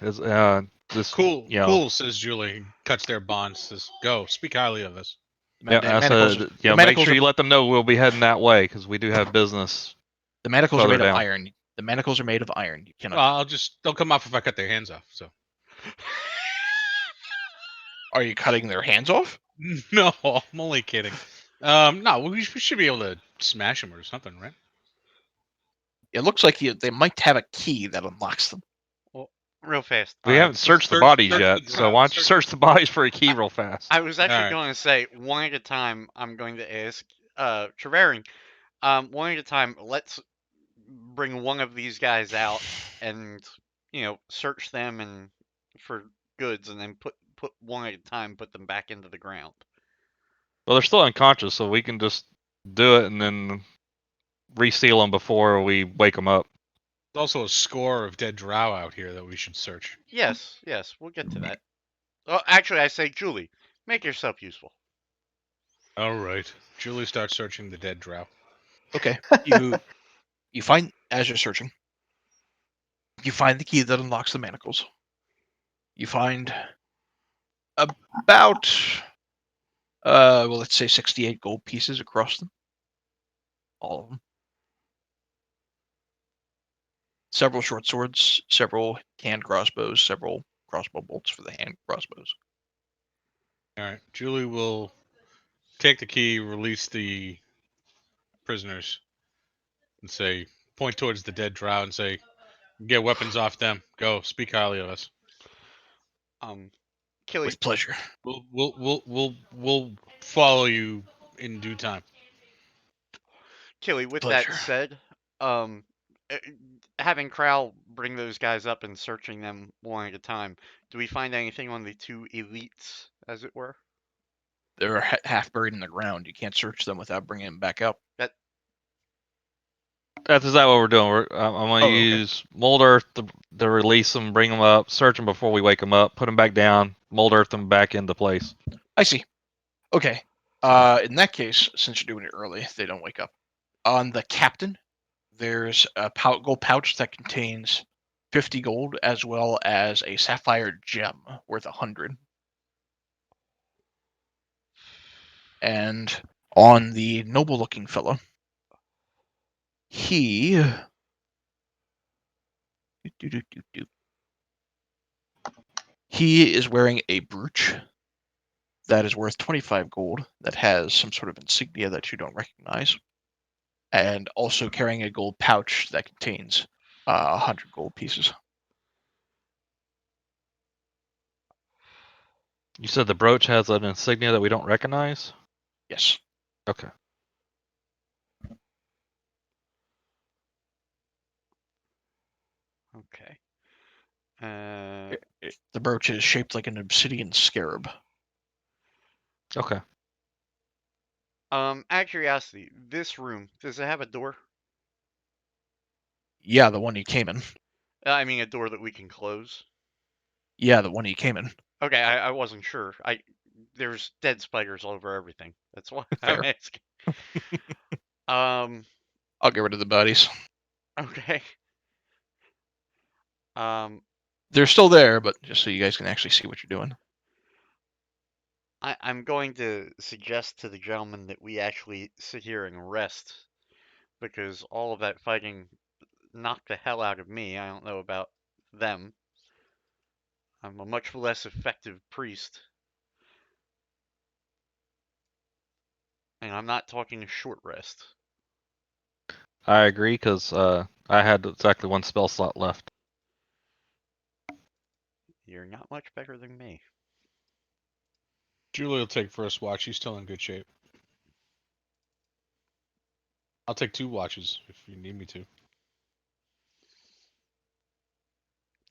This Cool, you know, cool, says Julie. Cuts their bonds. Says, "Go, speak highly of us." yeah, The I manacles, said, the make manacles sure are you let them know we'll be heading that way because we do have business the manacles are further made of down. iron. The manacles are made of iron. You cannot. Well, they'll come off if I cut their hands off. So Are you cutting their hands off? no, I'm only kidding. No, we should be able to smash them or something, right? It looks like they might have a key that unlocks them. Well, real fast. We All right, haven't searched the bodies yet, so why don't you search the bodies for a key real fast? I was actually Alright. going to say one at a time. I'm going to ask Treverin. One at a time. Let's bring one of these guys out and search them and for goods, and then put one at a time. Put them back into the ground. Well, they're still unconscious, so we can just do it and then reseal them before we wake them up. There's also a score of dead drow out here that we should search. Yes, we'll get to that. Oh, actually, I say, Julie, make yourself useful. All right. Julie starts searching the dead drow. Okay. You find, as you're searching, you find the key that unlocks the manacles. You find about let's say 68 gold pieces across them. All of them. Several short swords, several hand crossbows, several crossbow bolts for the hand crossbows. All right. Julie will take the key, release the prisoners, and say, point towards the dead drow and say, get weapons off them. Go, speak highly of us. Killy, With pleasure. We'll follow you in due time. Killy, with Pleasure. that said, having Crowl bring those guys up and searching them one at a time, do we find anything on the two elites, as it were? They're half buried in the ground. You can't search them without bringing them back up. That That's exactly what we're doing. I'm going to okay. use mold earth to release them, bring them up, search them before we wake them up, put them back down, mold earth them back into place. I see. Okay. In that case, since you're doing it early, they don't wake up. On the captain, there's a gold pouch that contains 50 gold as well as a sapphire gem worth 100. And on the noble-looking fellow, he is wearing a brooch that is worth 25 gold that has some sort of insignia that you don't recognize, and also carrying a gold pouch that contains 100 gold pieces. You said the brooch has an insignia that we don't recognize? Yes. Okay. The brooch is shaped like an obsidian scarab. Okay. Out of curiosity, this room, does it have a door? Yeah, the one you came in. I mean, a door that we can close. Yeah, the one you came in. Okay, I wasn't sure. There's dead spiders all over everything. That's why I'm Fair. asking. Um. I'll get rid of the bodies. Okay. They're still there, but just so you guys can actually see what you're doing. I'm going to suggest to the gentleman that we actually sit here and rest, because all of that fighting knocked the hell out of me. I don't know about them. I'm a much less effective priest. And I'm not talking a short rest. I agree, because I had exactly one spell slot left. You're not much better than me. Julie will take first watch. She's still in good shape. I'll take 2 watches if you need me to.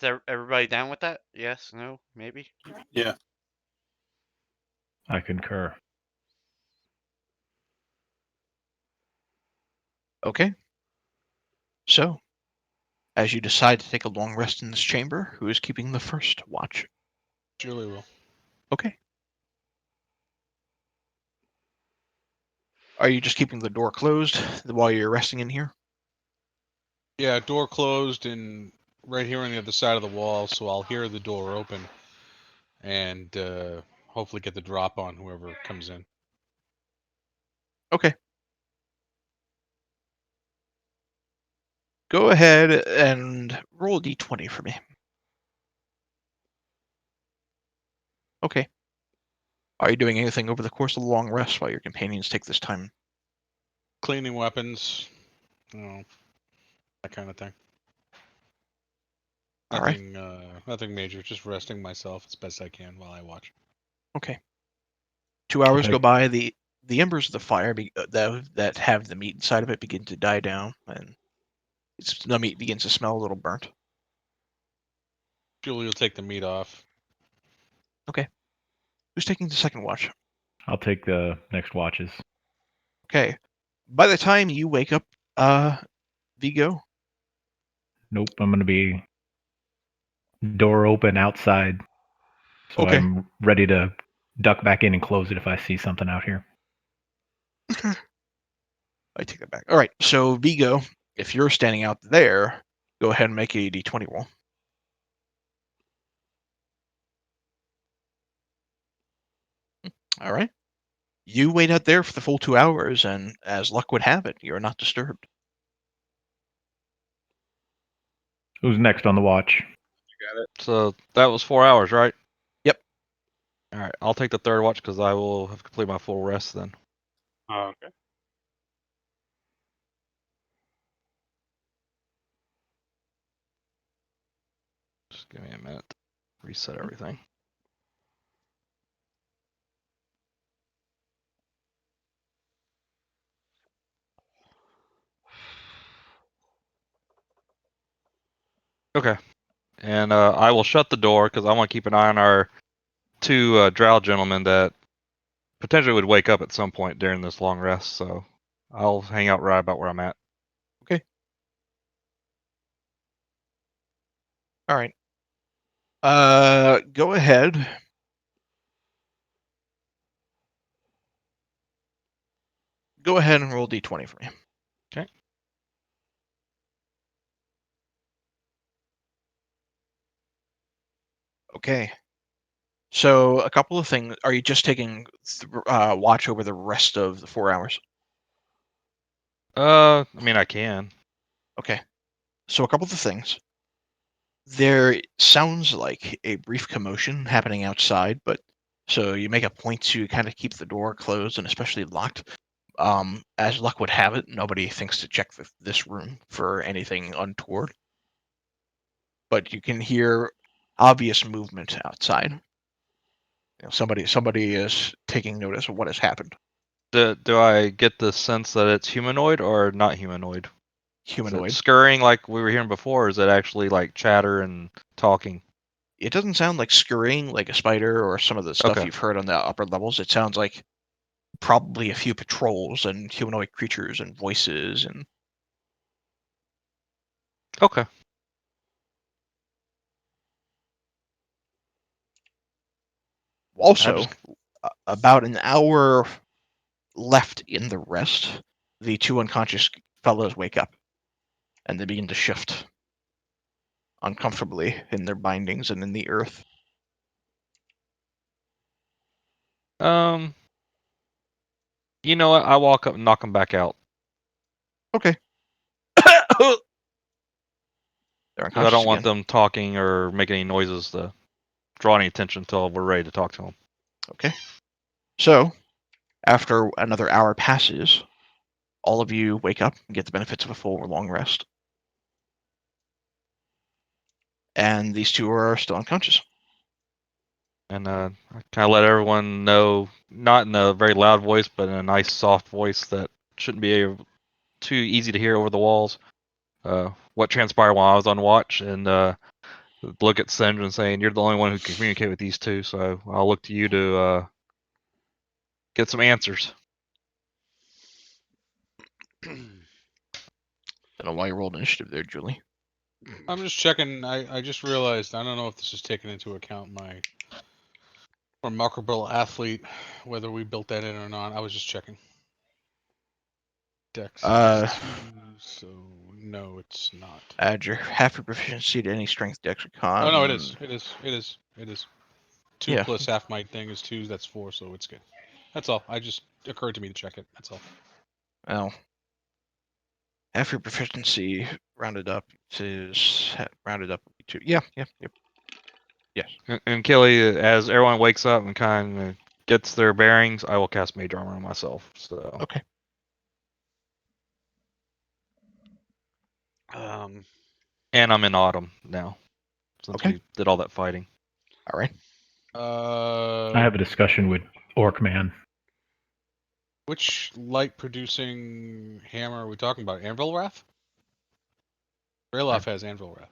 Is everybody down with that? Yes? No? Maybe? Yeah. I concur. Okay. So, as you decide to take a long rest in this chamber, who is keeping the first watch? Julie will. Okay. Are you just keeping the door closed while you're resting in here? Yeah, door closed and right here on the other side of the wall, so I'll hear the door open and hopefully get the drop on whoever comes in. Okay. Go ahead and roll a d20 for me. Okay. Are you doing anything over the course of the long rest while your companions take this time? Cleaning weapons, that kind of thing. All right. Nothing major. Just resting myself as best I can while I watch. Okay. 2 hours Okay. go by. The embers of the fire that have the meat inside of it begin to die down, and the meat begins to smell a little burnt. Julie will take the meat off. Okay. Who's taking the second watch? I'll take the next watches. Okay. By the time you wake up, Vigo. Nope, I'm going to be door open outside. So Okay. I'm ready to duck back in and close it if I see something out here. I take that back. All right. So Vigo, if you're standing out there, go ahead and make a d20 roll. All right. You wait out there for the full 2 hours, and as luck would have it, you're not disturbed. Who's next on the watch? So that was 4 hours, right? Yep. All right, I'll take the third watch because I will have completed my full rest then. Oh, okay. Just give me a minute to reset everything. Okay. And I will shut the door because I want to keep an eye on our 2 drow gentlemen that potentially would wake up at some point during this long rest. So I'll hang out right about where I'm at. Okay. All right. Go ahead. Go ahead and roll d20 for me. Okay. Okay. So a couple of things. Are you just taking watch over the rest of the 4 hours? I mean, I can. Okay. So a couple of things. There sounds like a brief commotion happening outside, but so you make a point to kind of keep the door closed and especially locked. As luck would have it, nobody thinks to check this room for anything untoward. But you can hear obvious movement outside. Somebody is taking notice of what has happened. Do I get the sense that it's humanoid or not humanoid? Is it Humanoid. scurrying like we were hearing before, or is it actually like chatter and talking? it doesn't sound like scurrying like a spider or some of the stuff Okay. you've heard on the upper levels. It sounds like probably a few patrols and humanoid creatures and voices and Okay. also just- about an hour left in the rest, the two unconscious fellows wake up and they begin to shift uncomfortably in their bindings and in the earth. You know what? I walk up and knock them back out. Okay. They're 'Cause I unconscious don't want again. them talking or making any noises to draw any attention until we're ready to talk to them. Okay. So, after another hour passes, all of you wake up and get the benefits of a full or long rest. And these two are still unconscious. And I kind of let everyone know, not in a very loud voice, but in a nice, soft voice that shouldn't be too easy to hear over the walls. What transpired while I was on watch, and look at Singe and saying, "You're the only one who can communicate with these two, so I'll look to you to get some answers." Don't know why you rolled initiative there, Julie. I'm just checking. I just realized, I don't know if this is taken into account my remarkable athlete, whether we built that in or not. I was just checking. Dex Uh, is 2, so no, it's not. Add your half your proficiency to any strength, dex, or con. Oh no, it is. It is. 2 Yeah. plus half my thing is 2. That's 4, so it's good. That's all. I just occurred to me to check it. That's all. Well, half your proficiency rounded up is rounded up to Yes. And Kelly, as everyone wakes up and kind of gets their bearings, I will cast Mage Armor on myself. So. Okay. And I'm in autumn now, since Okay. we did all that fighting. All right. I have a discussion with Orc Man. Which light producing hammer are we talking about? Anvil Wrath? Rayloff has Anvil Wrath.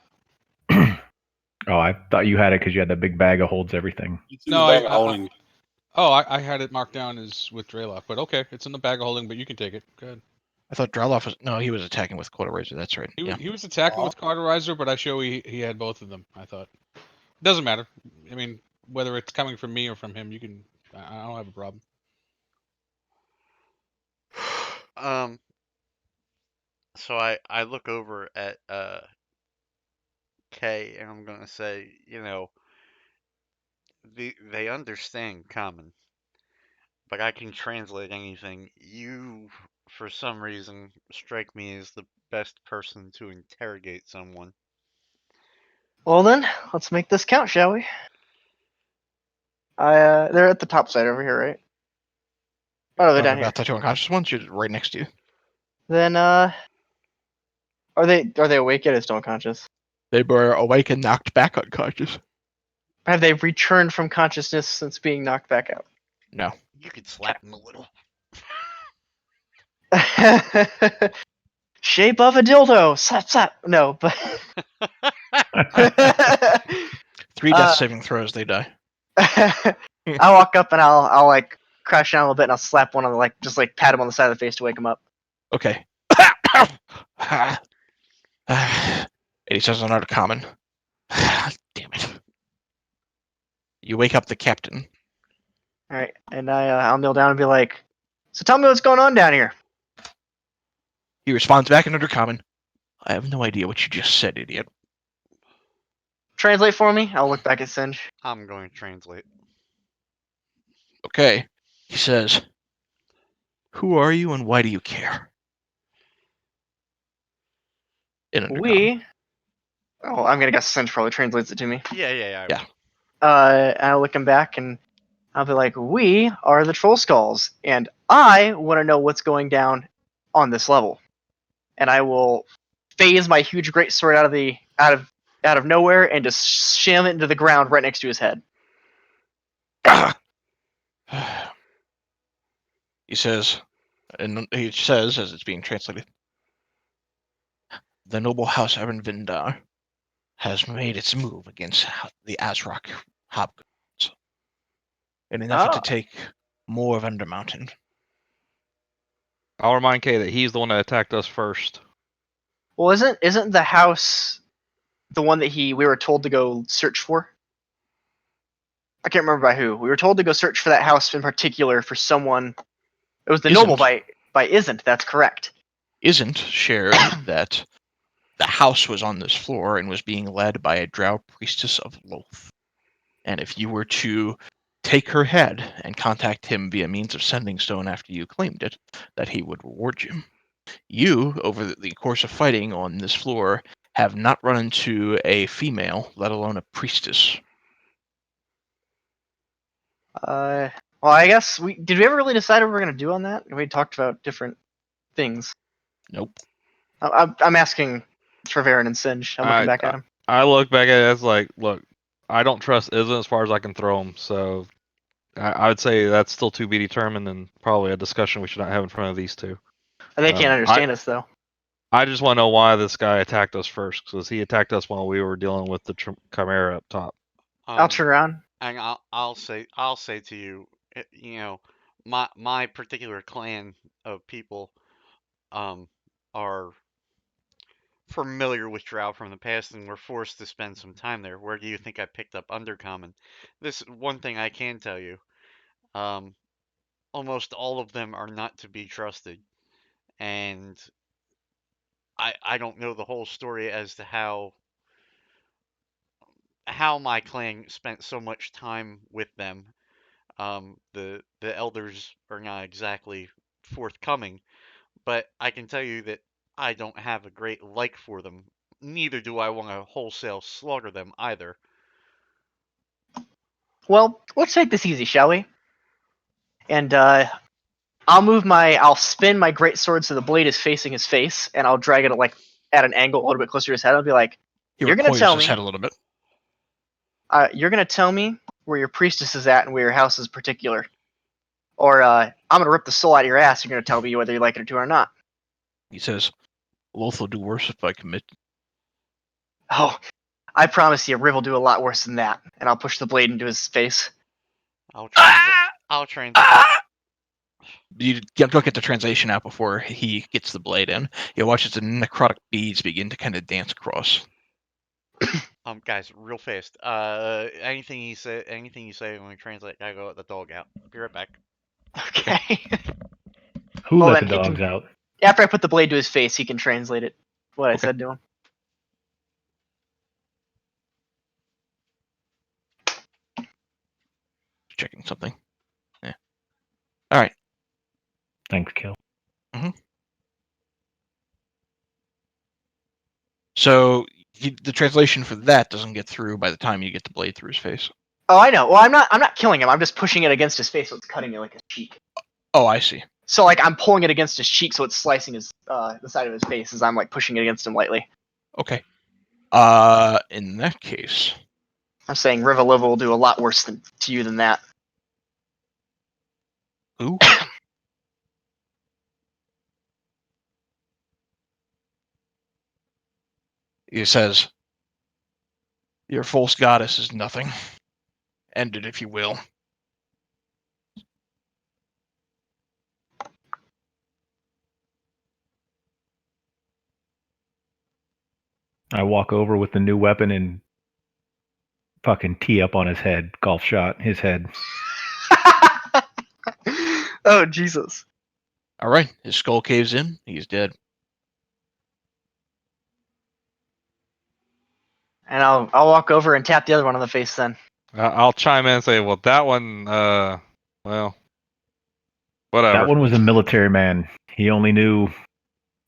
Oh, I thought you had it because you had that big bag of holds everything. It's in No, the bag of holding. I had it marked down as with Drayloff, but okay, it's in the bag of holding, but you can take it. Go ahead. I thought Draloff was he was attacking with Quarter Razor. That's right. Yeah. He was attacking with Cauterizer, but I show he had both of them. I thought doesn't matter. I mean, whether it's coming from me or from him, you can. I don't have a problem. So I look over at Kay and I'm gonna say, they understand common, but I can translate anything. You, for some reason, strike me as the best person to interrogate someone. Well then, let's make this count, shall we? They're at the top side over here, right? Oh, no, they're down here. About the two unconscious ones, you're right next to you. Then are they awake yet? Or still unconscious? They were awake and knocked back unconscious. Have they returned from consciousness since being knocked back out? No. You could slap him a little. Shape of a dildo. Slap, slap. No, but 3 death saving throws, they die. I walk up and I'll like crash down a little bit and I'll slap one on the just pat him on the side of the face to wake him up. Okay. And he says another common. Damn it. You wake up the captain. All right, and I'll kneel down and be like, "So tell me what's going on down here." He responds back in undercommon. I have no idea what you just said, idiot. Translate for me. I'll look back at Singe. I'm going to translate. Okay. He says, who are you and why do you care? In undercommon. Oh, I'm gonna guess Singe probably translates it to me. Yeah. Yeah. And I'll look him back and I'll be like, "We are the Troll Skulls, and I want to know what's going down on this level." And I will phase my huge great sword out of nowhere and just sham it into the ground right next to his head. He says, and he says as it's being translated, the noble house Evan Vindar has made its move against the Azrock hobgoblins in an effort to take more of Undermountain. I'll remind Kay that he's the one that attacked us first. Well, isn't the house the one that we were told to go search for? I can't remember by who. We were told to go search for that house in particular for someone. It was the noble by Isn't. That's correct. Isn't shared that the house was on this floor and was being led by a drow priestess of Loth. And if you were to take her head and contact him via means of sending stone after you claimed it, that he would reward you. You, over the course of fighting on this floor, have not run into a female, let alone a priestess. Well, I guess did we ever really decide what we were gonna do on that? We talked about different things. Nope. I'm asking Treverin and Singe. I'm looking back at him. I look back at it as like, look, I don't trust Isn't as far as I can throw him, so I would say that's still to be determined, and probably a discussion we should not have in front of these two. And they can't understand us though. I just want to know why this guy attacked us first, because he attacked us while we were dealing with the Chimera up top. I'll turn around. And I'll say to you, you know, my particular clan of people, are familiar with Drow from the past and were forced to spend some time there. Where do you think I picked up Undercommon? This one thing I can tell you, almost all of them are not to be trusted, and I don't know the whole story as to how my clan spent so much time with them. The elders are not exactly forthcoming, but I can tell you that I don't have a great like for them. Neither do I want to wholesale slaughter them either. Well, let's take this easy, shall we? And I'll spin my great sword so the blade is facing his face, and I'll drag it like at an angle a little bit closer to his head. I'll be like, You're gonna tell his head a little bit. You're gonna tell me where your priestess is at and where your house is particular, or I'm gonna rip the soul out of your ass. You're gonna tell me whether you like it or not. He says, Loth will do worse if I commit. Oh, I promise you, Riv will do a lot worse than that. And I'll push the blade into his face. I'll translate. You look at the translation app before he gets the blade in. You watch as the necrotic beads begin to kind of dance across. Guys, real fast. Anything you say when we translate, I go let the dog out. Be right back. Okay. Who Well, let the then he dogs out? After I put the blade to his face, he can translate it. What I Okay. said to him. Checking something. Yeah. All right. Thanks, Kill. So the translation for that doesn't get through by the time you get the blade through his face. Oh, I know. Well, I'm not killing him. I'm just pushing it against his face, so it's cutting it like his cheek. Oh, I see. So like I'm pulling it against his cheek, so it's slicing his the side of his face as I'm like pushing it against him lightly. Okay. In that case, I'm saying Rivalova will do a lot worse to you than that. who? He says, "Your false goddess is nothing. End it if you will." I walk over with the new weapon and fucking tee up on his head. Golf shot, his head. Oh Jesus! All right. His skull caves in. He's dead. And I'll walk over and tap the other one on the face then. I'll chime in and say, well, that one, well, whatever. That one was a military man. He only knew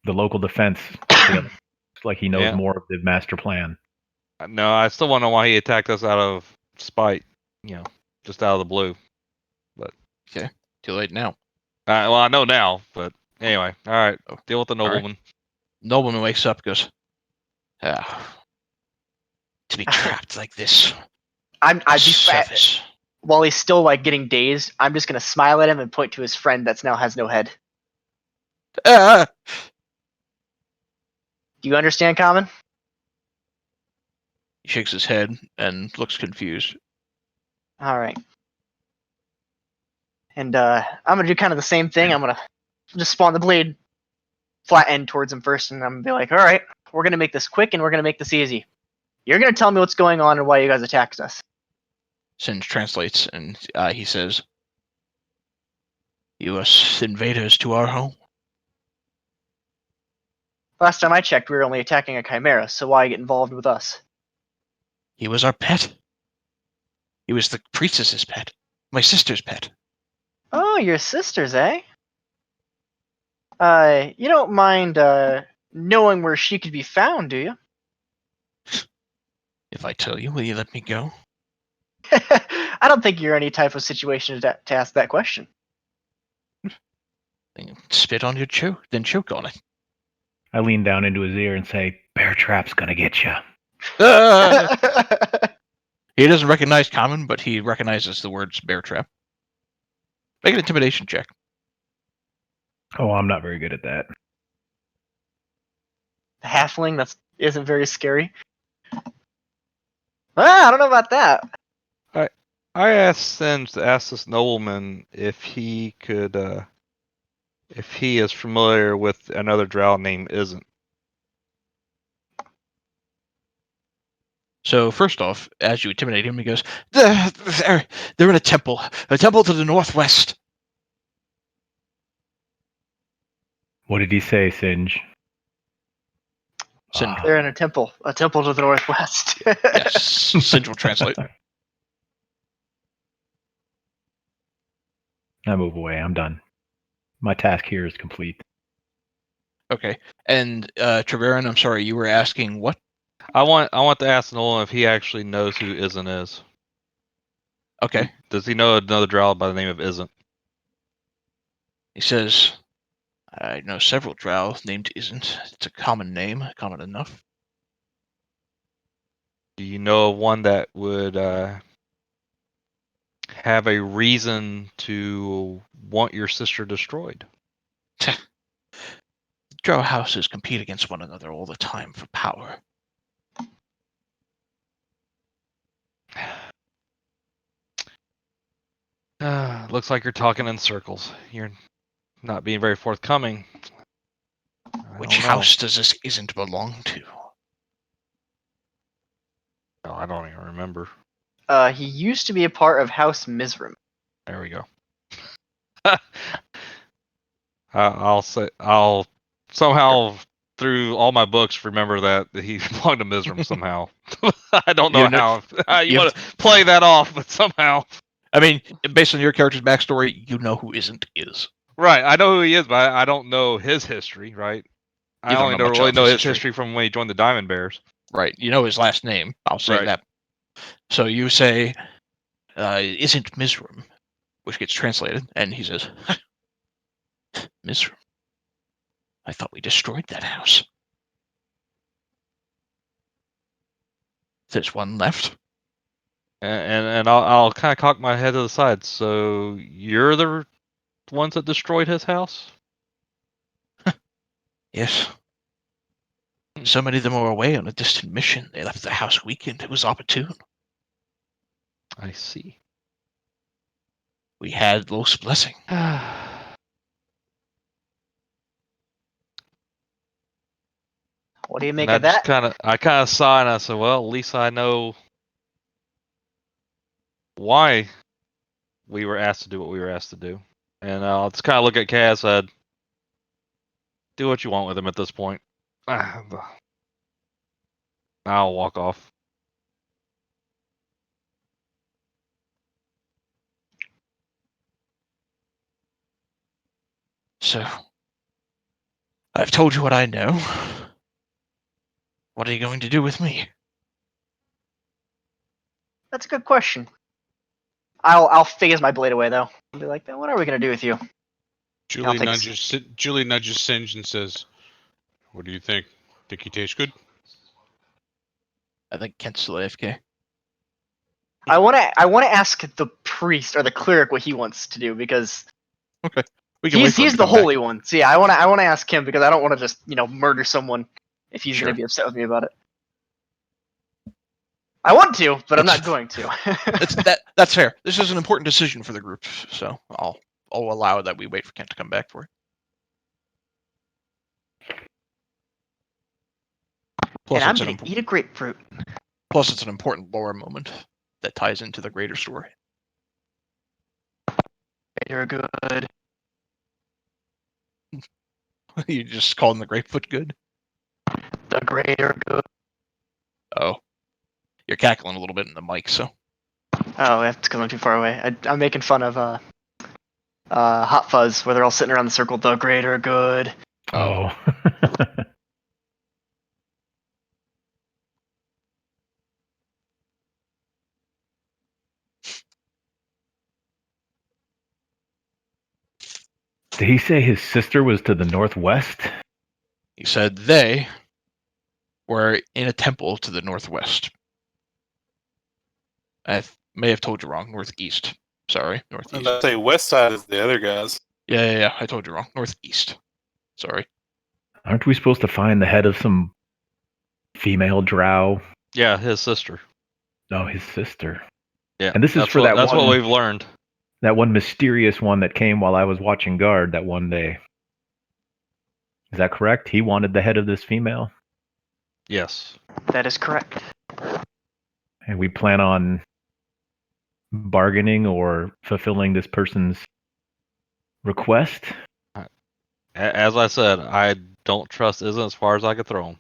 the local defense. It's like he knows Yeah. more of the master plan. No, I still want to know why he attacked us out of spite, just out of the blue. Too late now. Well, I know now, but anyway, all right, deal with the All right. nobleman. Nobleman wakes up, goes, to be trapped like this. I'd be Service. while he's still like getting dazed. I'm just gonna smile at him and point to his friend that's now has no head. Ah! Do you understand, Common? He shakes his head and looks confused. All right. And I'm gonna do kind of the same thing. I'm gonna just spawn the blade flat end towards him first, and I'm gonna be like, all right, we're gonna make this quick and we're gonna make this easy. You're gonna tell me what's going on and why you guys attacked us. Singe translates, and he says, U.S. invaders to our home. Last time I checked, we were only attacking a chimera, so why get involved with us? He was our pet. He was the priestess's pet. My sister's pet. Oh, your sisters, eh? You don't mind knowing where she could be found, do you? If I tell you, will you let me go? I don't think you're any type of situation to ask that question. Then spit on your choke, then choke on it. I lean down into his ear and say, "Bear trap's gonna get you." He doesn't recognize common, but he recognizes the words bear trap. Make an intimidation check. Oh, I'm not very good at that. The halfling, that isn't very scary. I don't know about that. I asked Singe to ask this nobleman if he could, if he is familiar with another drow named Isn't. So first off, as you intimidate him, he goes, they're in a temple to the northwest. What did he say, Singe? Singe. They're in a temple to the northwest. Yes, Singe will translate. I move away. I'm done. My task here is complete. Okay, and Treverin, I'm sorry, you were asking what? I want to ask Nolan if he actually knows who Isn't is. Okay, Does he know another drow by the name of Isn't? he says, I know several drow named Isn't. It's a common name, common enough. Do you know of one that would have a reason to want your sister destroyed? Drow houses compete against one another all the time for power. Looks like you're talking in circles. You're not being very forthcoming. Which house does this Isn't belong to? Oh, I don't even remember. He used to be a part of House Mizrim. There we go. I'll somehow through all my books remember that he belonged to Mizram somehow. I don't know how you want to play that off, but somehow. I mean, based on your character's backstory, you know who Isn't is. Right, I know who he is, but I don't know his history. Right, I only really know his history from when he joined the Diamond Bears. Right, you know his last name. I'll say that. So you say, "Isn't Mizram," which gets translated, and he says, "Mizram. I thought we destroyed that house. There's one left." And I'll kind of cock my head to the side. So you're the ones that destroyed his house? Yes. So many of them were away on a distant mission. They left the house weakened. It was opportune. I see. We had Los' blessing. What do you make of that? I kind of sighed and I said, well, at least I know why we were asked to do what we were asked to do. And I'll just kind of look at Kaz, said, do what you want with him at this point. I'll walk off. So, I've told you what I know. What are you going to do with me? That's a good question. I'll phase my blade away though. I'll be like, what are we gonna do with you? Julie nudges Singe and says, "What do you think? Think he tastes good?" I think Kent's still AFK. I wanna ask the priest or the cleric what he wants to do because Okay. he's the holy one. So yeah, I wanna ask him because I don't want to just murder someone if he's Sure. gonna be upset with me about it. I want to, but I'm It's- not going to. That's fair. This is an important decision for the group, so I'll allow that we wait for Kent to come back for it. Plus, And I'm it's an gonna eat a grapefruit. plus it's an important lore moment that ties into the greater story. You're good. You just call him the Grapefruit good? The greater good. Oh, you're cackling a little bit in the mic, so Oh, that's because I'm too far away. I'm making fun of Hot Fuzz, where they're all sitting around the circle. The greater good. Oh. Did he say his sister was to the northwest? he said they were in a temple to the northwest. I may have told you wrong. Northeast. Sorry, I was northeast. about to say west side is the other guys. Yeah. I told you wrong. Northeast. Sorry. Aren't we supposed to find the head of some female drow? Yeah, his sister. No, his sister. Yeah, And this is that's for what, that that's one. what we've learned. That one mysterious one that came while I was watching guard that one day. Is that correct? He wanted the head of this female, Yes. That is correct. and we plan on bargaining or fulfilling this person's request. As I said, I don't trust Isn't as far as I could throw him.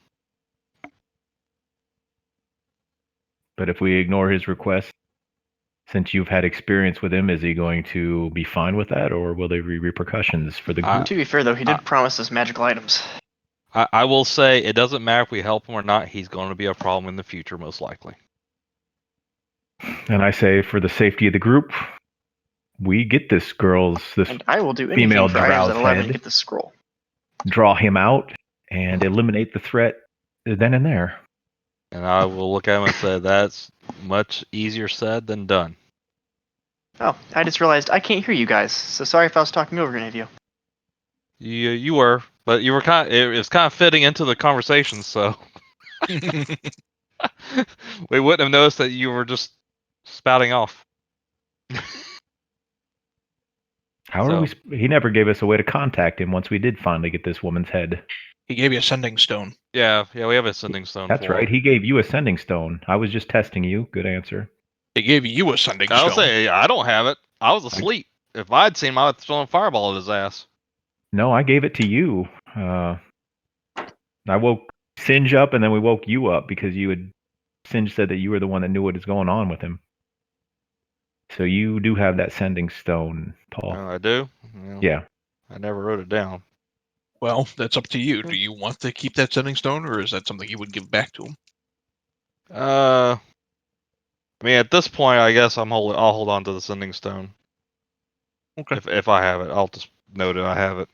But if we ignore his request, since you've had experience with him, is he going to be fine with that, or will there be repercussions for the group? To be fair, though, he did promise us magical items. I will say it doesn't matter if we help him or not. He's going to be a problem in the future, most likely. And I say, for the safety of the group, we get this And I will do anything female for items that drow's allow me to head, get this scroll. draw him out, and eliminate the threat then and there. And I will look at him and say that's much easier said than done. Oh, I just realized I can't hear you guys, so sorry if I was talking over any of you. You were, but you were it was kind of fitting into the conversation, so we wouldn't have noticed that you were just spouting off. How are we? He never gave us a way to contact him once we did finally get this woman's head. He gave you a sending stone. Yeah, we have a sending stone. That's for right. him. He gave you a sending stone. I was just testing you. Good answer. He gave you a sending I'll stone. say I don't have it. I was asleep. If I'd seen him, I would have thrown a fireball at his ass. No, I gave it to you. I woke Singe up, and then we woke you up because Singe said that you were the one that knew what is going on with him. So you do have that sending stone, Paul. I do. Well, Yeah. I never wrote it down. Well, that's up to you. Do you want to keep that sending stone, or is that something you would give back to him? I mean, at this point, I guess I'll hold on to the sending stone. Okay. If I have it, I'll just note it. I have it.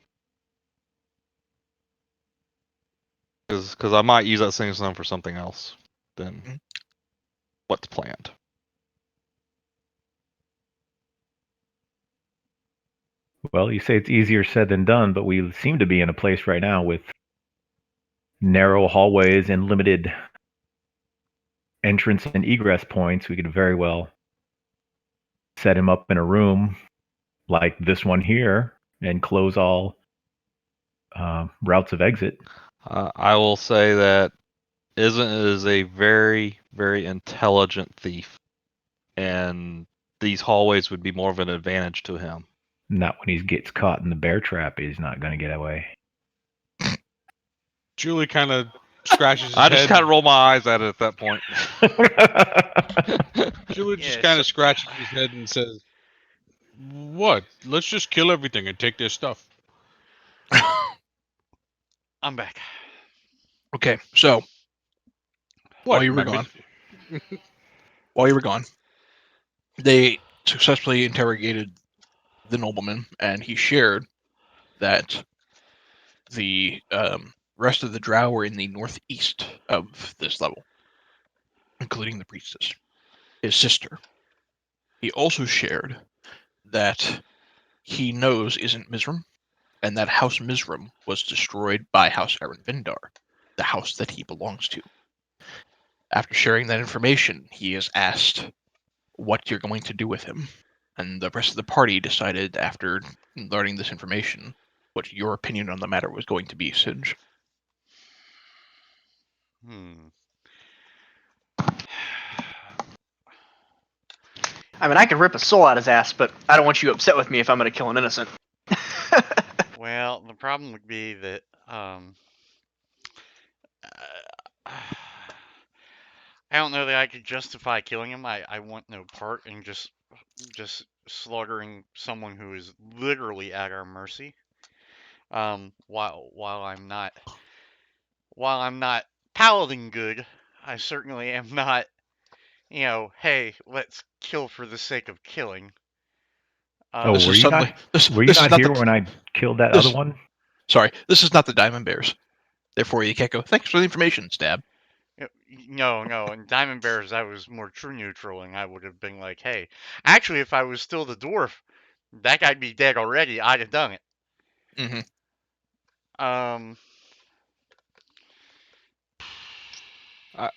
Because I might use that sending stone for something else than what's planned. Well, you say it's easier said than done, but we seem to be in a place right now with narrow hallways and limited entrance and egress points. We could very well set him up in a room like this one here and close all routes of exit. I will say that is a very, very intelligent thief, and these hallways would be more of an advantage to him. Not when he gets caught in the bear trap. He's not going to get away. Julie kind of scratches his I just head. kind of roll my eyes at it at that point. Julie just Yeah, kind of scratches his head and says, "What? Let's just kill everything and take their stuff." I'm back. Okay, so What? while you were gone, they successfully interrogated the nobleman, and he shared that the rest of the drow were in the northeast of this level, including the priestess, his sister. He also shared that he knows isn't Mizram, and that House Mizram was destroyed by House Aaron Vindar, the house that he belongs to. After sharing that information, he is asked what you're going to do with him. And the rest of the party decided, after learning this information, what your opinion on the matter was going to be, Singe. I mean, I could rip a soul out his ass, but I don't want you upset with me if I'm going to kill an innocent. Well, the problem would be that I don't know that I could justify killing him. I want no part in just slaughtering someone who is literally at our mercy. While I'm not paladin good, I certainly am not, hey, let's kill for the sake of killing. Oh, This were is you suddenly not? this Were you this is not not here the when I killed that this other one? sorry, this is not the Diamond Bears. Therefore, you can't go. Thanks for the information, Stab. No. In Diamond Bears, I was more true neutral, and I would have been like, hey, actually, if I was still the dwarf, that guy'd be dead already. I'd have done it. Mm-hmm.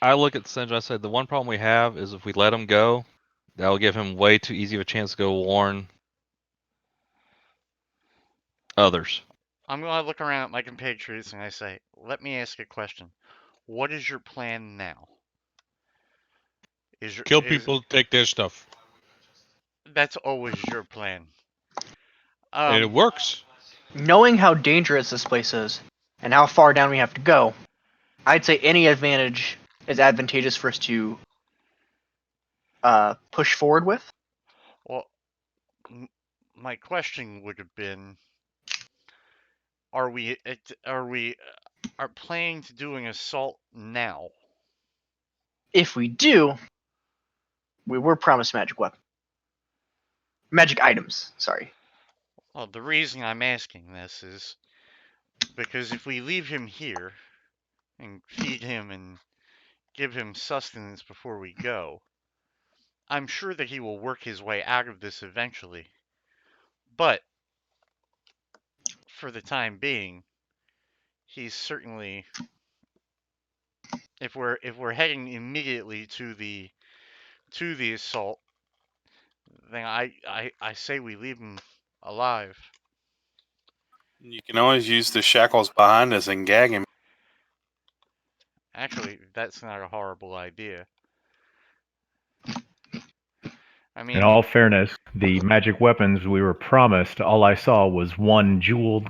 I look at Singe and I say the one problem we have is if we let him go, that will give him way too easy of a chance to go warn others. I'm gonna look around at my compatriots and I say, let me ask a question. What is your plan now? Kill people, take their stuff. That's always your plan. And it works. Knowing how dangerous this place is and how far down we have to go, I'd say any advantage is advantageous for us to push forward with. Well, my question would have been, are we planning to do an assault now? If we do, we were promised magic items. Sorry. Well, the reason I'm asking this is because if we leave him here and feed him and give him sustenance before we go, I'm sure that he will work his way out of this eventually. But for the time being, he's certainly, if we're heading immediately to the assault, then I say we leave him alive. You can always use the shackles behind us and gag him. Actually, that's not a horrible idea. I mean, In all fairness, the magic weapons we were promised, all I saw was one jeweled,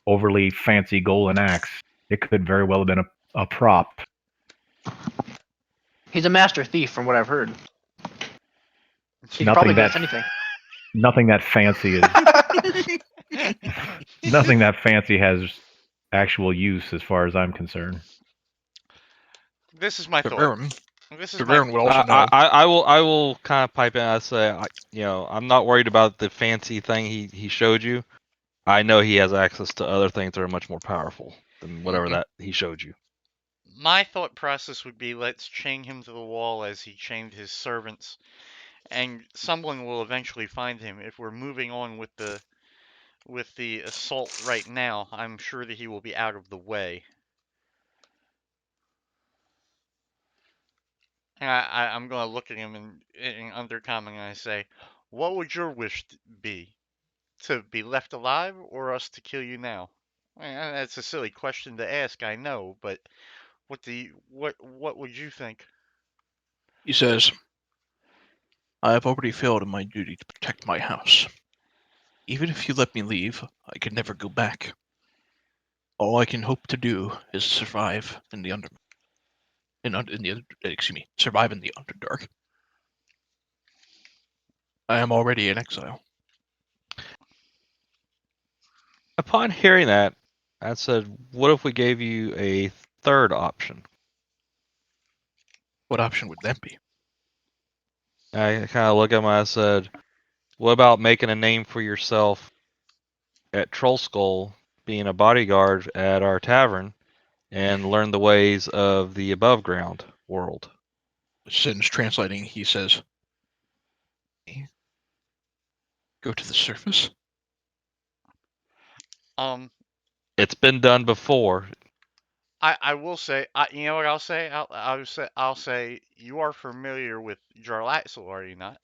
overly fancy golden axe. It could very well have been a prop. He's a master thief, from what I've heard. He could probably give us anything. Nothing that fancy is. Nothing that fancy has actual use, as far as I'm concerned. this is my thought. Treveron would also know. I will kind of pipe in. I say, I'm not worried about the fancy thing he showed you. I know he has access to other things that are much more powerful than whatever that he showed you. My thought process would be, let's chain him to the wall as he chained his servants, and someone will eventually find him. If we're moving on with the assault right now, I'm sure that he will be out of the way. And I'm going to look at him in undercommon and I say, what would your wish be? To be left alive or us to kill you now? That's a silly question to ask, I know, but what would you think? He says, I have already failed in my duty to protect my house. Even if you let me leave, I can never go back. All I can hope to do is survive in the survive in the Underdark. I am already in exile. Upon hearing that, I said, what if we gave you a third option? What option would that be? I kind of look at him and I said, what about making a name for yourself at Troll Skull, being a bodyguard at our tavern, and learn the ways of the above ground world? Singe translating, he says, go to the surface? Um, It's been done before. I will say, you know what I'll say? I'll say you are familiar with Jarlaxle, are you not?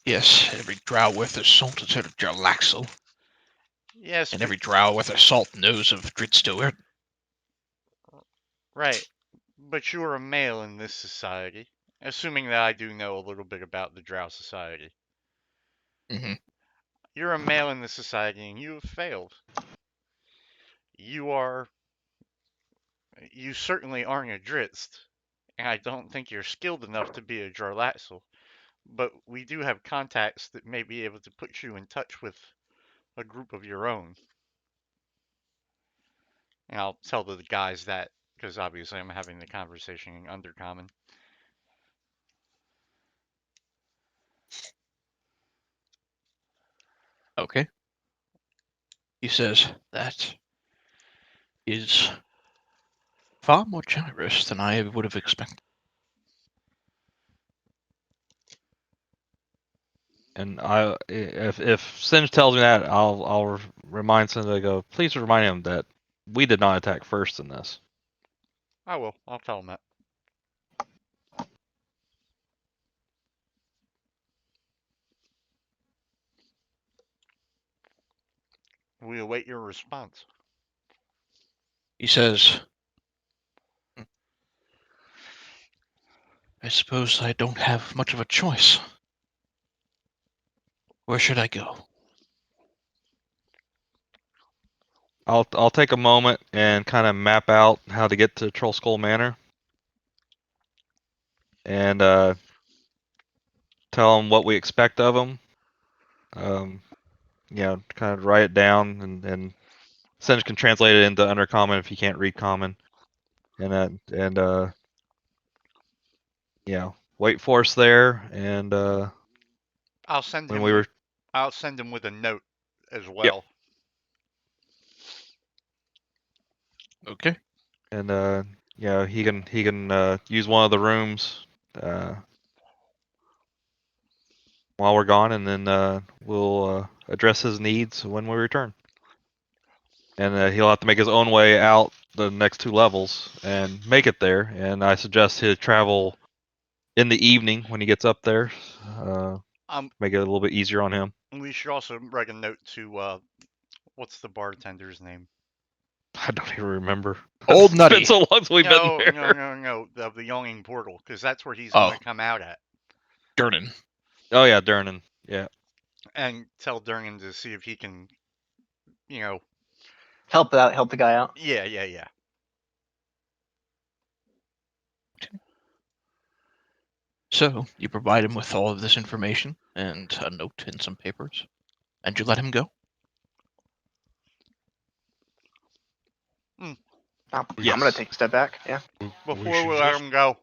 Yes, every drow worth their salt has heard of Jarlaxle, Yes, and but every drow worth their salt knows of Dritstewart. right. But you are a male in this society, assuming that I do know a little bit about the Drow society. Mm-hmm. You're a male in this society, and you have failed. You certainly aren't a Dritst, and I don't think you're skilled enough to be a Jarlaxle. But we do have contacts that may be able to put you in touch with a group of your own. And I'll tell the guys that, because obviously I'm having the conversation in Undercommon. Okay. He says, that is far more generous than I would have expected. And if Singe tells me that, I'll remind Singe. I go, please remind him that we did not attack first in this. I will. I'll tell them that. We await your response. He says, I suppose I don't have much of a choice. Where should I go? I'll take a moment and kind of map out how to get to Troll Skull Manor, and tell him what we expect of him. Kind of write it down, and Singe can translate it into Undercommon if he can't read Common, and wait for us there, and I'll send when him. we were I'll send him with a note as Yep. well. Okay. and he can use one of the rooms while we're gone, and then we'll address his needs when we return. And he'll have to make his own way out the next 2 levels and make it there. And I suggest he travel in the evening when he gets up there. Make it a little bit easier on him. We should also write a note to what's the bartender's name? I don't even remember. Old It's Nutty. been so long since we've no, been there. no. Of the Yawning Portal, because that's where he's Oh. going to come out at. Durnan. Oh yeah, Durnan. Yeah. And tell Durnan to see if he can, Help the guy out. Yeah. So, you provide him with all of this information and a note and some papers, and you let him go? I'm Yes. gonna take a step back. Yeah. Before we let him go.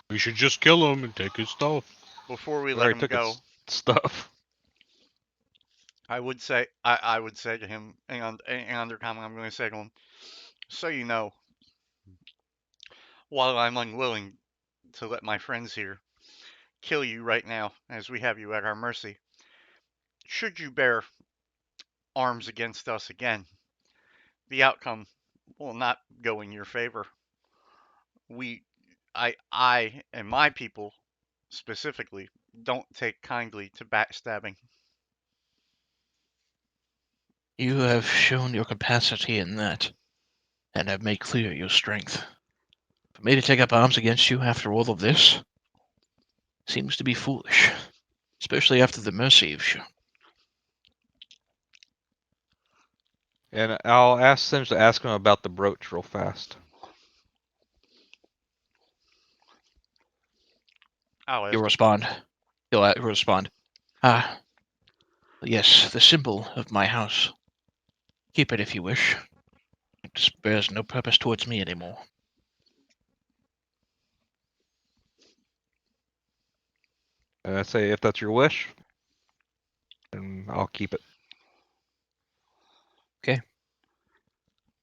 We should just kill him and take his stuff. Before we We let already him took go, his stuff. I would say to him, and Undercommon, I'm going to say to him, so you know, while I'm unwilling to let my friends here kill you right now, as we have you at our mercy, should you bear arms against us again, the outcome will not go in your favor. I and my people specifically don't take kindly to backstabbing. You have shown your capacity in that, and have made clear your strength. For me to take up arms against you after all of this seems to be foolish, especially after the mercy you've shown. And I'll ask Singe to ask him about the brooch real fast. He'll respond. He'll respond. Ah, yes, the symbol of my house. Keep it if you wish. It bears no purpose towards me anymore. And I say, if that's your wish, then I'll keep it. Okay.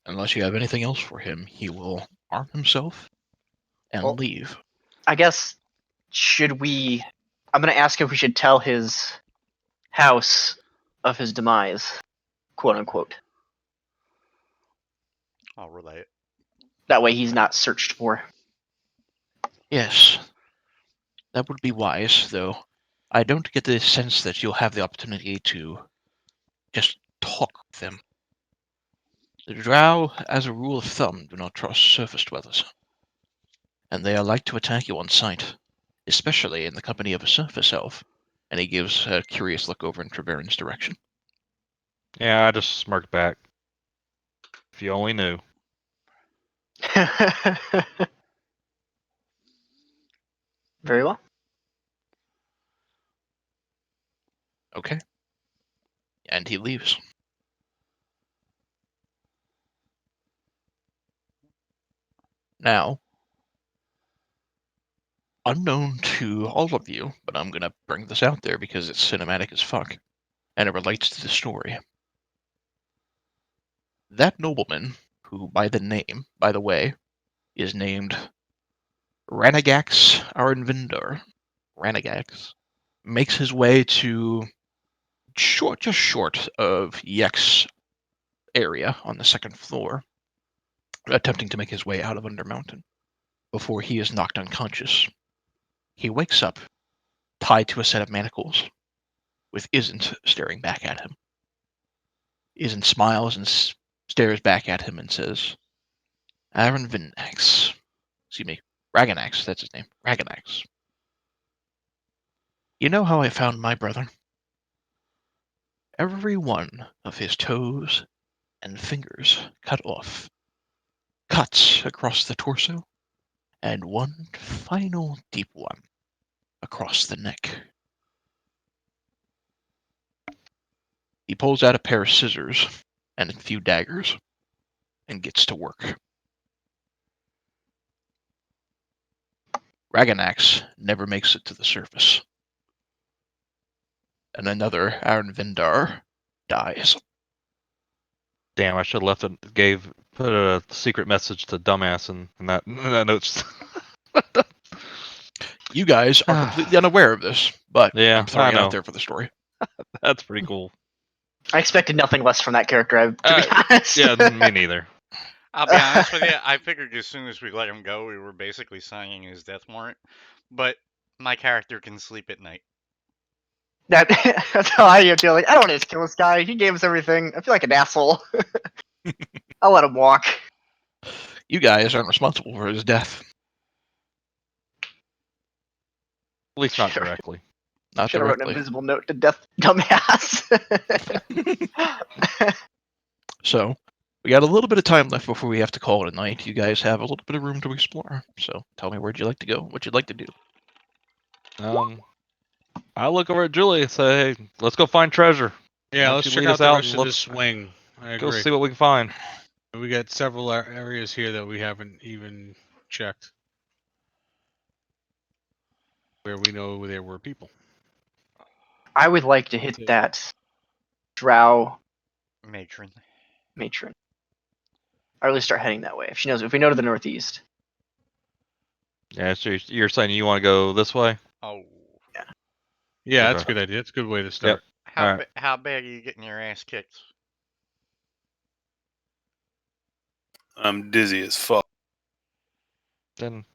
Unless you have anything else for him, he will arm himself and Well, leave. I guess should we? I'm gonna ask if we should tell his house of his demise, quote unquote. I'll relay it. That way he's not searched for. Yes, that would be wise, though. I don't get the sense that you'll have the opportunity to just talk with them. The drow, as a rule of thumb, do not trust surface dwellers, and they are like to attack you on sight, especially in the company of a surface elf. And he gives a curious look over in Treveran's direction. Yeah, I just smirked back. If you only knew. Very well. Okay. And he leaves. Now, unknown to all of you, but I'm going to bring this out there because it's cinematic as fuck, and it relates to the story. That nobleman, who by the way, is named Ranagax Arenvindar, Ranagax, makes his way to just short of Yek's area on the second floor, attempting to make his way out of Undermountain before he is knocked unconscious. He wakes up, tied to a set of manacles, with Isn't staring back at him. Isn't smiles and stares back at him and says, Aaron Vinax. Excuse me, Raganax, that's his name. Raganax. You know how I found my brother? Every one of his toes and fingers cut off. Cuts across the torso, and one final deep one across the neck. He pulls out a pair of scissors and a few daggers and gets to work. Raganax never makes it to the surface. And another Aaron Vindar dies. Damn, I should have put a secret message to dumbass in that notes. You guys are completely unaware of this, but Yeah, I'm throwing I it out know. there for the story. That's pretty cool. I expected nothing less from that character, to be honest. Yeah, me neither. I'll be honest with you. I figured as soon as we let him go, we were basically signing his death warrant. But my character can sleep at night. That's how I feel. Like, I don't want to kill this guy. He gave us everything. I feel like an asshole. I'll let him walk. You guys aren't responsible for his death. At least not Sure. directly. Not Should have wrote an directly. invisible note to death, dumbass. So, we got a little bit of time left before we have to call it a night. You guys have a little bit of room to explore. So, tell me where'd you like to go, what you'd like to do. I look over at Julie and say, "Hey, let's go find treasure. Yeah, Why don't let's you check lead out us the out rest and of this swing. I go agree. see what we can find." We got several areas here that we haven't even checked, where we know there were people. I would like to hit that drow Matron. matron. Or at least start heading that way. If she knows, if we know to the northeast. Yeah, so you're saying you want to go this way? Oh. Yeah, that's a Okay. good idea. That's a good way to start. Alright. How bad are you getting your ass kicked? I'm dizzy as fuck. Then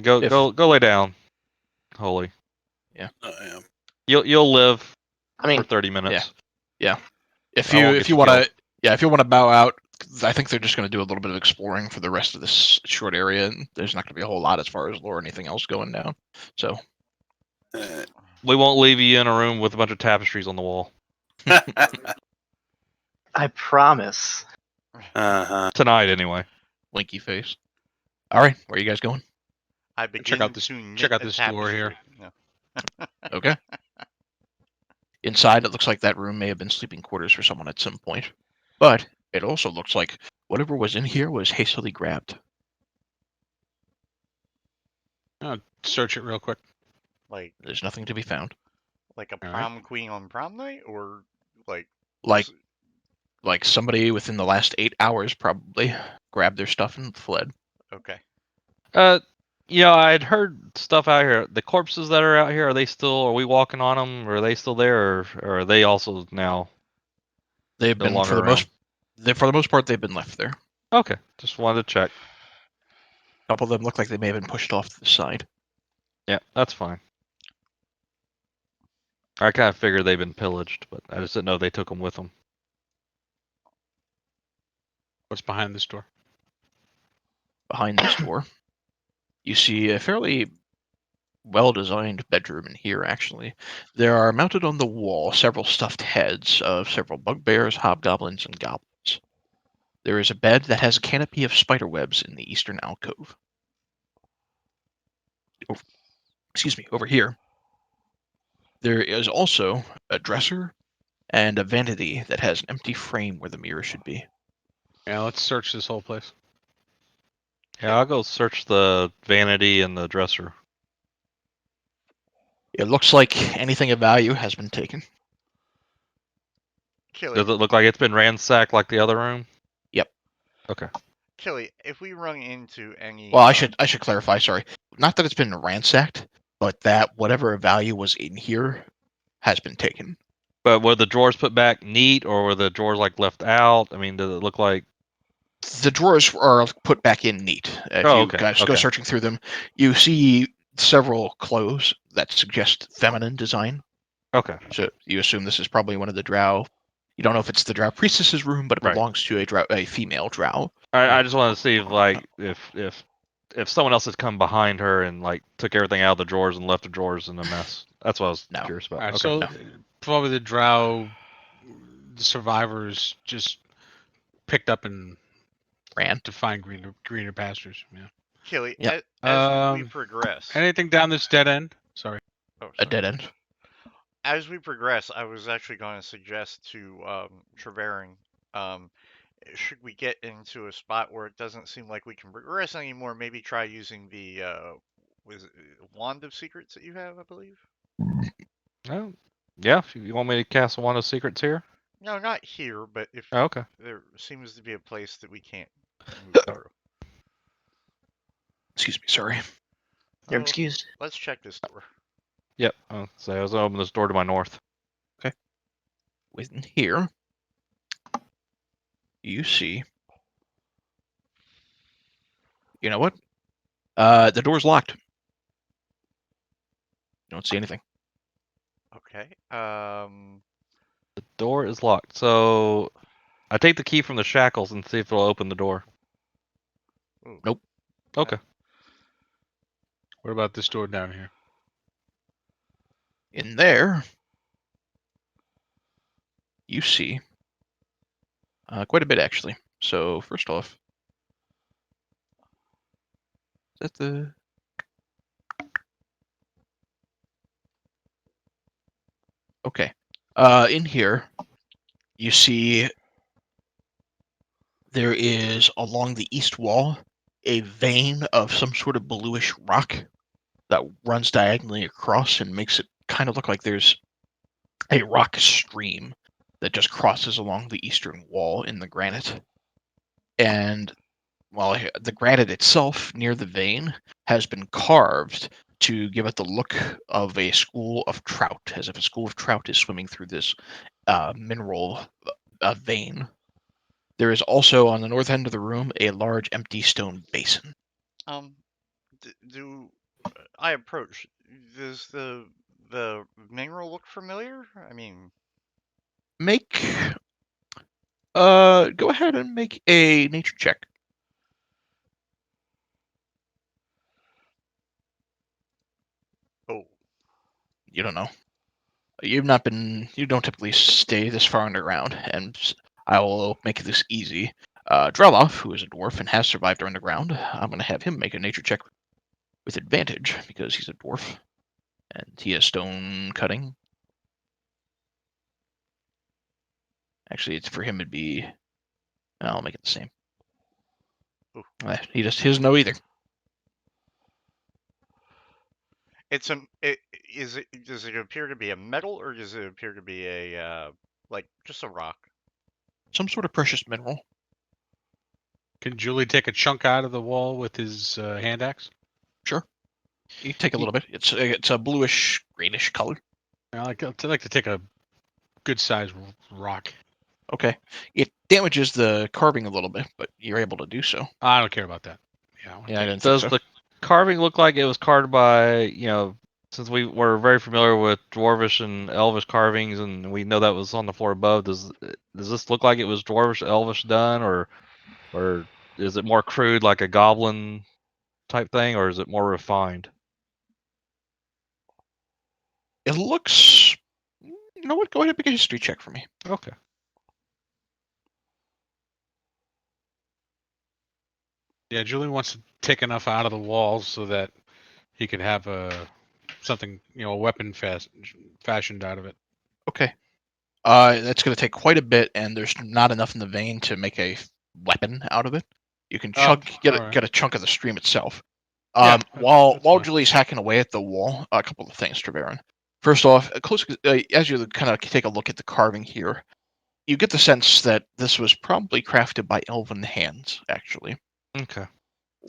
go lay down, Holy. I am. You'll live I mean, for 30 minutes. If I won't you get you want killed. to, if you want to bow out, I think they're just going to do a little bit of exploring for the rest of this short area, and there's not going to be a whole lot as far as lore or anything else going down. So, We won't leave you in a room with a bunch of tapestries on the wall I promise. uh-huh. tonight, anyway. winky face. All right, where are you guys going? I begin out this- to knit check out a this door here. tapestry. No. Okay. Inside, it looks like that room may have been sleeping quarters for someone at some point, but it also looks like whatever was in here was hastily grabbed. Search it real quick. Like There's nothing to be found. like a All right. prom queen on prom night, or like Like somebody within the last 8 hours probably grabbed their stuff and fled. okay. I'd heard stuff out here. The corpses that are out here, are we walking on them? Or are they still there? Or are they also now They've no been longer for the around? For the most part, they've been left there. Okay, just wanted to check. A couple of them look like they may have been pushed off to the side. Yeah, that's fine. I kind of figured they've been pillaged, but I just didn't know they took them with them. What's behind this door? Behind this door, you see a fairly well-designed bedroom in here, actually. There are mounted on the wall several stuffed heads of several bugbears, hobgoblins, and goblins. There is a bed that has a canopy of spider webs in the eastern alcove. Over here, there is also a dresser and a vanity that has an empty frame where the mirror should be. Yeah, let's search this whole place. Yeah, I'll go search the vanity and the dresser. It looks like anything of value has been taken. Killy, Does it look like it's been ransacked like the other room? Yep. Okay. Killy, if we run into any... Well, I should clarify, sorry. Not that it's been ransacked, but that whatever value was in here has been taken. But were the drawers put back neat, or were the drawers like left out? I mean, does it look like? The drawers are put back in neat. If Oh, you okay, guys go okay. searching through them, you see several clothes that suggest feminine design. Okay. So you assume this is probably one of the drow. You don't know if it's the drow priestess's room, but it Right. belongs to a female drow. I just wanted to see if someone else had come behind her and like took everything out of the drawers and left the drawers in a mess. That's what I was No. curious about. All right, Okay. so no. probably the drow survivors just picked up and Ran. to find greener pastures. Yeah. Killy, Yep. as we progress... Anything down this dead end? Sorry. Oh, A sorry. dead end. As we progress, I was actually going to suggest to Treverin, should we get into a spot where it doesn't seem like we can progress anymore, maybe try using the wand of secrets that you have, I believe. Well, yeah. If you want me to cast one of secrets here. No, not here, but if Oh, okay. there seems to be a place that we can't move through. Excuse me, sorry. You're Oh, excused. let's check this door. Yep. So I was gonna open this door to my north. Within here, you see. You know what? The door's locked. You don't see anything. Okay. The door is locked. So I take the key from the shackles and see if it'll open the door. Ooh. Nope. Okay. What about this door down here? In there, you see quite a bit, actually. So, first off, is that the... Okay. In here, you see there is, along the east wall, a vein of some sort of bluish rock that runs diagonally across and makes it kind of look like there's a rock stream that just crosses along the eastern wall in the granite. And while the granite itself near the vein has been carved to give it the look of a school of trout, as if a school of trout is swimming through this mineral vein. There is also on the north end of the room a large empty stone basin. Do I approach? Does the mineral look familiar? I mean, Go ahead and make a nature check. oh, You don't know. You don't typically stay this far underground, and I will make this easy. Drelov, who is a dwarf and has survived underground, I'm going to have him make a nature check with advantage because he's a dwarf and he has stone cutting. Actually, it's for him. It'd be. I'll make it the same. Ooh. He doesn't know either. it's is it does it appear to be a metal or does it appear to be a like just a rock? Some sort of precious mineral. Can Julie take a chunk out of the wall with his hand axe? Sure. You take a little bit. It's a bluish greenish color. I'd like to take a good sized rock. Okay. It damages the carving a little bit, but you're able to do so. I don't care about that. Yeah, I wanna Yeah, I take didn't think Does so. the carving look like it was carved by, since we were very familiar with dwarvish and elvish carvings, and we know that was on the floor above? Does this look like it was dwarvish, elvish done, or is it more crude, like a goblin type thing, or is it more refined? It looks. You know what? Go ahead and make a history check for me. Okay. Yeah, Julian wants to take enough out of the walls so that he could have something, a weapon fashioned out of it. Okay. That's going to take quite a bit, and there's not enough in the vein to make a weapon out of it. You can Oh, get alright. get a chunk of the stream itself. Yeah, while that's fine. Julie's hacking away at the wall, a couple of things, Treverin. First off, as you kind of take a look at the carving here, you get the sense that this was probably crafted by elven hands, actually, Okay.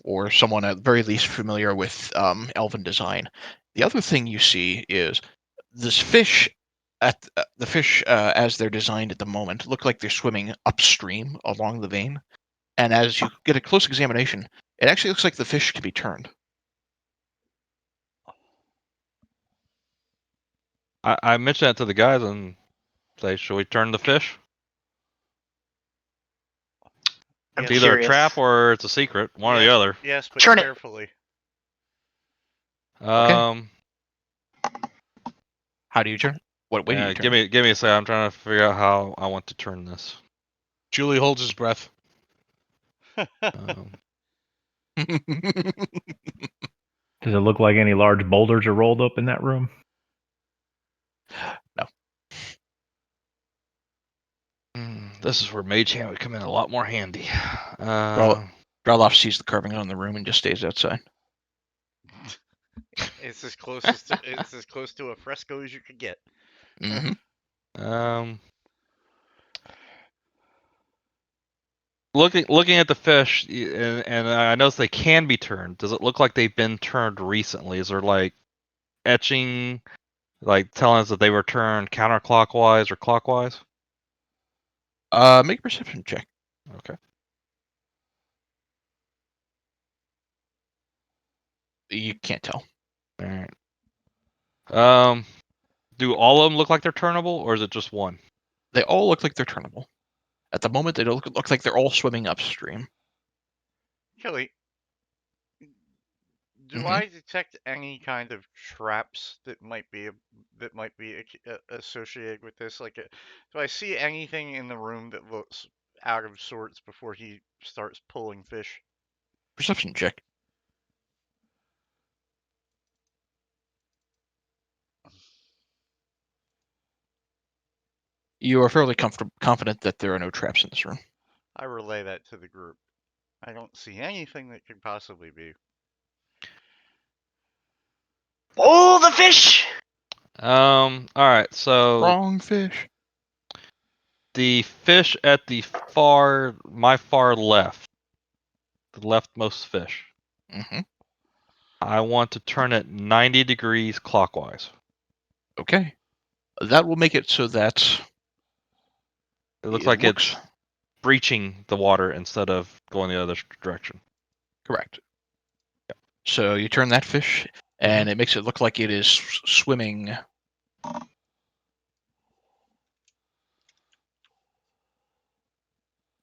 or someone at the very least familiar with elven design. The other thing you see is this fish. The fish, as they're designed at the moment, look like they're swimming upstream along the vein. And as you get a close examination, it actually looks like the fish can be turned. I mentioned that to the guys and say, should we turn the fish? I'm It's either a curious. trap or it's a secret, one or yes, the other. Yes, but Turn it. carefully. Um, How do you turn? What way do you turn? give me a second. I'm trying to figure out how I want to turn this. Julie holds his breath. Um, Does it look like any large boulders are rolled up in that room? this is where Mage Hand would come in a lot more handy. Growloff sees the carving on the room and just stays outside. It's as close to a fresco as you could get. Mm-hmm. Looking at the fish, and I notice they can be turned. Does it look like they've been turned recently? Is there like etching, like telling us that they were turned counterclockwise or clockwise? Make a perception check. Okay. You can't tell. All right. Do all of them look like they're turnable, or is it just one? They all look like they're turnable. At the moment, they don't look like they're all swimming upstream. Kelly, do Mhm. I detect any kind of traps that might be associated with this? Like, do I see anything in the room that looks out of sorts before he starts pulling fish? Perception check. You are fairly confident that there are no traps in this room. I relay that to the group. I don't see anything that could possibly be. Oh, the fish! All right. So Wrong fish. the fish at my far left, the leftmost fish. Mm-hmm. I want to turn it 90 degrees clockwise. Okay. That will make it so that It looks it like looks it's breaching the water instead of going the other direction. correct. So you turn that fish, and it makes it look like it is swimming.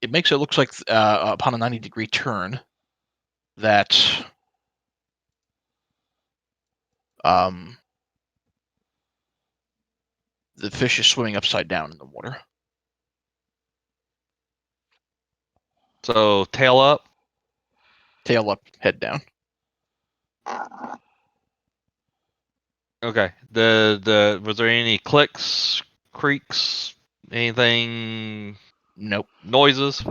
It makes it look like upon a 90-degree turn that the fish is swimming upside down in the water. So tail up. Tail up, head down. Okay. Was there any clicks, creaks, anything, Nope. noises?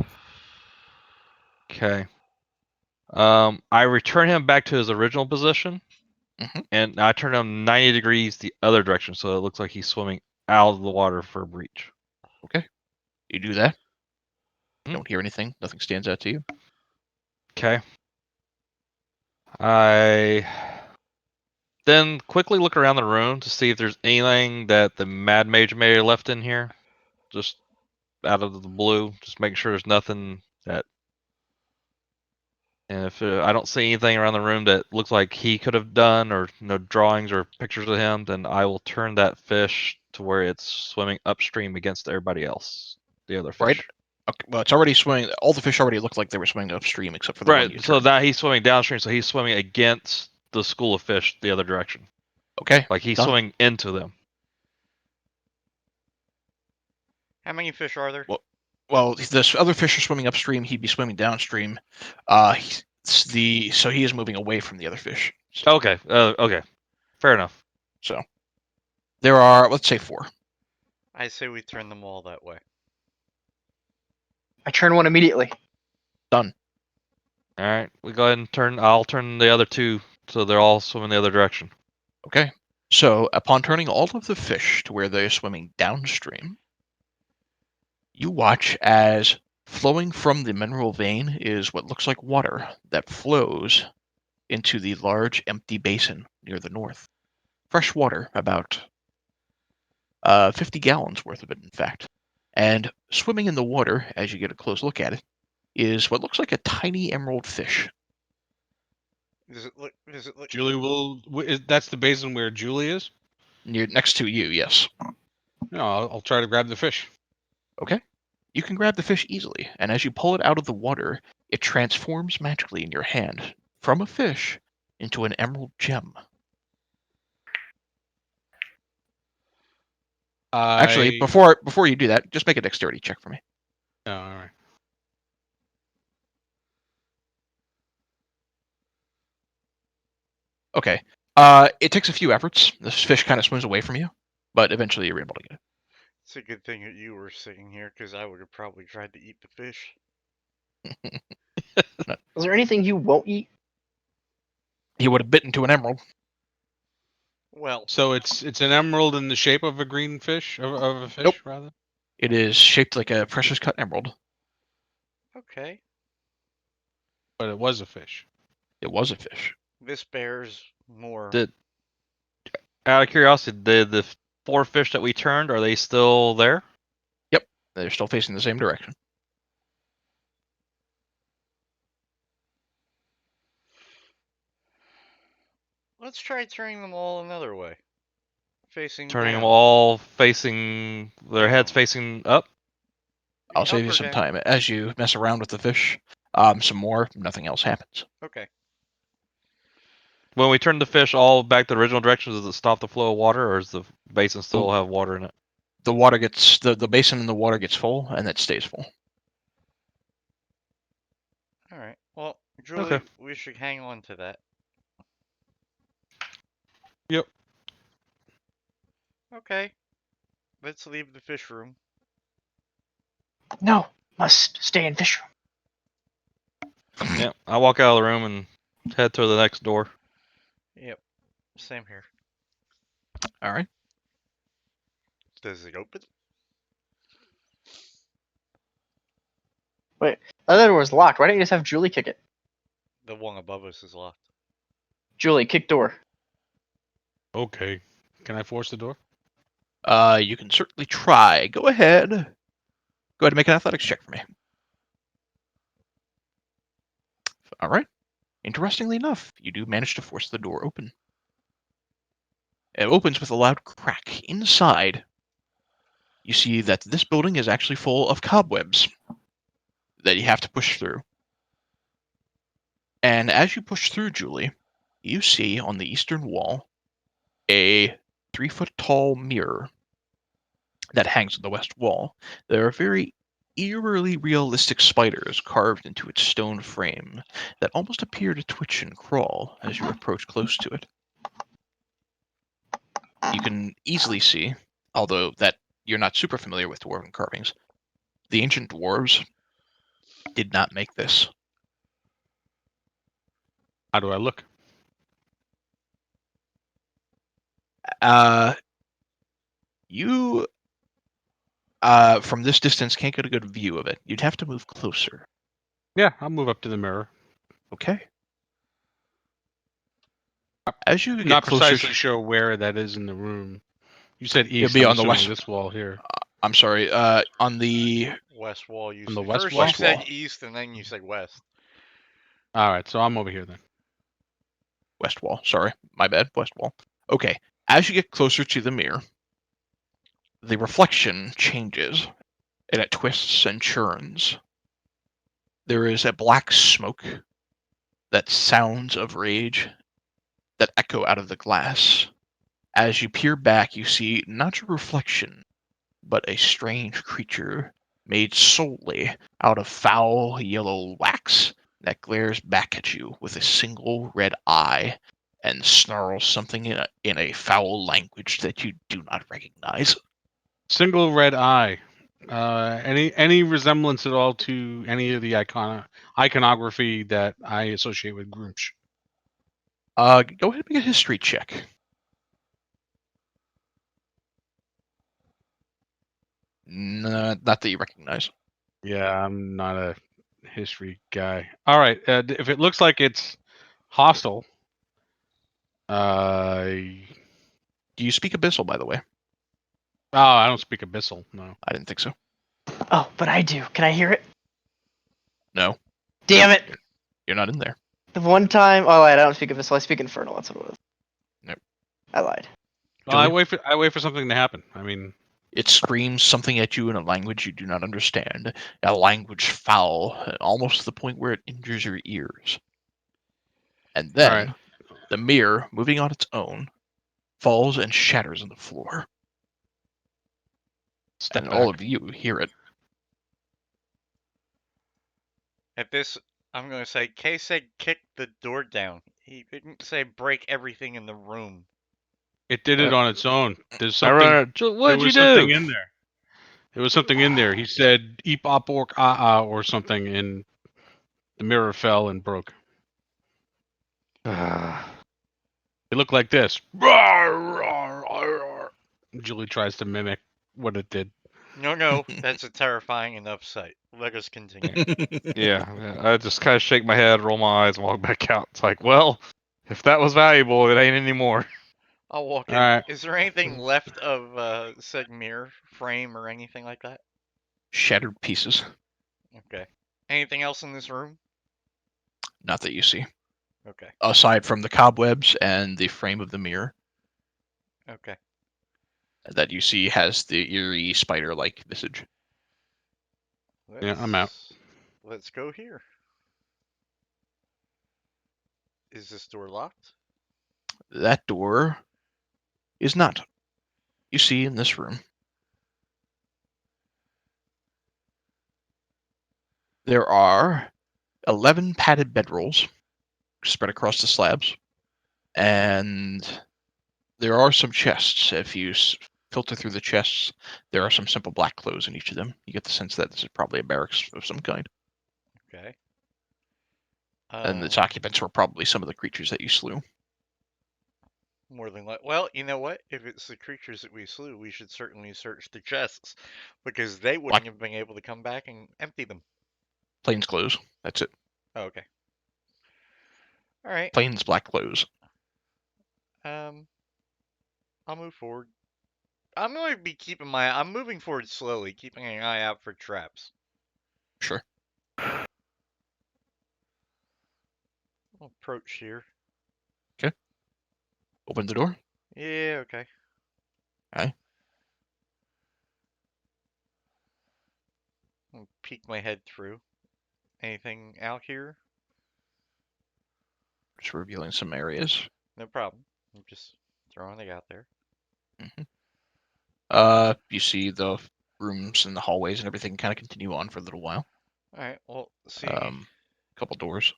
Okay. I return him back to his original position, and I turn him 90 degrees the other direction, so it looks like he's swimming out of the water for a breach. Okay. You do that. Hmm. Don't hear anything. Nothing stands out to you. Okay. I then quickly look around the room to see if there's anything that the Mad Mage may have left in here. Just out of the blue, just making sure there's nothing that. And if I don't see anything around the room that looks like he could have done, or no drawings or pictures of him, then I will turn that fish to where it's swimming upstream against everybody else, the other fish. Right. Okay, well, it's already swimming. All the fish already looked like they were swimming upstream, except for the one you Right. So turned. now he's swimming downstream, so he's swimming against the school of fish the other direction. Okay. Like he's done. swimming into them. How many fish are there? Well, the other fish are swimming upstream. He'd be swimming downstream. So he is moving away from the other fish. So, Okay. Okay. Fair enough. so there are, let's say, 4. I say we turn them all that way. I turn one immediately. Done. All right. We go ahead and turn. I'll turn the other 2 so they're all swimming the other direction. Okay. So upon turning all of the fish to where they're swimming downstream, you watch as flowing from the mineral vein is what looks like water that flows into the large empty basin near the north. Fresh water, about 50 gallons worth of it, in fact. And swimming in the water, as you get a close look at it, is what looks like a tiny emerald fish. Does it look? Does it look? Julie that's the basin where Julie is. Next to you, yes. No, I'll try to grab the fish. Okay. You can grab the fish easily, and as you pull it out of the water, it transforms magically in your hand from a fish into an emerald gem. Actually, before you do that, just make a dexterity check for me. Oh, all right. Okay. It takes a few efforts. This fish kind of swims away from you, but eventually you're able to get it. It's a good thing that you were sitting here, because I would have probably tried to eat the fish. Is there anything you won't eat? He would have bitten into an emerald. Well, So it's an emerald in the shape of a green fish, of a fish, Nope. rather. It is shaped like a precious cut emerald. okay. But it was a fish. It was a fish. This bears more. Out of curiosity, the 4 fish that we turned, are they still there? Yep. They're still facing the same direction. Let's try turning them all another way. Facing Turning them down. all facing, their heads Down. facing up? I'll Up save you or some down? time. As you mess around with the fish, some more, nothing else happens. Okay. When we turn the fish all back to the original direction, does it stop the flow of water, or does the basin still Oh. have water in it? The water gets, the basin in the water gets full, and it stays full. All right. Well, Julie, Okay. we should hang on to that. Yep. Okay. Let's leave the fish room. No, must stay in fish room. Yeah, I walk out of the room and head to the next door. Yep. Same here. All right. Does it open? Wait, the other door was locked. Why don't you just have Julie kick it? The one above us is locked. Julie, kick door. Okay. Can I force the door? You can certainly try. Go ahead. Go ahead and make an athletics check for me. All right. Interestingly enough, you do manage to force the door open. It opens with a loud crack. Inside, you see that this building is actually full of cobwebs that you have to push through. And as you push through, Julie, you see on the eastern wall a 3-foot-tall mirror that hangs on the west wall. There are very eerily realistic spiders carved into its stone frame that almost appear to twitch and crawl as you approach close to it. You can easily see, although that you're not super familiar with dwarven carvings, the ancient dwarves did not make this. How do I look? You from this distance can't get a good view of it. You'd have to move closer. Yeah, I'll move up to the mirror. Okay. As you get Not closer, precisely sure where that is in the room. You said east. be I'm on the assuming west- this wall here. I'm sorry. On the West wall. You On the said west first. wall? You said wall. east, and then you said west. All right, so I'm over here then. West wall. Sorry, my bad. West wall. Okay. As you get closer to the mirror, the reflection changes, and it twists and churns. There is a black smoke that sounds of rage that echo out of the glass. As you peer back, you see not your reflection, but a strange creature made solely out of foul yellow wax that glares back at you with a single red eye and snarls something in a foul language that you do not recognize. Single red eye. Any resemblance at all to any of the iconography that I associate with Groomsh? Go ahead and make a history check. Not that you recognize. Yeah, I'm not a history guy. All right, if it looks like it's hostile, oh, Do you speak Abyssal, by the way? I don't speak Abyssal. No. I didn't think so. Oh, but I do. Can I hear it? No, Damn it! you're not in there. The one time. Oh, wait, I don't speak Abyssal. I speak Infernal. That's what it was. Nope. I lied. Well, I Julie? wait for something to happen. I mean, It screams something at you in a language you do not understand, a language foul, almost to the point where it injures your ears. And all right. then the mirror, moving on its own, falls and shatters on the floor. Step And back. all of you hear it. At this, I'm going to say, Kay said kick the door down. He didn't say break everything in the room. It did it on its own. There's I something. run. There What'd you was do? something in there. There was something in there. He said "eep op ork ah" or something, and the mirror fell and broke. It looked like this. Julie tries to mimic what it did. No, that's a terrifying enough sight. Let us continue. Yeah, I just kind of shake my head, roll my eyes, and walk back out. It's like, well, if that was valuable, it ain't anymore. I'll walk All in. right. Is there anything left of said mirror frame or anything like that? Shattered pieces. Okay. Anything else in this room? Not that you see. Okay. Aside from the cobwebs and the frame of the mirror Okay. that you see has the eerie spider-like visage. Yeah, I'm out. Let's go here. Is this door locked? That door is not. You see in this room, there are 11 padded bedrolls spread across the slabs, and there are some chests. If you filter through the chests, there are some simple black clothes in each of them. You get the sense that this is probably a barracks of some kind. Okay. And its occupants were probably some of the creatures that you slew. More than well, you know what? If it's the creatures that we slew, we should certainly search the chests because they wouldn't have been able to come back and empty them. Plains clothes. That's it. Oh, okay. All right. Plains black clothes. I'll move forward. I'm going to be keeping my. I'm moving forward slowly, keeping an eye out for traps. Sure. I'll approach here. Okay. Open the door. Yeah. Okay. Okay. I'll peek my head through. Anything out here? Just revealing some areas. No problem. I'm just throwing it out there. You see the rooms and the hallways and everything kind of continue on for a little while. All right. Well, seeing Couple doors.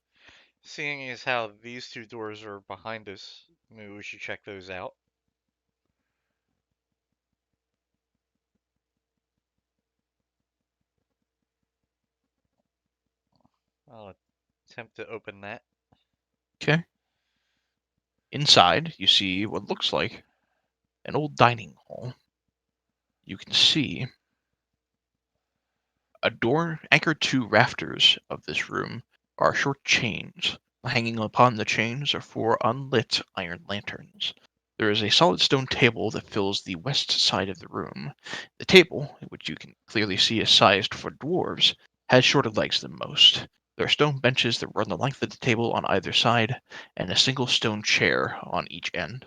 seeing as how these two doors are behind us, maybe we should check those out. I'll attempt to open that. Okay. Inside, you see what looks like an old dining hall. You can see a door anchored to rafters of this room are short chains. Hanging upon the chains are 4 unlit iron lanterns. There is a solid stone table that fills the west side of the room. The table, which you can clearly see is sized for dwarves, has shorter legs than most. There are stone benches that run the length of the table on either side, and a single stone chair on each end.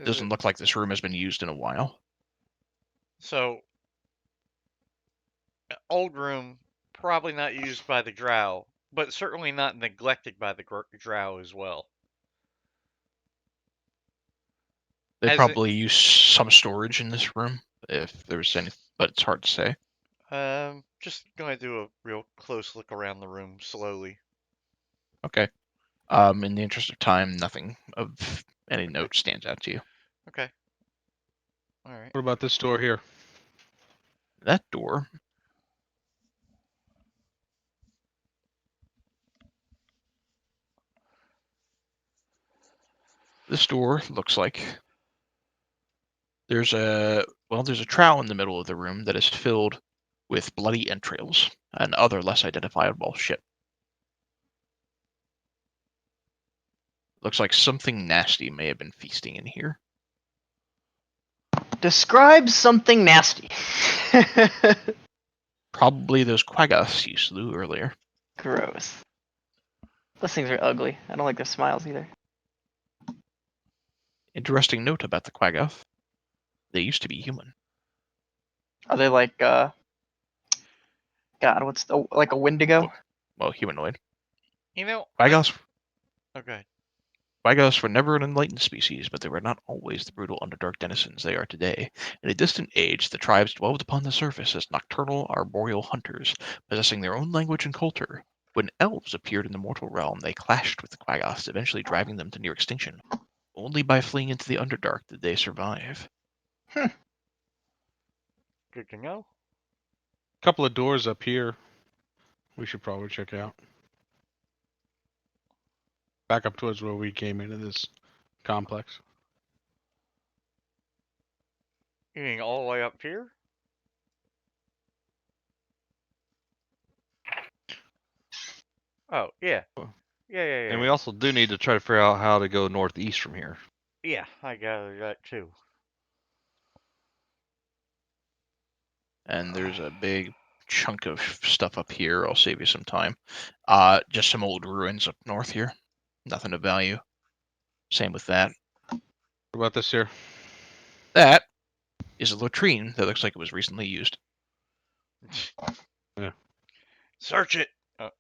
Doesn't look like this room has been used in a while. So, old room, probably not used by the drow, but certainly not neglected by the drow as well. They As probably use some storage in this room, if there's any, but it's hard to say. just gonna do a real close look around the room slowly. Okay. In the interest of time, nothing of any note stands out to you. Okay. All right. What about this door here? That door. This door looks like there's a trowel in the middle of the room that is filled with bloody entrails and other less identifiable shit. Looks like something nasty may have been feasting in here. Describe something nasty. Probably those quaggoths you slew earlier. Gross. Those things are ugly. I don't like their smiles either. Interesting note about the quaggoth. They used to be human. Are they like God, what's the like a Wendigo? Well, humanoid. You know, Quaggoths okay. Quaggoths were never an enlightened species, but they were not always the brutal Underdark denizens they are today. In a distant age, the tribes dwelled upon the surface as nocturnal, arboreal hunters, possessing their own language and culture. When elves appeared in the mortal realm, they clashed with the Quaggoths, eventually driving them to near extinction. Only by fleeing into the Underdark did they survive. Good to know. Couple of doors up here. We should probably check out. Back up towards where we came into this complex. You mean all the way up here? Oh, yeah. Yeah. And we also do need to try to figure out how to go northeast from here. Yeah, I gathered that too. And there's a big chunk of stuff up here. I'll save you some time. Just some old ruins up north here. Nothing of value. Same with that. What about this here? That is a latrine that looks like it was recently used. Yeah. Search it.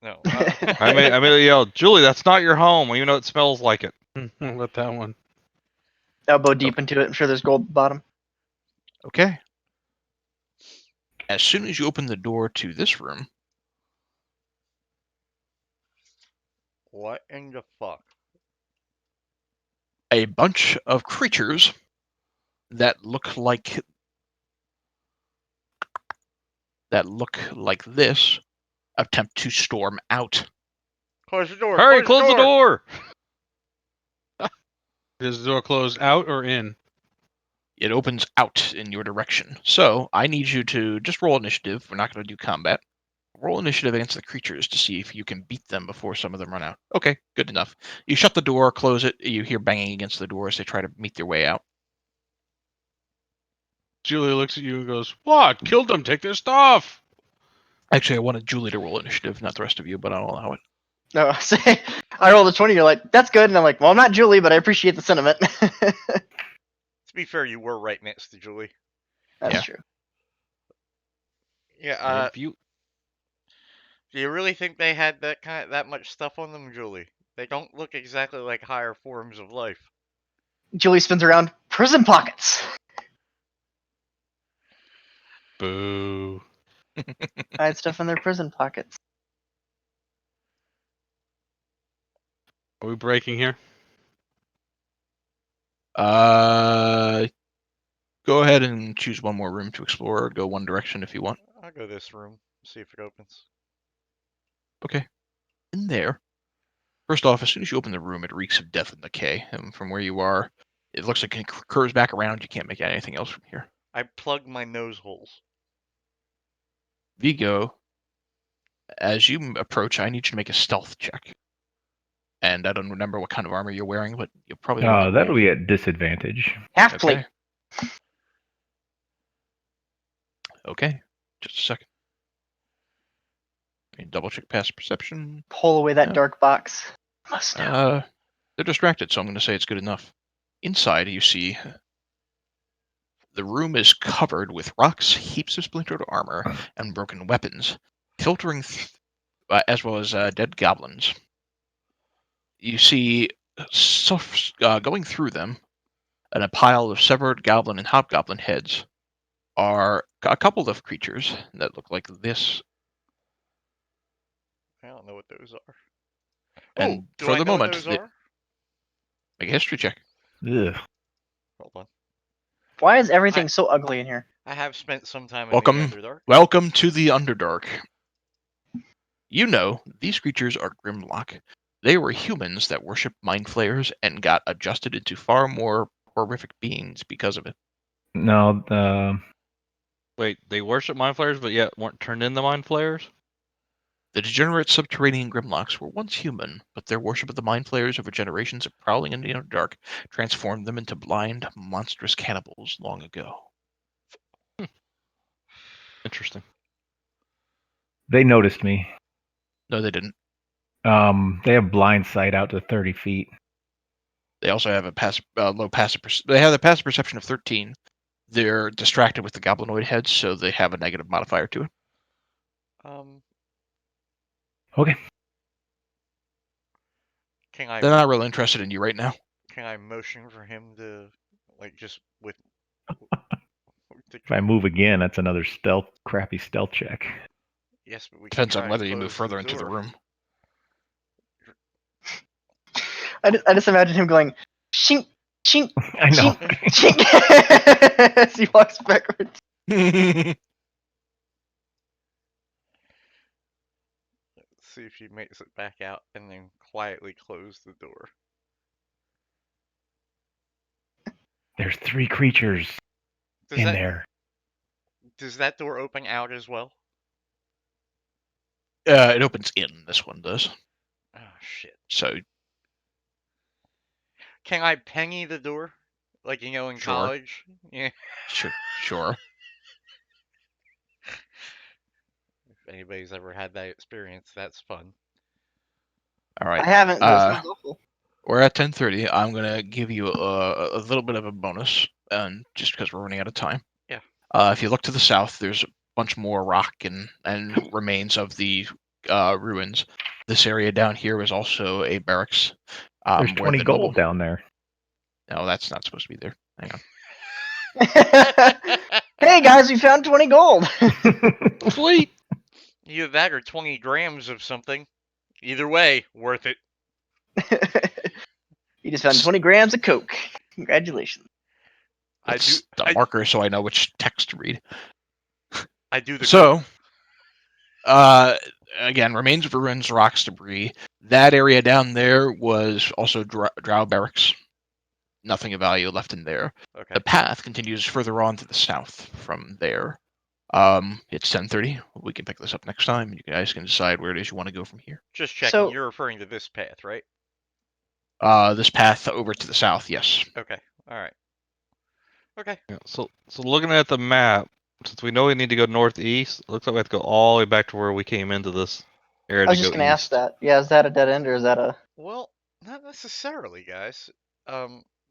No. I may yell, Julie, that's not your home, even though it smells like it. What about that one? Elbow deep into it. I'm sure there's gold at the bottom. Okay. As soon as you open the door to this room, What in the fuck? a bunch of creatures that look like this attempt to storm out. Close the door. Hurry, close the door! Does the door close out or in? It opens out in your direction. So I need you to just roll initiative. We're not going to do combat. Roll initiative against the creatures to see if you can beat them before some of them run out. Okay, good enough. You shut the door, close it. You hear banging against the door as they try to meet their way out. Julia looks at you and goes, "What? Killed them. Take their stuff." Actually, I wanted Julie to roll initiative, not the rest of you, but I'll allow it. No, say I rolled a 20. You're like, that's good, and I'm like, well, I'm not Julie, but I appreciate the sentiment. To be fair, you were right next to Julie. That's Yeah. true. Yeah. If you Do you really think they had that much stuff on them, Julie? They don't look exactly like higher forms of life. Julie spins around. Prison pockets. Boo. I had stuff in their prison pockets. Are we breaking here? Go ahead and choose one more room to explore, or go one direction if you want. I'll go this room, see if it opens. Okay. In there, first off, as soon as you open the room, it reeks of death and decay. And from where you are, it looks like it curves back around. You can't make out anything else from here. I plug my nose holes. Vigo, as you approach, I need you to make a stealth check. And I don't remember what kind of armor you're wearing, but you'll probably remember. That'll be at disadvantage. Half plate. Okay. Just a second. Let me double check past perception. Pull away that Yeah. dark box. Must know. They're distracted, so I'm going to say it's good enough. Inside, you see the room is covered with rocks, heaps of splintered armor, and broken weapons, filtering, as well as dead goblins. You see, going through them, and a pile of severed goblin and hobgoblin heads, are a couple of creatures that look like this. I don't know what those are. And Oh, do for I the know moment, what those are? make a history check. Ugh. Hold on. Why is everything so ugly in here? I have spent some time in Welcome, the Underdark. welcome to the Underdark. You know, these creatures are Grimlock. They were humans that worshipped mind flayers and got adjusted into far more horrific beings because of it. No, Wait, they worship mind flayers, but yet weren't turned into mind flayers? The degenerate subterranean Grimlocks were once human, but their worship of the mind flayers over generations of prowling in the Underdark transformed them into blind, monstrous cannibals long ago. Interesting. they noticed me. No, they didn't. They have blind sight out to 30 feet. They also have a low passive. They have a passive perception of 13. They're distracted with the goblinoid heads, so they have a negative modifier to it. Okay. Can I They're not really interested in you right now. can I motion for him to like just with If I move again, that's another crappy stealth check. Yes, but we can Depends try on and whether you move close further into the door. room. I just imagine him going, shink, shink, I know. shink, shink, as he walks backwards. Let's see if she makes it back out and then quietly close the door. There's 3 creatures Does in that there. does that door open out as well? It opens in. This one does. Oh shit. So Can I penny the door? Like in Sure. college? Yeah. sure. If anybody's ever had that experience, that's fun. All right. I haven't. That sounds awful. We're at 10:30. I'm gonna give you a little bit of a bonus, and just because we're running out of time. Yeah. If you look to the south, there's a bunch more rock and remains of the ruins. This area down here is also a barracks. There's where 20 the gold noble. down there. No, that's not supposed to be there. Hang on. Hey guys, we found 20 gold. Sweet. Either that or 20 grams of something. Either way, worth it. You just found 20 grams of coke. Congratulations. It's a marker, so I know which text to read. I do the So, again, remains of ruins, rocks, debris. That area down there was also drow barracks. Nothing of value left in there. Okay. The path continues further on to the south from there. It's 10:30. We can pick this up next time. You guys can decide where it is you want to go from here. Just checking. So- You're referring to this path, right? This path over to the south, yes. Okay. All right. Okay. Yeah, so looking at the map, since we know we need to go northeast, it looks like we have to go all the way back to where we came into this area I was to just go gonna ask east. that. Yeah, is that a dead end or is that a? Well, not necessarily, guys.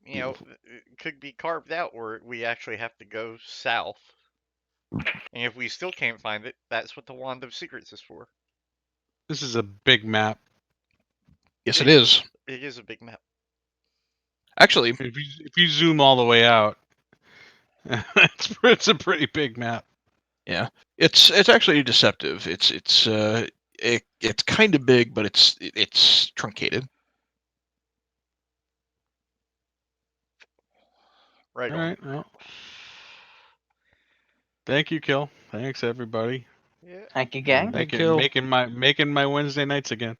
You know, it could be carved out where we actually have to go south. And if we still can't find it, that's what the Wand of Secrets is for. This is a big map. Yes, it is. It is a big map. Actually, If you zoom all the way out, it's a pretty big map. yeah, it's actually deceptive. It's kind of big, but it's truncated. Right All on. right. Well, thank you, Kill. Thanks, everybody. Yeah. Thank you, gang. Thank you. Making my Wednesday nights again.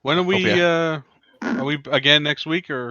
When are Hope we? ya- Are we again next week or?